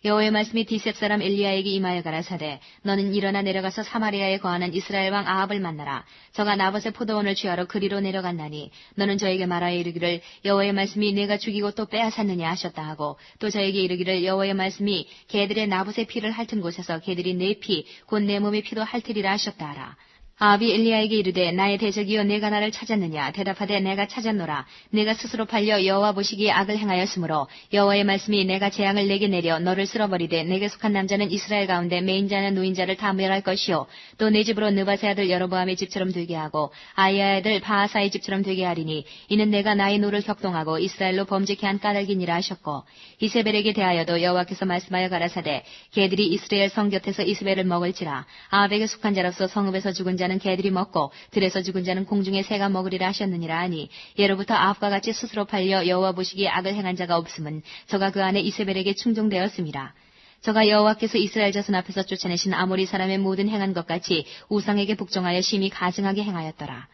여호와의 말씀이 디셉 사람 엘리야에게 임하여 가라사대 너는 일어나 내려가서 사마리아에 거하는 이스라엘 왕 아합을 만나라. 저가 나봇의 포도원을 취하러 그리로 내려갔나니 너는 저에게 말하여 이르기를 여호와의 말씀이 내가 죽이고 또 빼앗았느냐 하셨다 하고 또 저에게 이르기를 여호와의 말씀이 개들의 나봇의 피를 핥은 곳에서 개들이 내 피 곧 내 몸의 피도 핥으리라 하셨다 하라. 아합이 엘리야에게 이르되 나의 대적이여 내가 나를 찾았느냐. 대답하되 내가 찾았노라. 내가 스스로 팔려 여호와 보시기에 악을 행하였으므로 여호와의 말씀이 내가 재앙을 내게 내려 너를 쓸어버리되 내게 속한 남자는 이스라엘 가운데 매인자나 노인자를 다 멸할 것이요 또 내 집으로 느바세 아들 여로보암의 집처럼 되게 하고 아이야의 아들 바하사의 집처럼 되게 하리니 이는 내가 나의 노를 격동하고 이스라엘로 범죄케 한 까닭이니라 하셨고 이세벨에게 대하여도 여호와께서 말씀하여 가라사대 개들이 이스라엘 성 곁에서 이세벨을 먹을지라. 아합에게 속한 자로서 성읍에서 죽은 자 는 개들이 먹고 들에서 죽은 자는 공중의 새가 먹으리라 하셨느니라 하니 예로부터 아합과 같이 스스로 팔려 여호와 보시기에 악을 행한 자가 없음은 저가 그 안에 이세벨에게 충종되었음이라. 저가 여호와께서 이스라엘 자손 앞에서 쫓아내신 아모리 사람의 모든 행한 것 같이 우상에게 복종하여 심히 가증하게 행하였더라.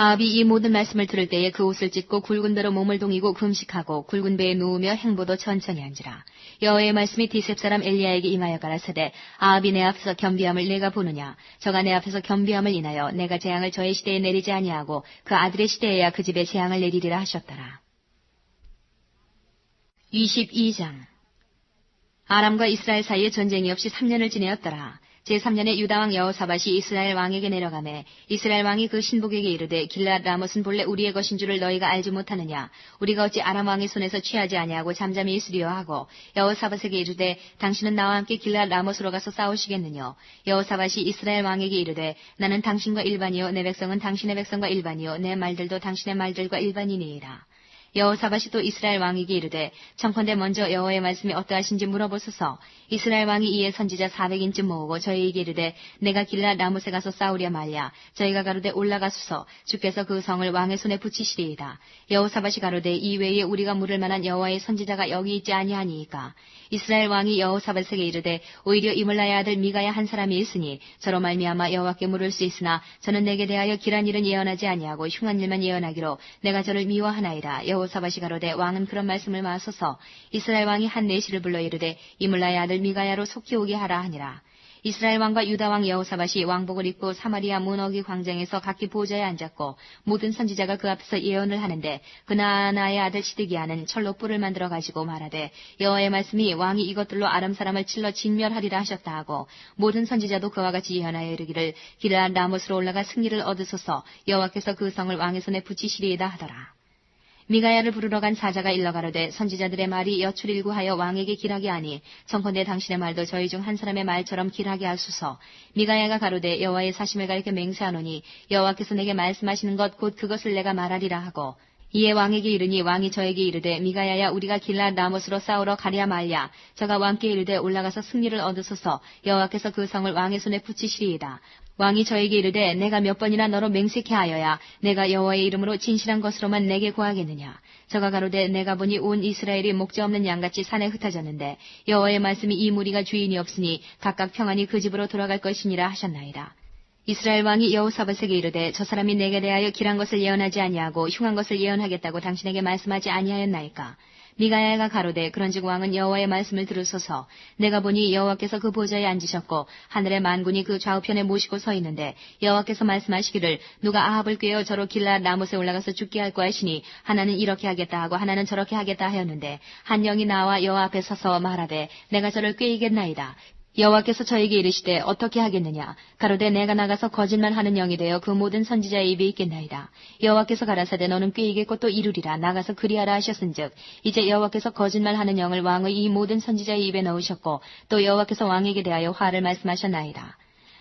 아합이 이 모든 말씀을 들을 때에 그 옷을 찢고 굵은 배로 몸을 동이고 금식하고 굵은 배에 누우며 행보도 천천히 앉으라. 여호와의 말씀이 디셉 사람 엘리야에게 임하여 가라사대 아합이 내 앞에서 겸비함을 내가 보느냐. 저가 내 앞에서 겸비함을 인하여 내가 재앙을 저의 시대에 내리지 아니하고 그 아들의 시대에야 그 집에 재앙을 내리리라 하셨더라. 22장. 아람과 이스라엘 사이에 전쟁이 없이 3년을 지내었더라. 제3년에 유다왕 여호사밧이 이스라엘 왕에게 내려가매 이스라엘 왕이 그 신복에게 이르되 길앗 라못은 본래 우리의 것인 줄을 너희가 알지 못하느냐. 우리가 어찌 아람 왕의 손에서 취하지 아니하고 잠잠히 있으리요 하고 여호사밧에게 이르되 당신은 나와 함께 길앗 라못으로 가서 싸우시겠느냐. 여호사밧이 이스라엘 왕에게 이르되 나는 당신과 일반이요 내 백성은 당신의 백성과 일반이요 내 말들도 당신의 말들과 일반이니이다. 여호사밧이 또 이스라엘 왕에게 이르되 청컨대 먼저 여호와의 말씀이 어떠하신지 물어보소서. 이스라엘 왕이 이에 선지자 400인쯤 모으고 저희에게 이르되 내가 길랏 라못에 가서 싸우랴 말랴. 저희가 가로되 올라가소서. 주께서 그 성을 왕의 손에 붙이시리이다. 여호사밧이 가로되 이 외에 우리가 물을 만한 여호와의 선지자가 여기 있지 아니하니이까. 이스라엘 왕이 여호사밧에게 이르되 오히려 이물라의 아들 미가야 한 사람이 있으니 저로 말미암아 여호와께 물을 수 있으나 저는 내게 대하여 길한 일은 예언하지 아니하고 흉한 일만 예언하기로 내가 저를 미워하나이다. 여호사밧이 가로되 왕은 그런 말씀을 마소서. 이스라엘 왕이 한 내시를 불러 이르되 이물라의 아들 미가야로 속히 오게 하라 하니라. 이스라엘 왕과 유다 왕 여호사밧이 왕복을 입고 사마리아 문어기 광장에서 각기 보좌에 앉았고 모든 선지자가 그 앞에서 예언을 하는데 그나아나의 아들 시드기야는 철로 뿔을 만들어 가지고 말하되 여호와의 말씀이 왕이 이것들로 아람 사람을 칠러 진멸하리라 하셨다 하고 모든 선지자도 그와 같이 예언하여 이르기를 길랏 라못으로 올라가 승리를 얻으소서. 여호와께서 그 성을 왕의 손에 붙이시리이다 하더라. 미가야를 부르러 간 사자가 일러 가로되 선지자들의 말이 여출일구하여 왕에게 길하게 하니 청컨대 당신의 말도 저희 중 한 사람의 말처럼 길하게 하소서. 미가야가 가로되 여호와의 사심을 가리켜 맹세하노니 여호와께서 내게 말씀하시는 것 곧 그것을 내가 말하리라 하고 이에 왕에게 이르니 왕이 저에게 이르되 미가야야 우리가 길랏 라못으로 싸우러 가랴 말랴. 저가 왕께 이르되 올라가서 승리를 얻으소서. 여호와께서 그 성을 왕의 손에 붙이시리이다. 왕이 저에게 이르되 내가 몇 번이나 너로 맹세케 하여야 내가 여호와의 이름으로 진실한 것으로만 내게 고하겠느냐. 저가 가로되 내가 보니 온 이스라엘이 목자 없는 양같이 산에 흩어졌는데 여호와의 말씀이 이 무리가 주인이 없으니 각각 평안히 그 집으로 돌아갈 것이니라 하셨나이다. 이스라엘 왕이 여호사밧에게 이르되 저 사람이 내게 대하여 길한 것을 예언하지 아니하고 흉한 것을 예언하겠다고 당신에게 말씀하지 아니하였나이까. 미가야가 가로되 그런즉 왕은 여호와의 말씀을 들으소서. 내가 보니 여호와께서 그 보좌에 앉으셨고 하늘의 만군이 그 좌우편에 모시고 서 있는데 여호와께서 말씀하시기를 누가 아합을 꾀어 저로 길랏 라못에 올라가서 죽게 할까 하시니 하나는 이렇게 하겠다 하고 하나는 저렇게 하겠다 하였는데 한 영이 나와 여호와 앞에 서서 말하되 내가 저를 꾀이겠나이다. 여호와께서 저에게 이르시되 어떻게 하겠느냐. 가로되 내가 나가서 거짓말하는 영이 되어 그 모든 선지자의 입에 있겠나이다. 여호와께서 가라사대 너는 꾀이겠고 또 이루리라. 나가서 그리하라 하셨은즉 이제 여호와께서 거짓말하는 영을 왕의 이 모든 선지자의 입에 넣으셨고 또 여호와께서 왕에게 대하여 화를 말씀하셨나이다.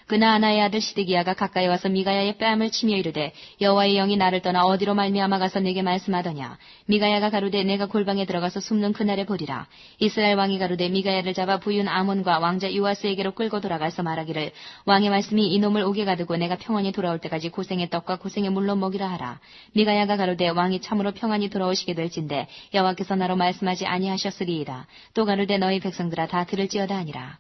그나아나의 아들 시드기야가 가까이 와서 미가야의 뺨을 치며 이르되 여호와의 영이 나를 떠나 어디로 말미암아 가서 내게 말씀하더냐. 미가야가 가로되 내가 골방에 들어가서 숨는 그날에 보리라. 이스라엘 왕이 가로되 미가야를 잡아 부윤 아몬과 왕자 요아스에게로 끌고 돌아가서 말하기를 왕의 말씀이 이놈을 옥에 가두고 내가 평안히 돌아올 때까지 고생의 떡과 고생의 물로 먹이라 하라. 미가야가 가로되 왕이 참으로 평안히 돌아오시게 될진데 여호와께서 나로 말씀하지 아니하셨으리이다. 또 가로되 너희 백성들아 다 들을지어다 하니라.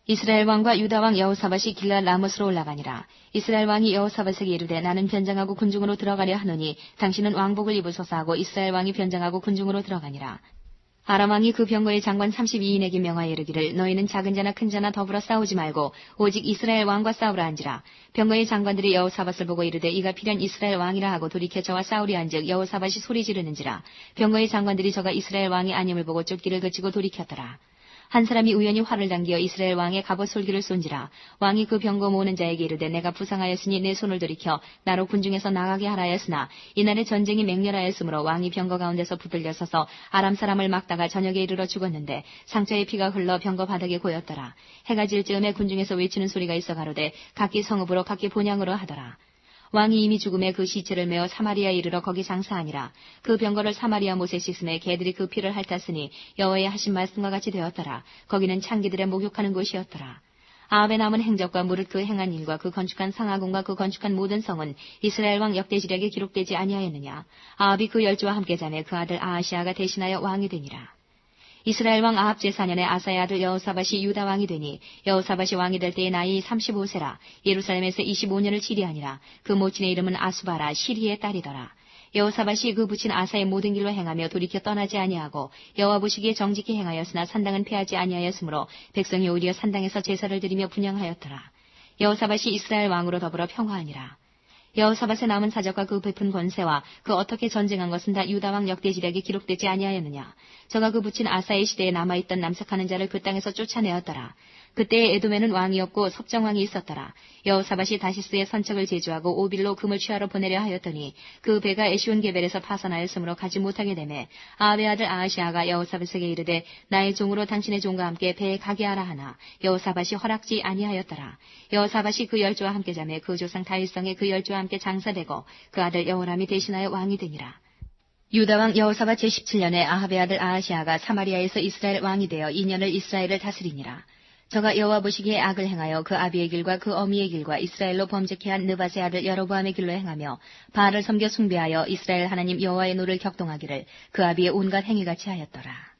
이스라엘 왕과 유다 왕 여호사밧이 길랏 라못으로 올라가니라. 이스라엘 왕이 여호사밧에게 이르되 나는 변장하고 군중으로 들어가려 하노니 당신은 왕복을 입으소서 하고 이스라엘 왕이 변장하고 군중으로 들어가니라. 아람 왕이 그 병거의 장관 32인에게 명하여 이르기를 너희는 작은 자나 큰 자나 더불어 싸우지 말고 오직 이스라엘 왕과 싸우라 한지라. 병거의 장관들이 여호사밧을 보고 이르되 이가 필연 이스라엘 왕이라 하고 돌이켜 저와 싸우리 한즉 여호사밧이 소리 지르는지라. 병거의 장관들이 저가 이스라엘 왕이 아님을 보고 쫓기를 그치고 돌이켰더라. 한 사람이 우연히 활을 당겨 이스라엘 왕의 갑옷 솔기를 쏜지라. 왕이 그 병거 모으는 자에게 이르되 내가 부상하였으니 내 손을 들이켜 나로 군중에서 나가게 하라 하였으나 이날에 전쟁이 맹렬하였으므로 왕이 병거 가운데서 붙들려 서서 아람 사람을 막다가 저녁에 이르러 죽었는데 상처의 피가 흘러 병거 바닥에 고였더라. 해가 질 즈음에 군중에서 외치는 소리가 있어 가로되 각기 성읍으로 각기 본향으로 하더라. 왕이 이미 죽음에 그 시체를 메어 사마리아에 이르러 거기 장사하니라. 그 병거를 사마리아 못에 씻음에 개들이 그 피를 핥았으니 여호와의 하신 말씀과 같이 되었더라. 거기는 창기들의 목욕하는 곳이었더라. 아합의 남은 행적과 무릇 그 행한 일과 그 건축한 상하궁과 그 건축한 모든 성은 이스라엘 왕 역대지략에 기록되지 아니하였느냐. 아합이 그 열조와 함께 자매 그 아들 아하시아가 대신하여 왕이 되니라. 이스라엘 왕 아합 제4년에 아사의 아들 여호사밧이 유다 왕이 되니 여호사밧이 왕이 될 때의 나이 35세라. 예루살렘에서 25년을 치리하니라. 그 모친의 이름은 아수바라 시리의 딸이더라. 여호사밧이 그 부친 아사의 모든 길로 행하며 돌이켜 떠나지 아니하고 여호와 보시기에 정직히 행하였으나 산당은 패하지 아니하였으므로 백성이 오히려 산당에서 제사를 드리며 분향하였더라. 여호사밧이 이스라엘 왕으로 더불어 평화하니라. 여호사밧의 남은 사적과 그 베푼 권세와 그 어떻게 전쟁한 것은 다 유다 왕 역대지략에 기록되지 아니하였느냐. 저가 그 부친 아사의 시대에 남아있던 남색하는 자를 그 땅에서 쫓아내었더라. 그때에 에돔에는 왕이 없고 섭정왕이 있었더라. 여호사밧이 다시스의 선척을 제주하고 오빌로 금을 취하러 보내려 하였더니 그 배가 에시온 게벨에서 파산하였으므로 가지 못하게 되매 아합의 아들 아하시아가 여호사밧에게 이르되 나의 종으로 당신의 종과 함께 배에 가게 하라 하나 여호사밧이 허락지 아니하였더라. 여호사밧이 그 열조와 함께 자매 그 조상 다윗성에 그 열조와 함께 장사되고 그 아들 여호람이 대신하여 왕이 되니라. 유다왕 여호사밧 제17년에 아합의 아들 아하시아가 사마리아에서 이스라엘 왕이 되어 2년을 이스라엘을 다스리니라. 저가 여호와 보시기에 악을 행하여 그 아비의 길과 그 어미의 길과 이스라엘로 범죄케 한 느밧의 아들 여로보암의 길로 행하며 바알을 섬겨 숭배하여 이스라엘 하나님 여호와의 노를 격동하기를 그 아비의 온갖 행위같이 하였더라.